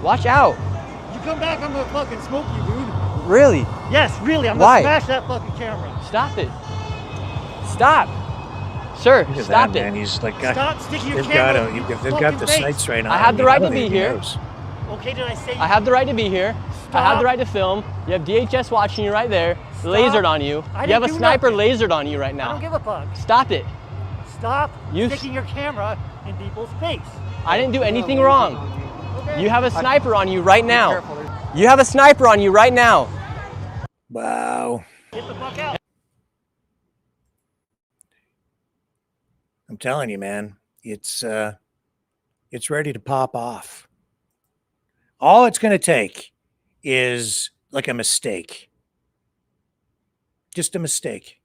[SPEAKER 3] Watch out. You come back, I'm gonna fucking smoke you, dude. Really? Yes, really. I'm gonna smash that fucking camera. Stop it. Stop. Sir, stop it.
[SPEAKER 2] Man. He's like,
[SPEAKER 3] stop sticking your camera.
[SPEAKER 2] They've got the sights right now.
[SPEAKER 3] I have the right to be here. Okay, did I say? I have the right to be here. Stop. I have the right to film. You have DHS watching you right there. Stop. Lasered on you. You have a sniper lasered on you right now. I don't give a fuck. Stop it. Stop sticking your camera in people's face. I didn't do anything wrong. Okay. You have a sniper on you right now. You have a sniper on you right now.
[SPEAKER 2] Wow.
[SPEAKER 3] Get the fuck out.
[SPEAKER 2] I'm telling you, man, it's ready to pop off. All it's going to take is like a mistake. Just a mistake.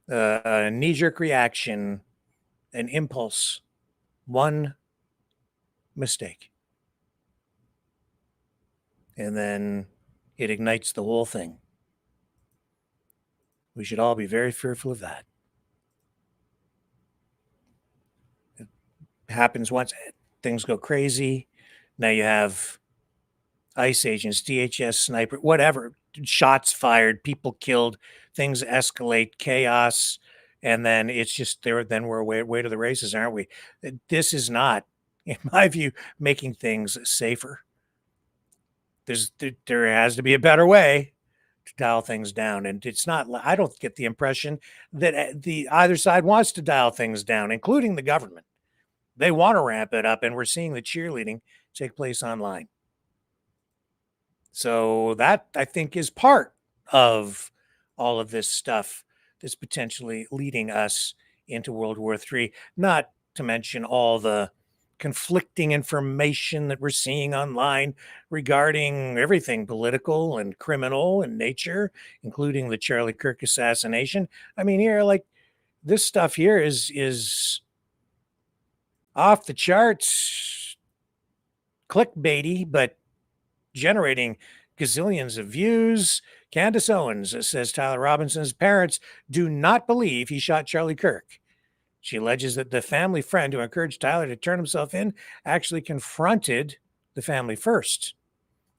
[SPEAKER 2] A knee-jerk reaction, an impulse, one mistake. And then it ignites the whole thing. We should all be very fearful of that. It happens once, things go crazy. Now you have ICE agents, DHS sniper, whatever, shots fired, people killed, things escalate, chaos, and then it's just there. Then we're away to the races, aren't we? This is not, in my view, making things safer. There has to be a better way to dial things down, and it's not. I don't get the impression that either side wants to dial things down, including the government. They want to ramp it up, and we're seeing the cheerleading take place online. So that, I think, is part of all of this stuff that's potentially leading us into World War III, not to mention all the conflicting information that we're seeing online regarding everything political and criminal in nature, including the Charlie Kirk assassination. I mean, here, like, this stuff here is off the charts, clickbaity, but generating gazillions of views. Candace Owens says Tyler Robinson's parents do not believe he shot Charlie Kirk. She alleges that the family friend who encouraged Tyler to turn himself in actually confronted the family first.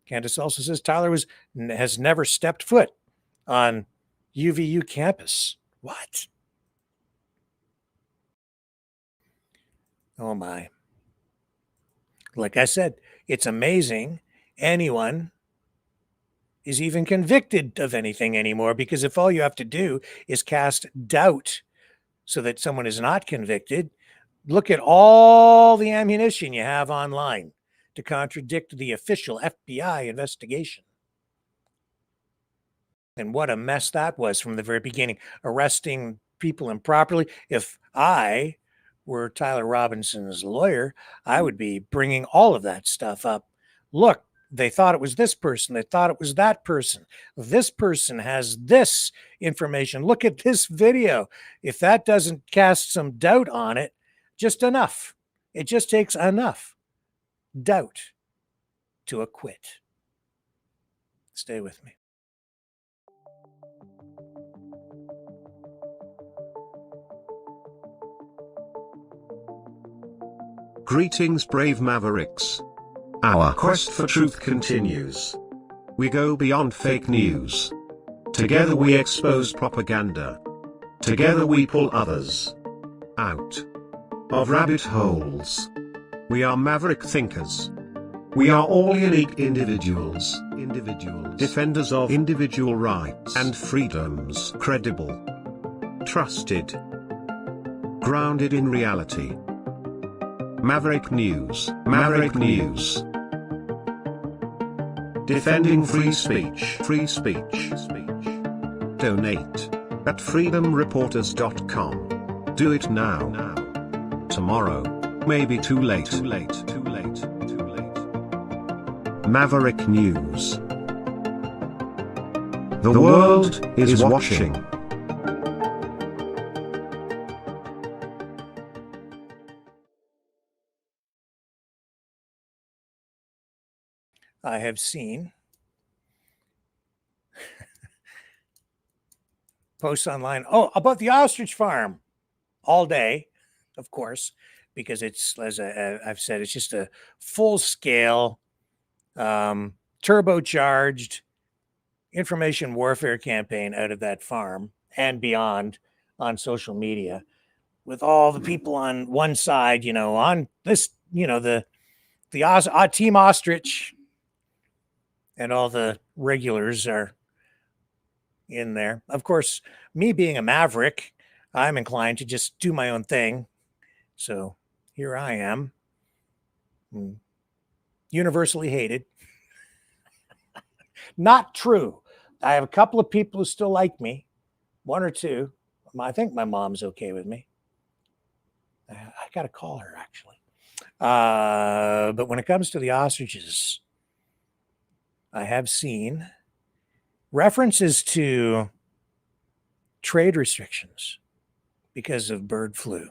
[SPEAKER 2] Candace also says Tyler has never stepped foot on UVU campus. What? Oh my. Like I said, it's amazing anyone is even convicted of anything anymore, because if all you have to do is cast doubt so that someone is not convicted, look at all the ammunition you have online to contradict the official FBI investigation. And what a mess that was from the very beginning, arresting people improperly. If I were Tyler Robinson's lawyer, I would be bringing all of that stuff up. Look, they thought it was this person. They thought it was that person. This person has this information. Look at this video. If that doesn't cast some doubt on it, just enough. It just takes enough doubt to acquit. Stay with me.
[SPEAKER 1] Greetings, brave Mavericks. Our quest for truth continues. We go beyond fake news. Together we expose propaganda. Together we pull others out of rabbit holes. We are maverick thinkers. We are all unique individuals, defenders of individual rights and freedoms, credible, trusted, grounded in reality. Maverick News, Maverick News. Defending free speech, free speech. Donate at freedomreporters.com. Do it now. Tomorrow may be too late. Maverick News. The world is watching.
[SPEAKER 2] I have seen posts online, about the ostrich farm all day, of course, because it's, as I've said, it's just a full-scale, turbocharged information warfare campaign out of that farm and beyond on social media, with all the people on one side, on this, the Team Ostrich, and all the regulars are in there. Of course, me being a maverick, I'm inclined to just do my own thing. So here I am, universally hated. Not true. I have a couple of people who still like me, one or two. I think my mom's okay with me. I got to call her, actually. But when it comes to the ostriches, I have seen references to trade restrictions because of bird flu.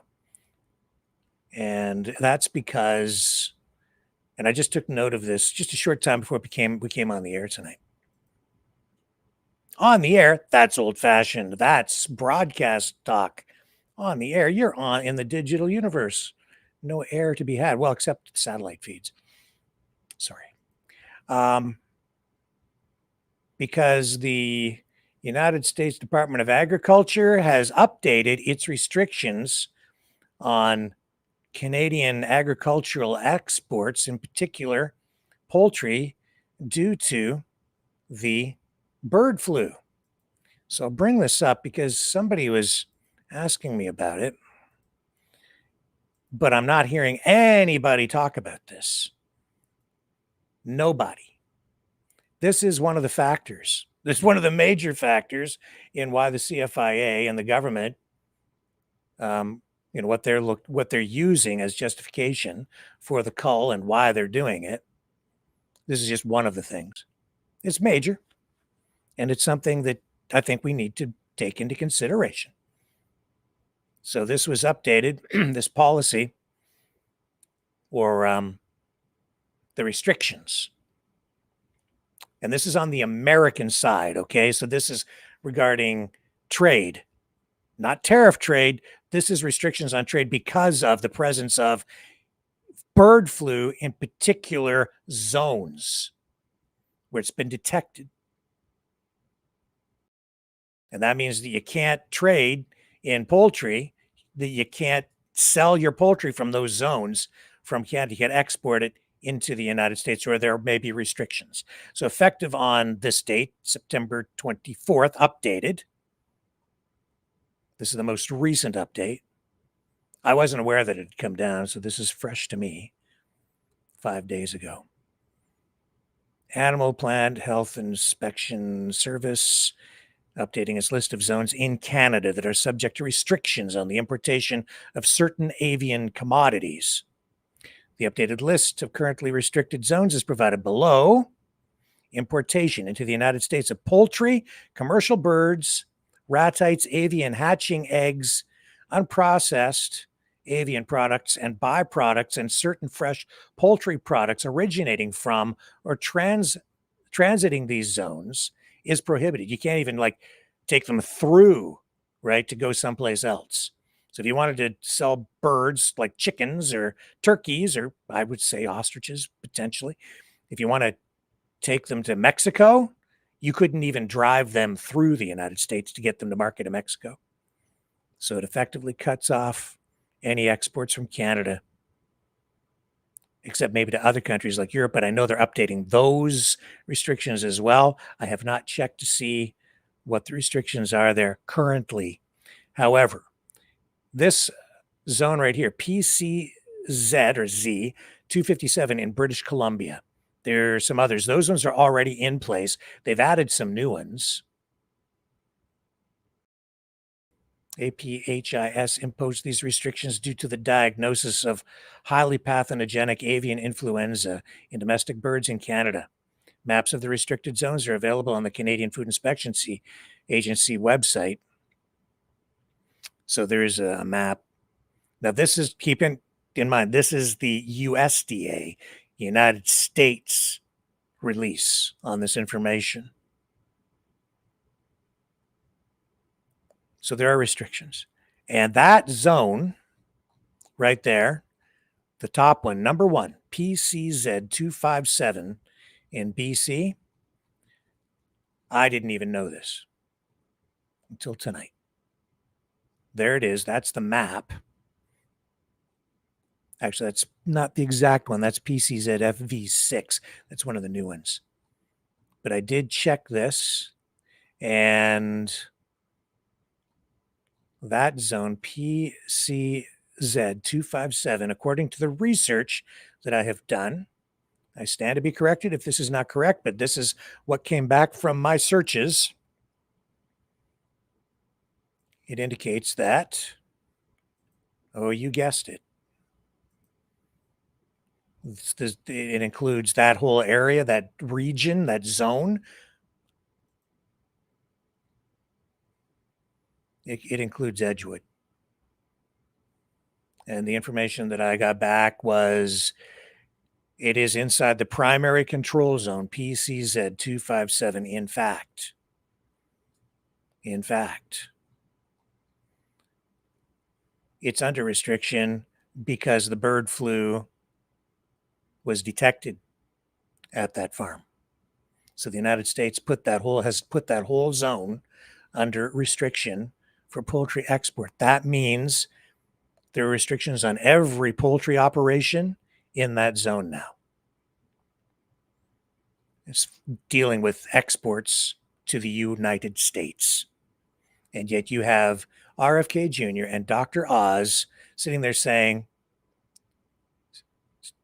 [SPEAKER 2] And that's because, and I just took note of this just a short time before we came on the air tonight. On the air, that's old-fashioned. That's broadcast talk. On the air, you're on in the digital universe. No air to be had. Well, except satellite feeds. Sorry. Because the United States Department of Agriculture has updated its restrictions on Canadian agricultural exports, in particular poultry, due to the bird flu. So I'll bring this up because somebody was asking me about it, but I'm not hearing anybody talk about this. Nobody. This is one of the factors. This is one of the major factors in why the CFIA and the government, what they're using as justification for the cull and why they're doing it. This is just one of the things. It's major, and it's something that I think we need to take into consideration. So this was updated, this policy, or the restrictions. And this is on the American side, okay? So this is regarding trade, not tariff trade. This is restrictions on trade because of the presence of bird flu in particular zones where it's been detected. And that means that you can't trade in poultry, that you can't sell your poultry from those zones from Canada. You can export it into the United States, where there may be restrictions. So effective on this date, September 24th, updated. This is the most recent update. I wasn't aware that it had come down, so this is fresh to me 5 days ago. Animal Plant Health Inspection Service updating its list of zones in Canada that are subject to restrictions on the importation of certain avian commodities. The updated list of currently restricted zones is provided below. Importation into the United States of poultry, commercial birds, ratites, avian hatching eggs, unprocessed avian products and byproducts, and certain fresh poultry products originating from or transiting these zones is prohibited. You can't even take them through, right, to go someplace else. So if you wanted to sell birds like chickens or turkeys, or I would say ostriches potentially, if you want to take them to Mexico, you couldn't even drive them through the United States to get them to market in Mexico. So it effectively cuts off any exports from Canada, except maybe to other countries like Europe, but I know they're updating those restrictions as well. I have not checked to see what the restrictions are there currently. However, this zone right here, PCZ or Z 257 in British Columbia. There are some others. Those ones are already in place. They've added some new ones. APHIS imposed these restrictions due to the diagnosis of highly pathogenic avian influenza in domestic birds in Canada. Maps of the restricted zones are available on the Canadian Food Inspection Agency website. So there's a map. Now this is, keep in mind, this is the USDA, United States release on this information. So there are restrictions. And that zone right there, the top one, number one, PCZ 257 in BC. I didn't even know this until tonight. There it is. That's the map. Actually, that's not the exact one. That's PCZ FV6. That's one of the new ones. But I did check this, and that zone, PCZ 257, according to the research that I have done, I stand to be corrected if this is not correct, but this is what came back from my searches, It indicates that, oh, you guessed it. It includes that whole area, that region, that zone. It includes Edgewood. And the information that I got back was it is inside the primary control zone, PCZ 257, in fact. In fact. It's under restriction because the bird flu was detected at that farm. So the United States has put that whole zone under restriction for poultry export. That means there are restrictions on every poultry operation in that zone now. It's dealing with exports to the United States. And yet you have RFK Jr. and Dr. Oz sitting there saying,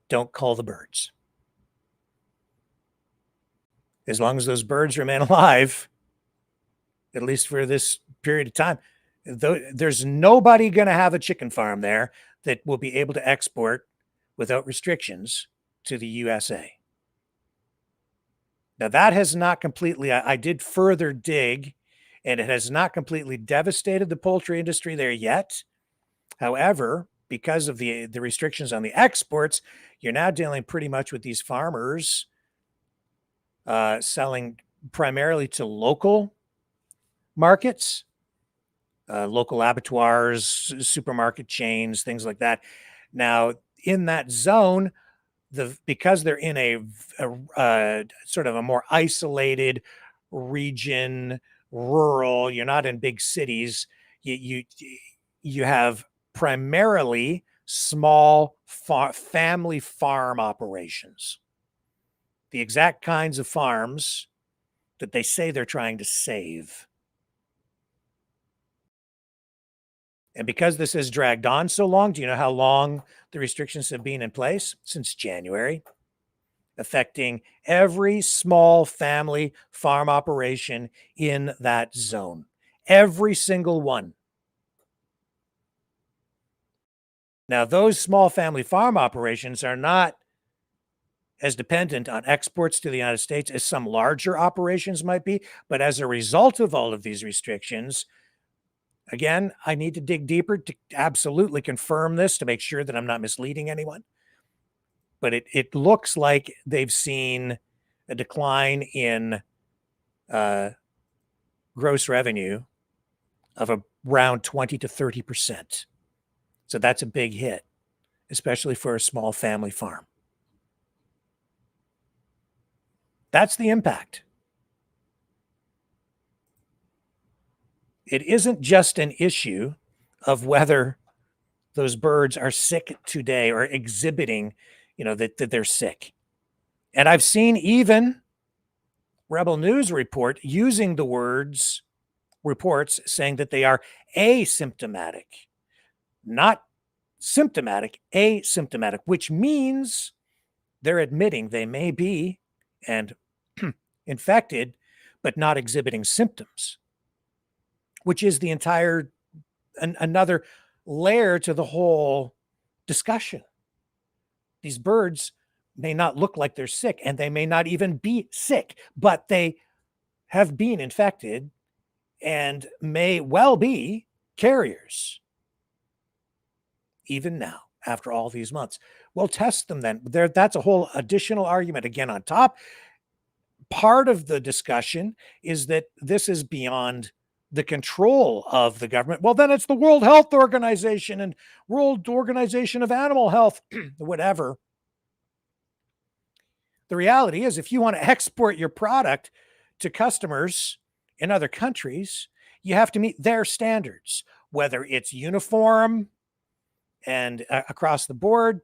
[SPEAKER 2] don't cull the birds. As long as those birds remain alive, at least for this period of time, there's nobody going to have a chicken farm there that will be able to export without restrictions to the USA. Now, that has not completely, I did further dig, and it has not completely devastated the poultry industry there yet. However, because of the restrictions on the exports, you're now dealing pretty much with these farmers selling primarily to local markets, local abattoirs, supermarket chains, things like that. Now, in that zone, because they're in a sort of a more isolated region, rural, you're not in big cities, you have primarily small family farm operations. The exact kinds of farms that they say they're trying to save. And because this has dragged on so long, do you know how long the restrictions have been in place? Since January, affecting every small family farm operation in that zone. Every single one. Now, those small family farm operations are not as dependent on exports to the United States as some larger operations might be, but as a result of all of these restrictions, again, I need to dig deeper to absolutely confirm this to make sure that I'm not misleading anyone. But it looks like they've seen a decline in gross revenue of around 20 to 30%. So that's a big hit, especially for a small family farm. That's the impact. It isn't just an issue of whether those birds are sick today or exhibiting, that they're sick. And I've seen even Rebel News report using the reports saying that they are asymptomatic, not symptomatic, asymptomatic, which means they're admitting they may be and infected, but not exhibiting symptoms, which is the entire, another layer to the whole discussion. These birds may not look like they're sick, and they may not even be sick, but they have been infected and may well be carriers, even now, after all these months. We'll test them then. That's a whole additional argument again on top. Part of the discussion is that this is beyond the control of the government. Well, then it's the World Health Organization and World Organization of Animal Health, whatever. The reality is, if you want to export your product to customers in other countries, you have to meet their standards, whether it's uniform and across the board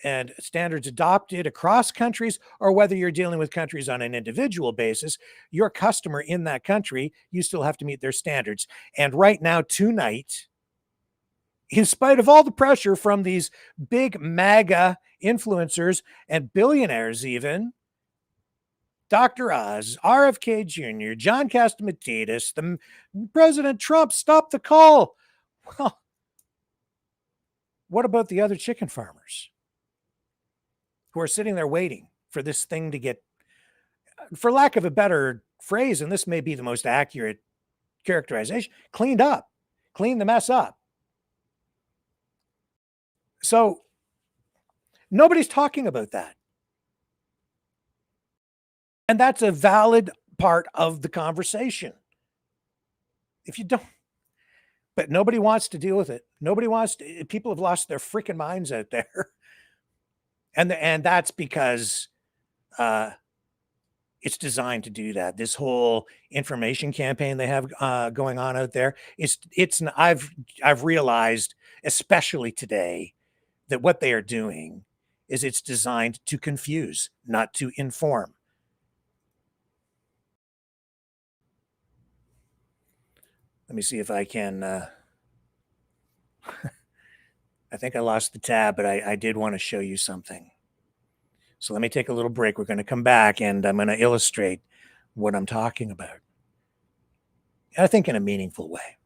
[SPEAKER 2] and standards adopted across countries, or whether you're dealing with countries on an individual basis. Your customer in that country, you still have to meet their standards. And right now, tonight, in spite of all the pressure from these big MAGA influencers and billionaires even, Dr. Oz, RFK Jr., John Catsimatidis, the President Trump stopped the call. Well, what about the other chicken farmers who are sitting there waiting for this thing to get, for lack of a better phrase, and this may be the most accurate characterization, cleaned up, clean the mess up? So nobody's talking about that. And that's a valid part of the conversation. If you don't, but nobody wants to deal with it. Nobody wants to, people have lost their freaking minds out there. And that's because it's designed to do that. This whole information campaign they have going on out there, I've realized, especially today, that what they are doing is it's designed to confuse, not to inform. Let me see if I can. I think I lost the tab, but I did want to show you something. So let me take a little break. We're going to come back and I'm going to illustrate what I'm talking about. I think in a meaningful way.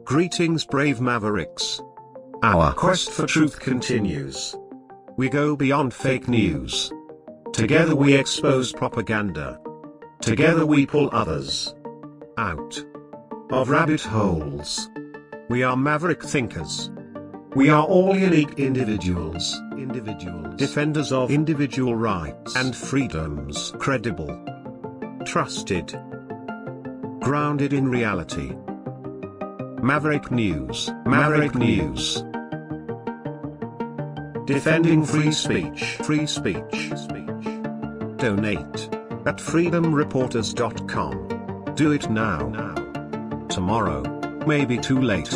[SPEAKER 1] Greetings, brave Mavericks. Our quest for truth continues. We go beyond fake news. Together we expose propaganda. Together we pull others out of rabbit holes. We are maverick thinkers. We are all unique individuals. Defenders of individual rights and freedoms. Credible. Trusted. Grounded in reality. Maverick News. Maverick News. Defending free speech. Free speech. Donate at freedomreporters.com. Do it now. Tomorrow may be too late.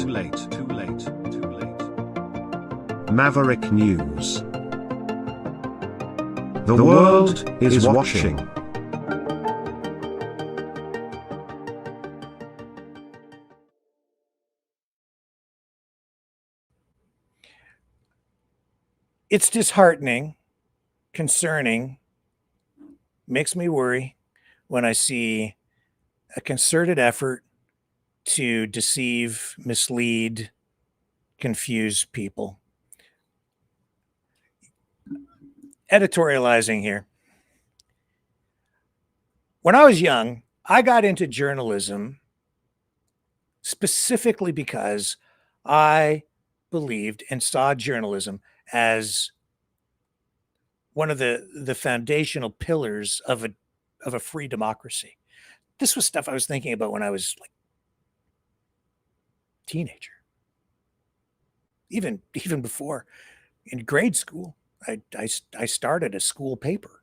[SPEAKER 1] Maverick News. The world is watching.
[SPEAKER 2] It's disheartening, concerning, makes me worry when I see a concerted effort to deceive, mislead, confuse people. Editorializing here. When I was young, I got into journalism specifically because I believed and saw journalism as one of the foundational pillars of a free democracy. This was stuff I was thinking about when I was like a teenager. Even before, in grade school, I started a school paper.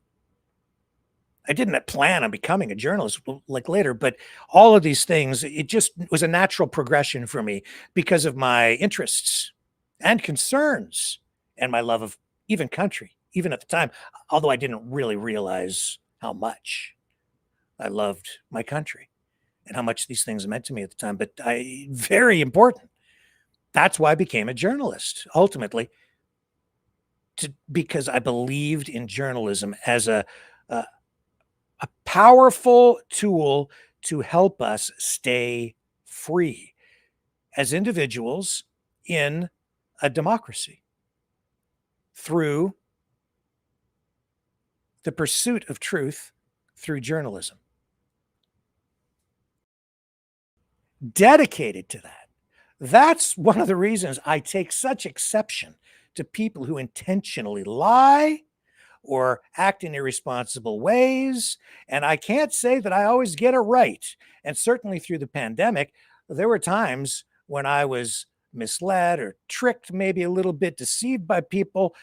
[SPEAKER 2] I didn't plan on becoming a journalist like later, but all of these things, it just was a natural progression for me because of my interests and concerns and my love of even country, even at the time, although I didn't really realize how much I loved my country and how much these things meant to me at the time. But very important. That's why I became a journalist, ultimately, because I believed in journalism as a powerful tool to help us stay free as individuals in a democracy through the pursuit of truth through journalism. Dedicated to that. That's one of the reasons I take such exception to people who intentionally lie or act in irresponsible ways. And I can't say that I always get it right. And certainly through the pandemic, there were times when I was misled or tricked, maybe a little bit deceived by people,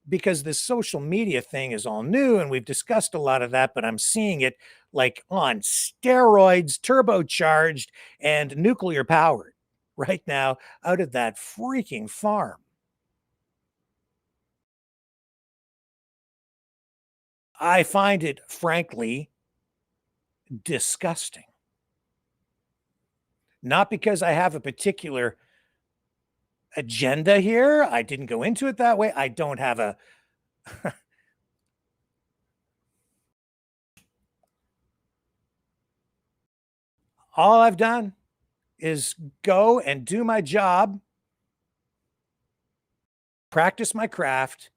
[SPEAKER 2] because this social media thing is all new and we've discussed a lot of that, but I'm seeing it like on steroids, turbocharged and nuclear powered right now out of that freaking farm. I find it frankly disgusting. Not because I have a particular agenda here. I didn't go into it that way. I don't have a all I've done is go and do my job, practice my craft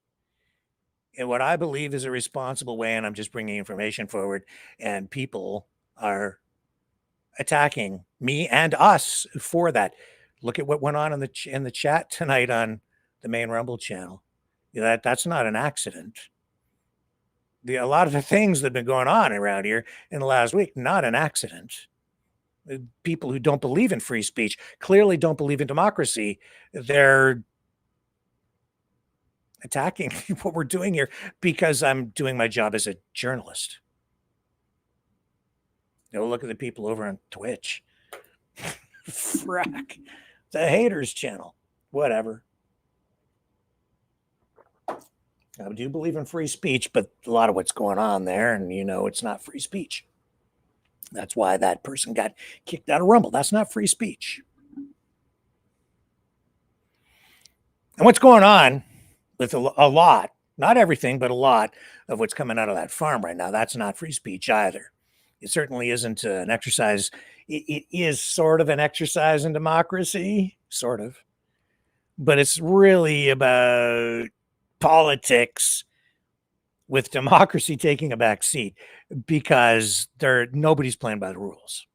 [SPEAKER 2] in what I believe is a responsible way, and I'm just bringing information forward, and people are attacking me and us for that. Look at what went on in the chat tonight on the main Rumble channel. That's not an accident. A lot of the things that have been going on around here in the last week, not an accident. People who don't believe in free speech clearly don't believe in democracy. They're attacking what we're doing here because I'm doing my job as a journalist. Look at the people over on Twitch. Frack. The haters channel. Whatever. I do believe in free speech, but a lot of what's going on there, and it's not free speech. That's why that person got kicked out of Rumble. That's not free speech. And what's going on with a lot, not everything, but a lot of what's coming out of that farm right now, that's not free speech either. It certainly isn't an exercise. It is sort of an exercise in democracy, sort of. But it's really about politics with democracy taking a back seat because nobody's playing by the rules.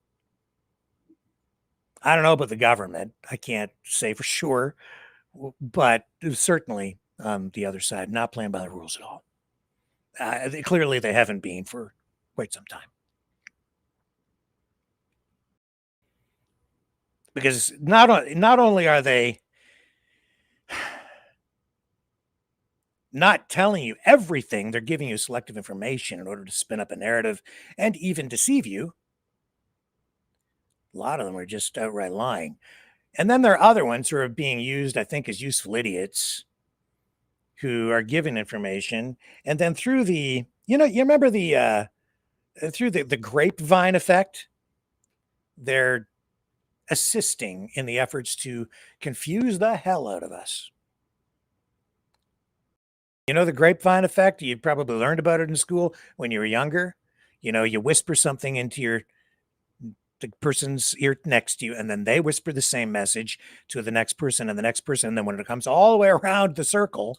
[SPEAKER 2] I don't know about the government. I can't say for sure, but certainly the other side not playing by the rules at all. Clearly they haven't been for quite some time. Because not only are they not telling you everything, they're giving you selective information in order to spin up a narrative and even deceive you. A lot of them are just outright lying. And then there are other ones who are being used, I think, as useful idiots who are given information. And then through you remember through the grapevine effect, they're assisting in the efforts to confuse the hell out of us. The grapevine effect, you probably learned about it in school when you were younger. You whisper something into the person's ear next to you, and then they whisper the same message to the next person and the next person. And then when it comes all the way around the circle,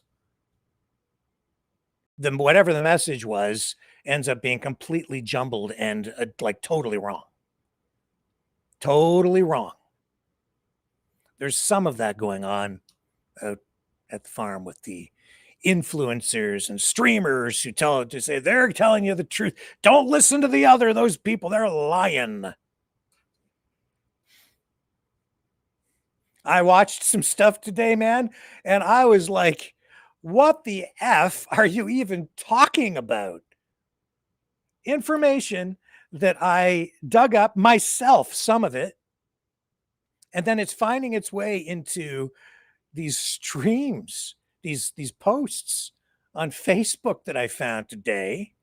[SPEAKER 2] then whatever the message was ends up being completely jumbled and totally wrong. Totally wrong. There's some of that going on out at the farm with the influencers and streamers who say they're telling you the truth. Don't listen to the other. Those people, they're lying. I watched some stuff today, man, and I was like, what the F are you even talking about? Information that I dug up myself, some of it, and then it's finding its way into these streams, these posts on Facebook that I found today.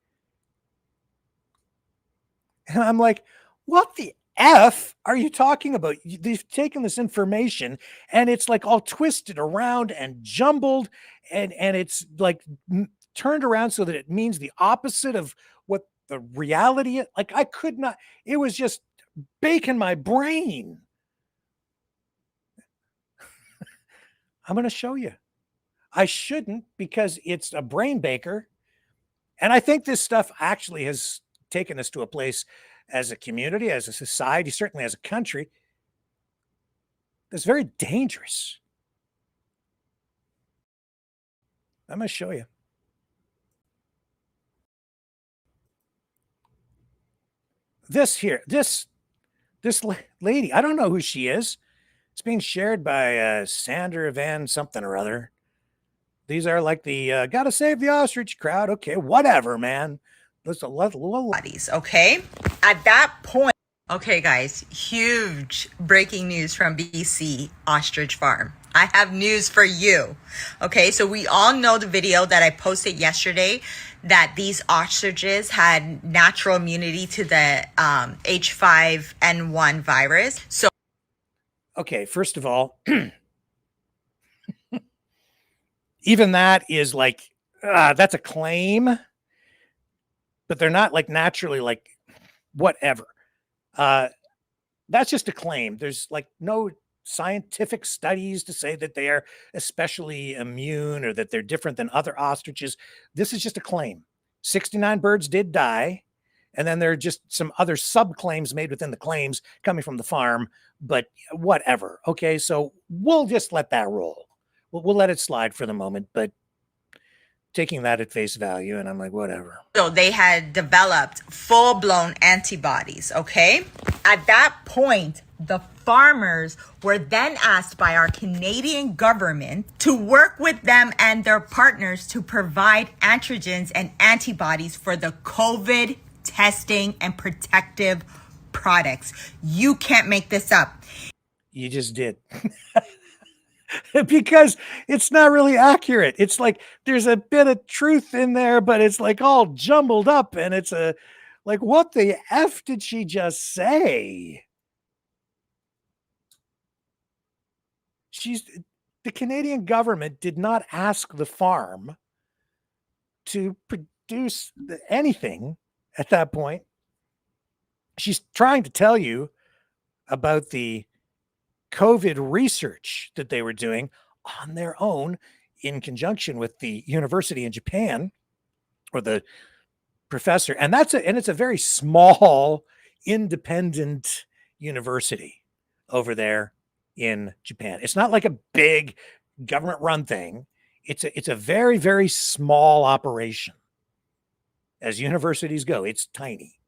[SPEAKER 2] And I'm like, what the F are you talking about? They've taken this information and it's all twisted around and jumbled and it's turned around so that it means the opposite of what the reality is. I could not, it was just baking my brain. I'm going to show you. I shouldn't because it's a brain baker. And I think this stuff actually has taken us to a place as a community, as a society, certainly as a country, that's very dangerous. I'm going to show you. This lady, I don't know who she is. It's being shared by Sandra Van something or other. These are the gotta save the ostrich crowd. Okay, whatever, man.
[SPEAKER 16] Bodies, okay? At that point, okay, guys, huge breaking news from BC Ostrich Farm. I have news for you. Okay, so we all know the video that I posted yesterday that these ostriches had natural immunity to the H5N1 virus. So,
[SPEAKER 2] okay, first of all, even that is like, that's a claim, but they're not like naturally like whatever. That's just a claim. There's like no scientific studies to say that they are especially immune or that they're different than other ostriches. This is just a claim. 69 birds did die. And then there are just some other sub-claims made within the claims coming from the farm, but whatever. Okay, so we'll just let that roll. We'll let it slide for the moment, but taking that at face value, and I'm like, whatever.
[SPEAKER 16] So they had developed full-blown antibodies, okay? At that point, the farmers were then asked by our Canadian government to work with them and their partners to provide antigens and antibodies for the COVID testing and protective products. You can't make this up.
[SPEAKER 2] You just did. Because it's not really accurate. It's like there's a bit of truth in there, but it's like all jumbled up, and it's a like, what the F did she just say? The Canadian government did not ask the farm to produce anything at that point. She's trying to tell you about the COVID research that they were doing on their own in conjunction with the university in Japan, or the professor. And it's a very small, independent university over there in Japan. It's not like a big government run thing. It's a very, very small operation. As universities go, it's tiny.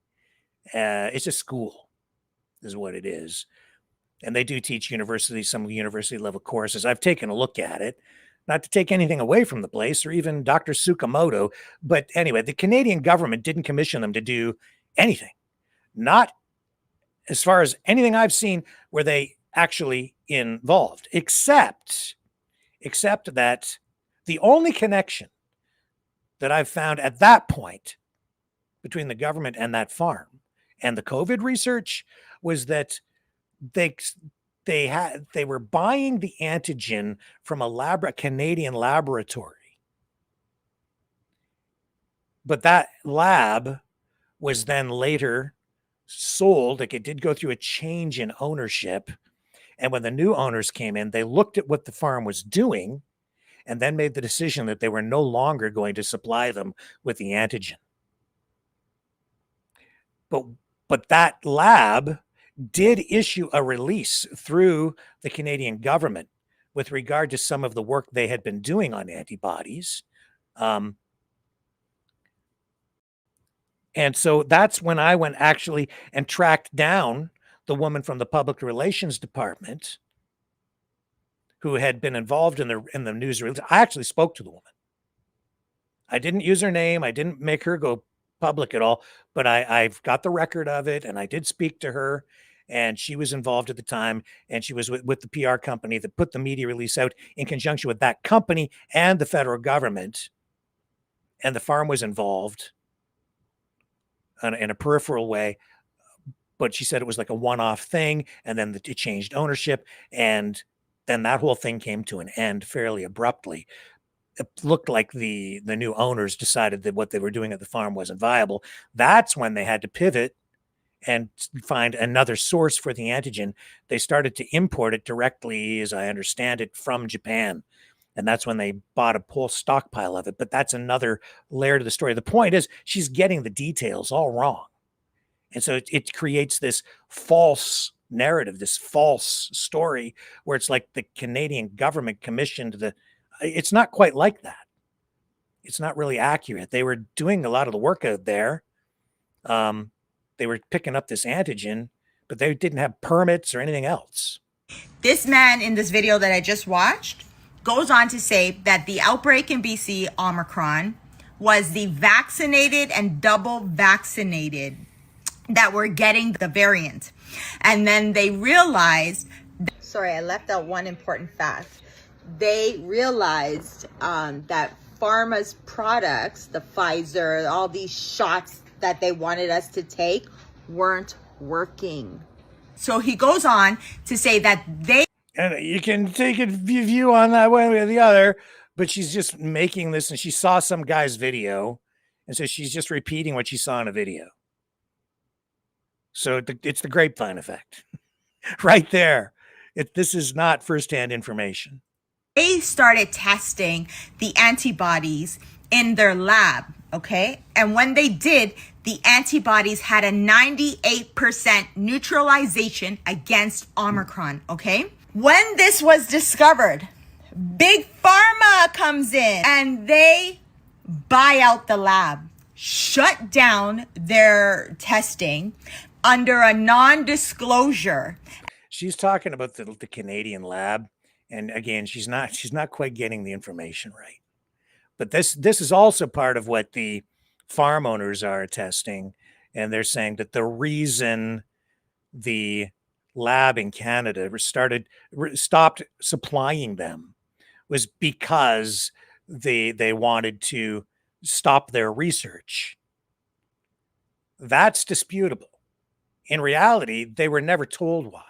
[SPEAKER 2] It's a school is what it is. And they do teach some university level courses. I've taken a look at it, not to take anything away from the place or even Dr. Tsukamoto. But anyway, the Canadian government didn't commission them to do anything. Not as far as anything I've seen where they actually involved, except that the only connection that I've found at that point between the government and that farm and the COVID research was that they were buying the antigen from a Canadian laboratory, but that lab was then later sold. Like, it did go through a change in ownership, and when the new owners came in, they looked at what the farm was doing and then made the decision that they were no longer going to supply them with the antigen. But that lab did issue a release through the Canadian government with regard to some of the work they had been doing on antibodies. And so that's when I went actually and tracked down the woman from the public relations department who had been involved in the news release. I actually spoke to the woman. I didn't use her name. I didn't make her go public at all, but I've got the record of it, and I did speak to her. And she was involved at the time, and she was with the PR company that put the media release out in conjunction with that company and the federal government. And the farm was involved in a peripheral way, but she said it was like a one-off thing, and then it changed ownership, and then that whole thing came to an end fairly abruptly. It looked like the new owners decided that what they were doing at the farm wasn't viable. That's when they had to pivot and find another source for the antigen. They started to import it directly, as I understand it, from Japan. And that's when they bought a whole stockpile of it. But that's another layer to the story. The point is, she's getting the details all wrong. And so it creates this false narrative, this false story, where it's like the Canadian government commissioned it's not quite like that. It's not really accurate. They were doing a lot of the work out there. They were picking up this antigen, but they didn't have permits or anything else.
[SPEAKER 16] This man in this video that I just watched goes on to say that the outbreak in BC, Omicron, was the vaccinated and double vaccinated that were getting the variant. And then they realized, sorry, I left out one important fact. They realized that pharma's products, the Pfizer, all these shots that they wanted us to take weren't working. So he goes on to say that and you can take a view on that one way or the other,
[SPEAKER 2] but she's just making this, and she saw some guy's video, and so she's just repeating what she saw in a video. So it's the grapevine effect right there. This is not firsthand information.
[SPEAKER 16] They started testing the antibodies in their lab, okay? And when they did, the antibodies had a 98% neutralization against Omicron, okay? When this was discovered, Big Pharma comes in and they buy out the lab, shut down their testing under a non-disclosure.
[SPEAKER 2] She's talking about the Canadian lab. And again, she's not quite getting the information right. But this is also part of what the farm owners are attesting. And they're saying that the reason the lab in Canada stopped supplying them was because they wanted to stop their research. That's disputable. In reality, they were never told why.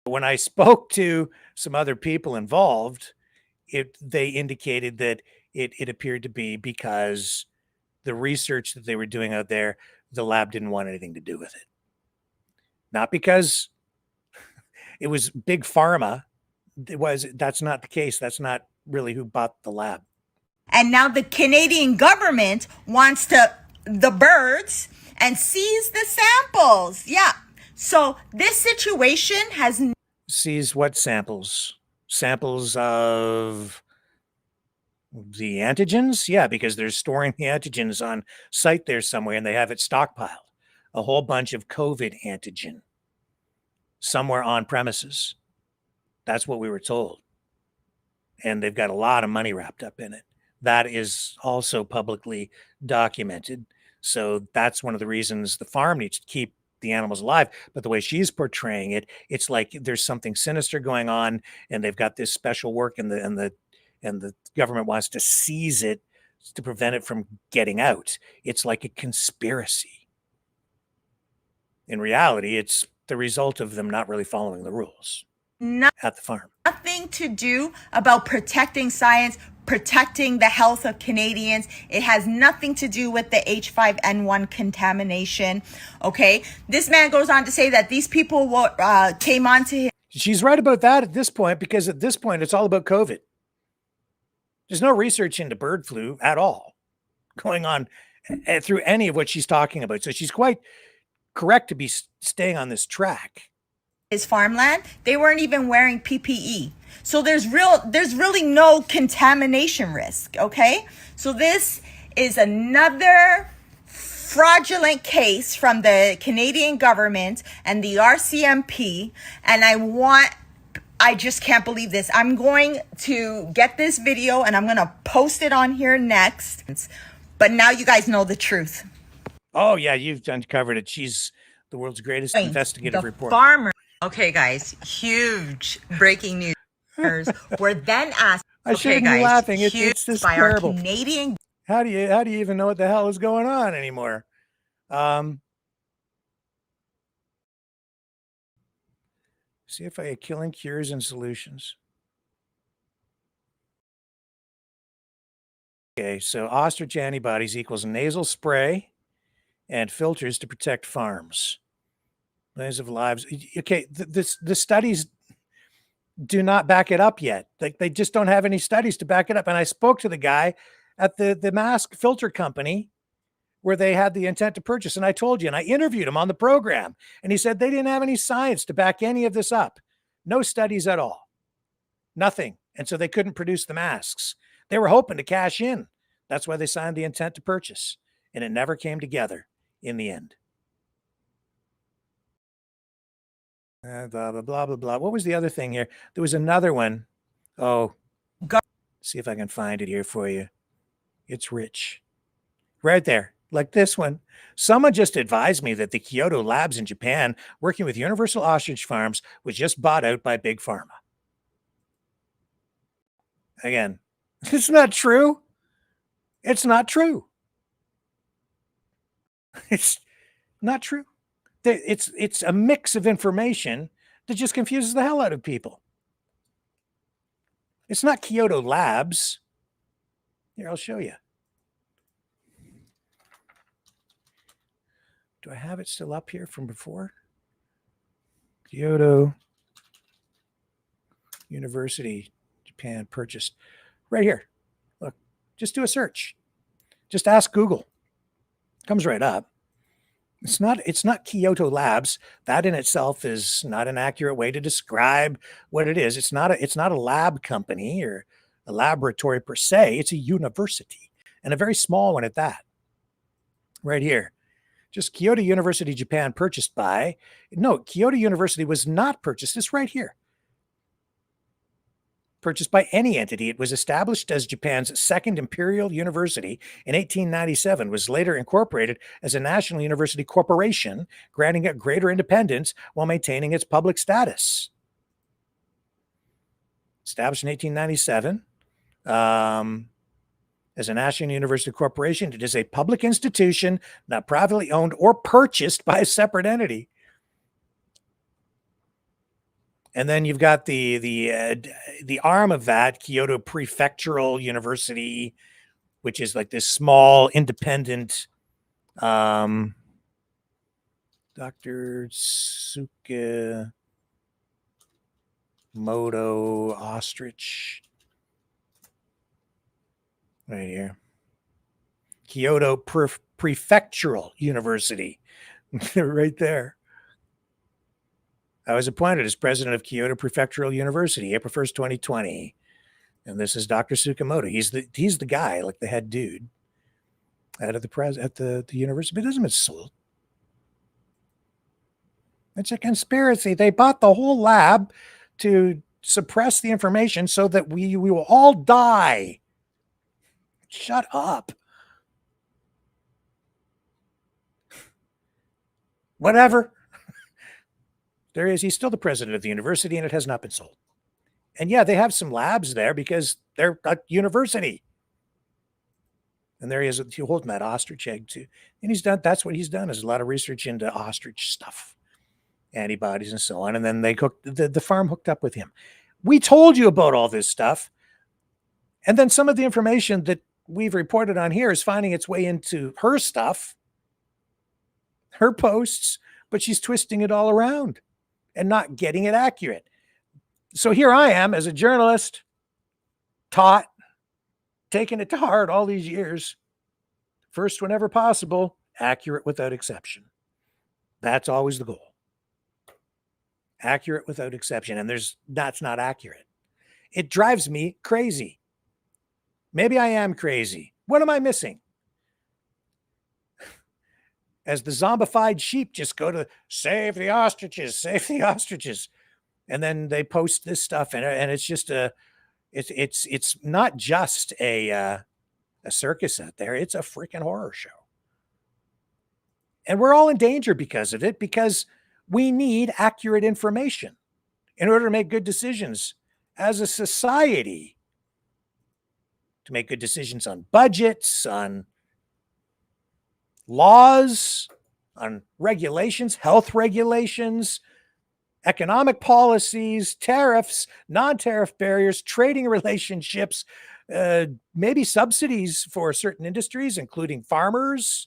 [SPEAKER 2] When I spoke to some other people involved, they indicated that it appeared to be because the research that they were doing out there, the lab didn't want anything to do with it. Not because it was Big Pharma. That's not the case. That's not really who bought the lab.
[SPEAKER 16] And now the Canadian government wants the birds and seize the samples. Yeah. So this situation has
[SPEAKER 2] seized what samples? Samples of the antigens? Yeah, because they're storing the antigens on site there somewhere and they have it stockpiled. A whole bunch of COVID antigen somewhere on premises. That's what we were told. And they've got a lot of money wrapped up in it. That is also publicly documented. So that's one of the reasons the farm needs to keep the animals alive. But the way she's portraying it, it's like there's something sinister going on, and they've got this special work, and the government wants to seize it to prevent it from getting out. It's like a conspiracy. In reality, it's the result of them not really following the rules at the farm.
[SPEAKER 16] Nothing to do about protecting science, protecting the health of Canadians. It has nothing to do with the H5N1 contamination. Okay. This man goes on to say that these people came on to him.
[SPEAKER 2] She's right about that at this point, because at this point, it's all about COVID. There's no research into bird flu at all going on through any of what she's talking about. So she's quite correct to be staying on this track.
[SPEAKER 16] His farmland, they weren't even wearing PPE. So there's really no contamination risk, okay? So this is another fraudulent case from the Canadian government and the RCMP, and I just can't believe this. I'm going to get this video and I'm going to post it on here next. But now you guys know the truth.
[SPEAKER 2] Oh yeah, you've uncovered it. She's the world's greatest investigative reporter.
[SPEAKER 16] Farmer. Okay, guys, huge breaking news. We're then asked.
[SPEAKER 2] I shouldn't be laughing. It's this
[SPEAKER 16] by
[SPEAKER 2] terrible.
[SPEAKER 16] Our Canadian.
[SPEAKER 2] How do you even know what the hell is going on anymore? See if I get killing cures and solutions. Okay, so ostrich antibodies equals nasal spray and filters to protect farms. Millions of lives. Okay, the studies do not back it up yet. They just don't have any studies to back it up. And I spoke to the guy at the mask filter company where they had the intent to purchase. And I told you, and I interviewed him on the program, and he said they didn't have any science to back any of this up. No studies at all. Nothing. And so they couldn't produce the masks. They were hoping to cash in. That's why they signed the intent to purchase. And it never came together in the end. Blah, blah, blah, blah, blah. What was the other thing here? There was another one. Oh, see if I can find it here for you. It's rich. Right there, like this one. Someone just advised me that the Kyoto labs in Japan, working with Universal Ostrich Farms, was just bought out by Big Pharma. Again, it's not true. It's not true. It's not true. It's a mix of information that just confuses the hell out of people. It's not Kyoto Labs. Here, I'll show you. Do I have it still up here from before? Kyoto University, Japan purchased. Right here. Look, just do a search. Just ask Google. Comes right up. It's not Kyoto Labs. That in itself is not an accurate way to describe what it is. It's not a lab company or a laboratory per se. It's a university, and a very small one at that. Right here. Just Kyoto University, Japan purchased by. No, Kyoto University was not purchased. It's right here. Purchased by any entity. It was established as Japan's second imperial university in 1897, was later incorporated as a national university corporation, granting it greater independence while maintaining its public status. Established in 1897 as a national university corporation, it is a public institution, not privately owned or purchased by a separate entity. And then you've got the arm of that, Kyoto Prefectural University, which is like this small independent Dr. Tsukamoto Ostrich. Right here. Kyoto Prefectural University. Right there. I was appointed as president of Kyoto Prefectural University, April 1st, 2020. And this is Dr. Tsukamoto. He's the guy, like the head dude at the university. But it hasn't been sold. It's a conspiracy. They bought the whole lab to suppress the information so that we will all die. Shut up. Whatever. There he is. He's still the president of the university, and it has not been sold. And yeah, they have some labs there because they're a university. And there he is, holding that ostrich egg too. And that's what he's done, is a lot of research into ostrich stuff, antibodies and so on. And then they the farm hooked up with him. We told you about all this stuff. And then some of the information that we've reported on here is finding its way into her stuff, her posts, but she's twisting it all around and not getting it accurate. So here I am as a journalist, taught, taking it to heart all these years. First, whenever possible, accurate without exception. That's always the goal. Accurate without exception. And that's not accurate. It drives me crazy. Maybe I am crazy. What am I missing? As the zombified sheep just go to save the ostriches, save the ostriches. And then they post this stuff and it's just it's not just a circus out there. It's a freaking horror show. And we're all in danger because of it, because we need accurate information in order to make good decisions as a society, to make good decisions on budgets, on laws, on regulations, health regulations, economic policies, tariffs, non-tariff barriers, trading relationships, maybe subsidies for certain industries, including farmers.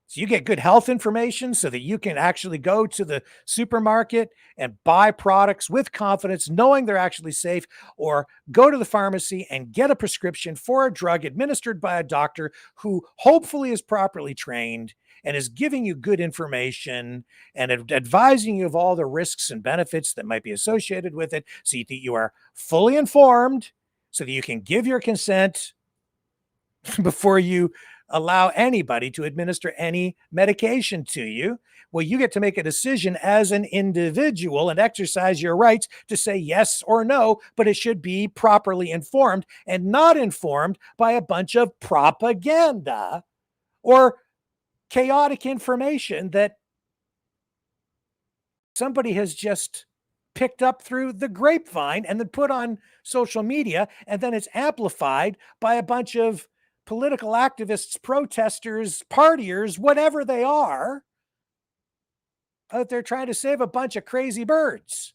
[SPEAKER 2] So you get good health information so that you can actually go to the supermarket and buy products with confidence, knowing they're actually safe, or go to the pharmacy and get a prescription for a drug administered by a doctor who hopefully is properly trained and is giving you good information and advising you of all the risks and benefits that might be associated with it, so that you are fully informed, so that you can give your consent before you allow anybody to administer any medication to you. Well, you get to make a decision as an individual and exercise your rights to say yes or no, but it should be properly informed and not informed by a bunch of propaganda or chaotic information that somebody has just picked up through the grapevine and then put on social media, and then it's amplified by a bunch of political activists, protesters, partiers, whatever they are, out there trying to save a bunch of crazy birds.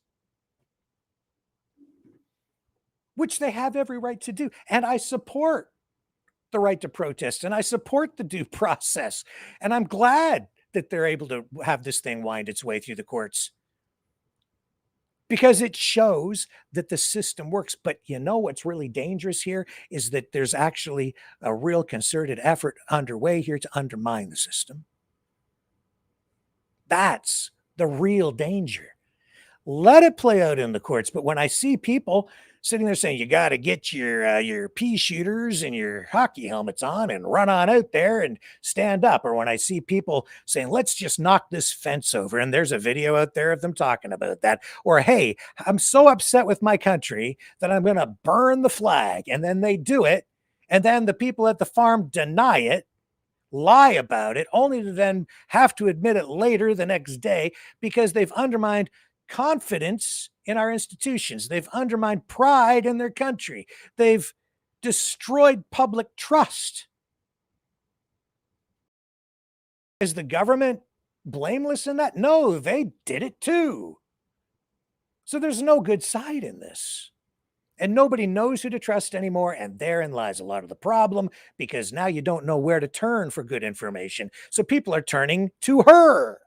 [SPEAKER 2] which they have every right to do. And I support the right to protest, and I support the due process. And I'm glad that they're able to have this thing wind its way through the courts, because it shows that the system works. But you know what's really dangerous here is that there's actually a real concerted effort underway here to undermine the system. That's the real danger. Let it play out in the courts. But when I see people sitting there saying, you got to get your pea shooters and your hockey helmets on and run on out there and stand up, or when I see people saying, let's just knock this fence over, and there's a video out there of them talking about that, or hey, I'm so upset with my country that I'm going to burn the flag, and then they do it, and then the people at the farm deny it, lie about it, only to then have to admit it later the next day, because they've undermined confidence in our institutions. They've undermined pride in their country. They've destroyed public trust. Is the government blameless in that? No, they did it too. So there's no good side in this. And nobody knows who to trust anymore. And therein lies a lot of the problem, because now you don't know where to turn for good information. So people are turning to her.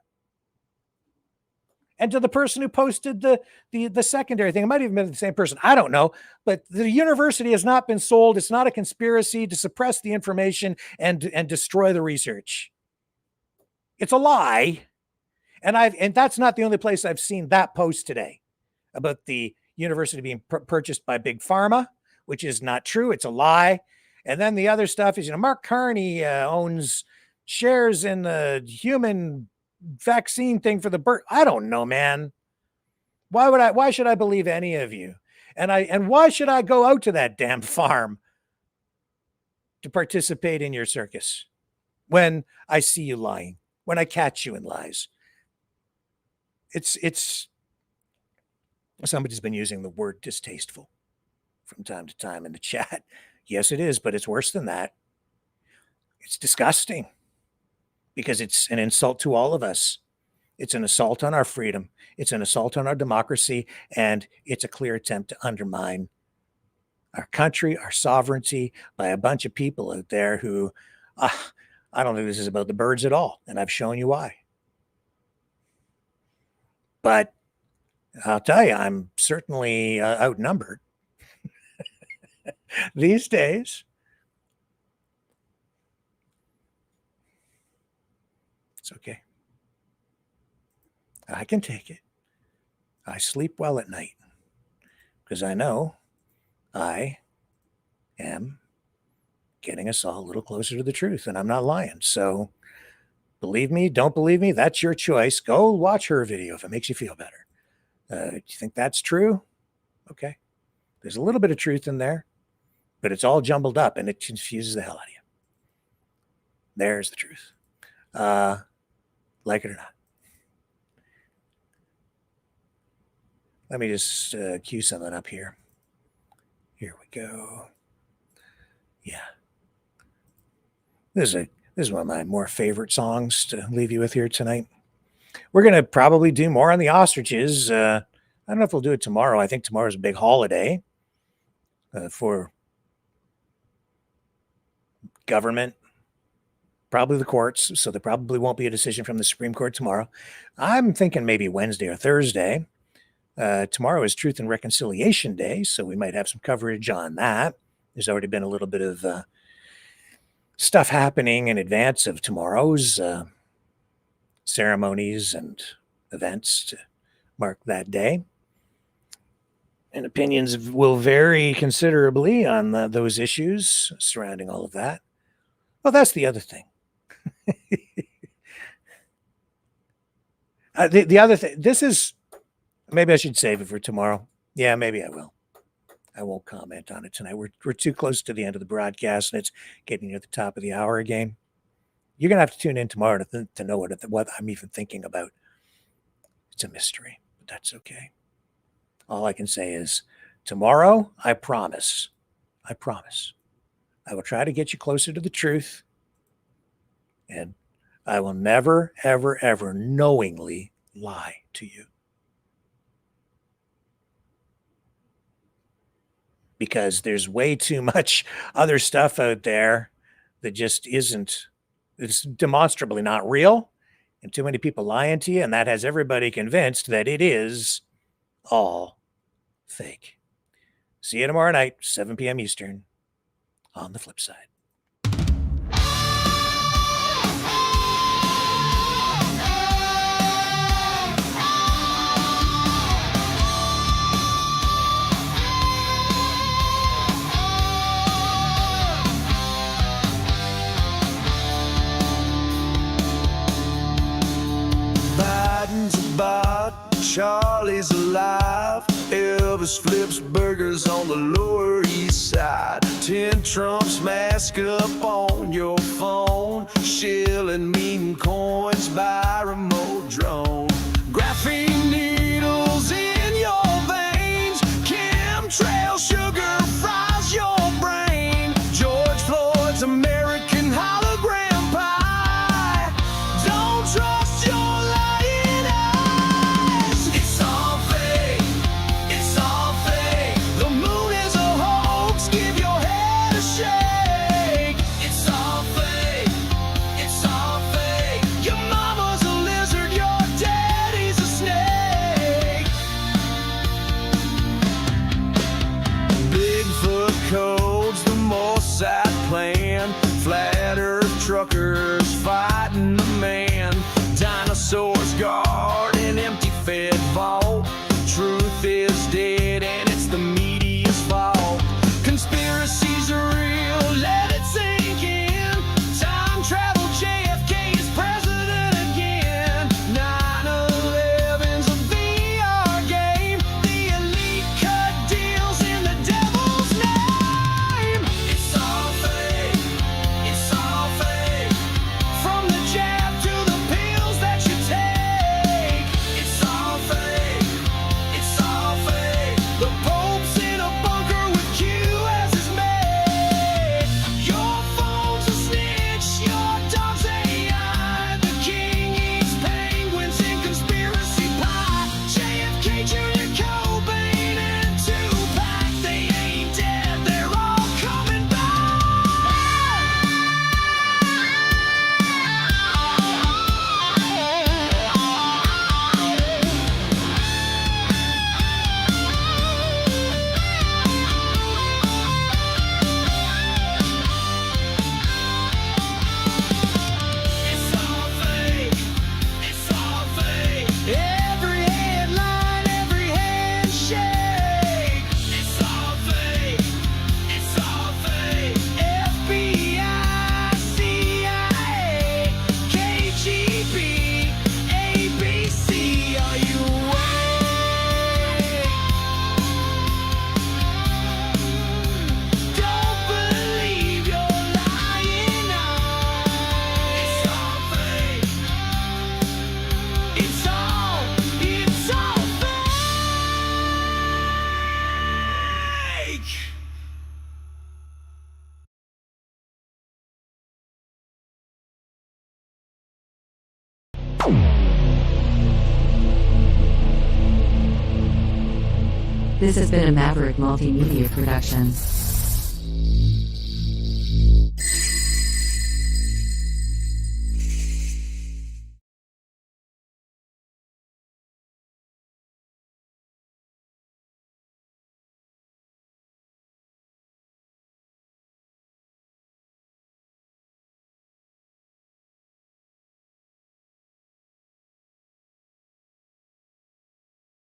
[SPEAKER 2] And to the person who posted the secondary thing. It might even been the same person. I don't know. But the university has not been sold. It's not a conspiracy to suppress the information and destroy the research. It's a lie. And that's not the only place I've seen that post today about the university being purchased by Big Pharma, which is not true. It's a lie. And then the other stuff is, Mark Carney owns shares in the human vaccine thing for the bird. I don't know, man. Why should I believe any of you? And why should I go out to that damn farm to participate in your circus when I see you lying, when I catch you in lies? It's somebody's been using the word distasteful from time to time in the chat. Yes, it is, but it's worse than that. It's disgusting, because it's an insult to all of us. It's an assault on our freedom. It's an assault on our democracy. And it's a clear attempt to undermine our country, our sovereignty, by a bunch of people out there who, I don't think this is about the birds at all. And I've shown you why. But I'll tell you, I'm certainly outnumbered these days. It's okay. I can take it. I sleep well at night because I know I am getting us all a little closer to the truth, and I'm not lying. So believe me, don't believe me, that's your choice. Go watch her video if it makes you feel better. Do you think that's true? Okay. There's a little bit of truth in there, but it's all jumbled up and it confuses the hell out of you. There's the truth. Like it or not. Let me just cue something up here. Here we go. Yeah. This is one of my more favorite songs to leave you with here tonight. We're going to probably do more on the ostriches. I don't know if we'll do it tomorrow. I think tomorrow's a big holiday for government, probably the courts. So there probably won't be a decision from the Supreme Court tomorrow. I'm thinking maybe Wednesday or Thursday. Tomorrow is Truth and Reconciliation Day, so we might have some coverage on that. There's already been a little bit of stuff happening in advance of tomorrow's ceremonies and events to mark that day. And opinions will vary considerably on those issues surrounding all of that. Well, that's the other thing. The other thing, this is, maybe I should save it for tomorrow. Yeah, maybe I will. I won't comment on it tonight. We're too close to the end of the broadcast, and it's getting near the top of the hour again. You're going to have to tune in tomorrow to know what I'm even thinking about. It's a mystery, but that's okay. All I can say is tomorrow, I promise, I will try to get you closer to the truth, and I will never, ever, ever knowingly lie to you. because there's way too much other stuff out there that just isn't, it's demonstrably not real, and too many people lying to you, and that has everybody convinced that it is all fake. See you tomorrow night, 7 p.m. Eastern, on the flip side.
[SPEAKER 4] Biden's about, Charlie's alive. Elvis flips burgers on the Lower East Side. 10 Trumps mask up on your phone. Shilling mean coins by remote drone. Graphene needles in your veins. Chemtrail sugar fries your brain. George Floyd's American hologram pie. Don't trust your lying eyes. It's all fake. It's all fake. The moon is a hoax. Give your head a shake. It's all fake. It's all fake. Your mama's a lizard. Your daddy's a snake. Bigfoot codes, the Mossad plan. Flat Earth truckers fighting the man. Dinosaurs guard an empty fed vault. Truth is dead and it's the media's fault. Conspiracies are real, let it sink in. Time travel, JFK is president again. 9/11's a VR game. The elite cut deals in the devil's name. It's all fake. It's all fake. From the jab to the pills that you take. It's all fake. It's all fake. The Pope's in a bunker with Q as his mate. Your phone's a snitch. Your dog's AI. The king eats penguins in conspiracy pie. JFK, Jr., Cobain, and Tupac. They ain't dead. They're all coming back. It's all fake. It's all fake. Every headline, every handshake. It's all fake. It's all fake. FBI, CIA, KGB, ABC. Are you awake? Don't believe your lying eyes. It's all fake. It's all fake.
[SPEAKER 15] This has been a Maverick Multimedia production.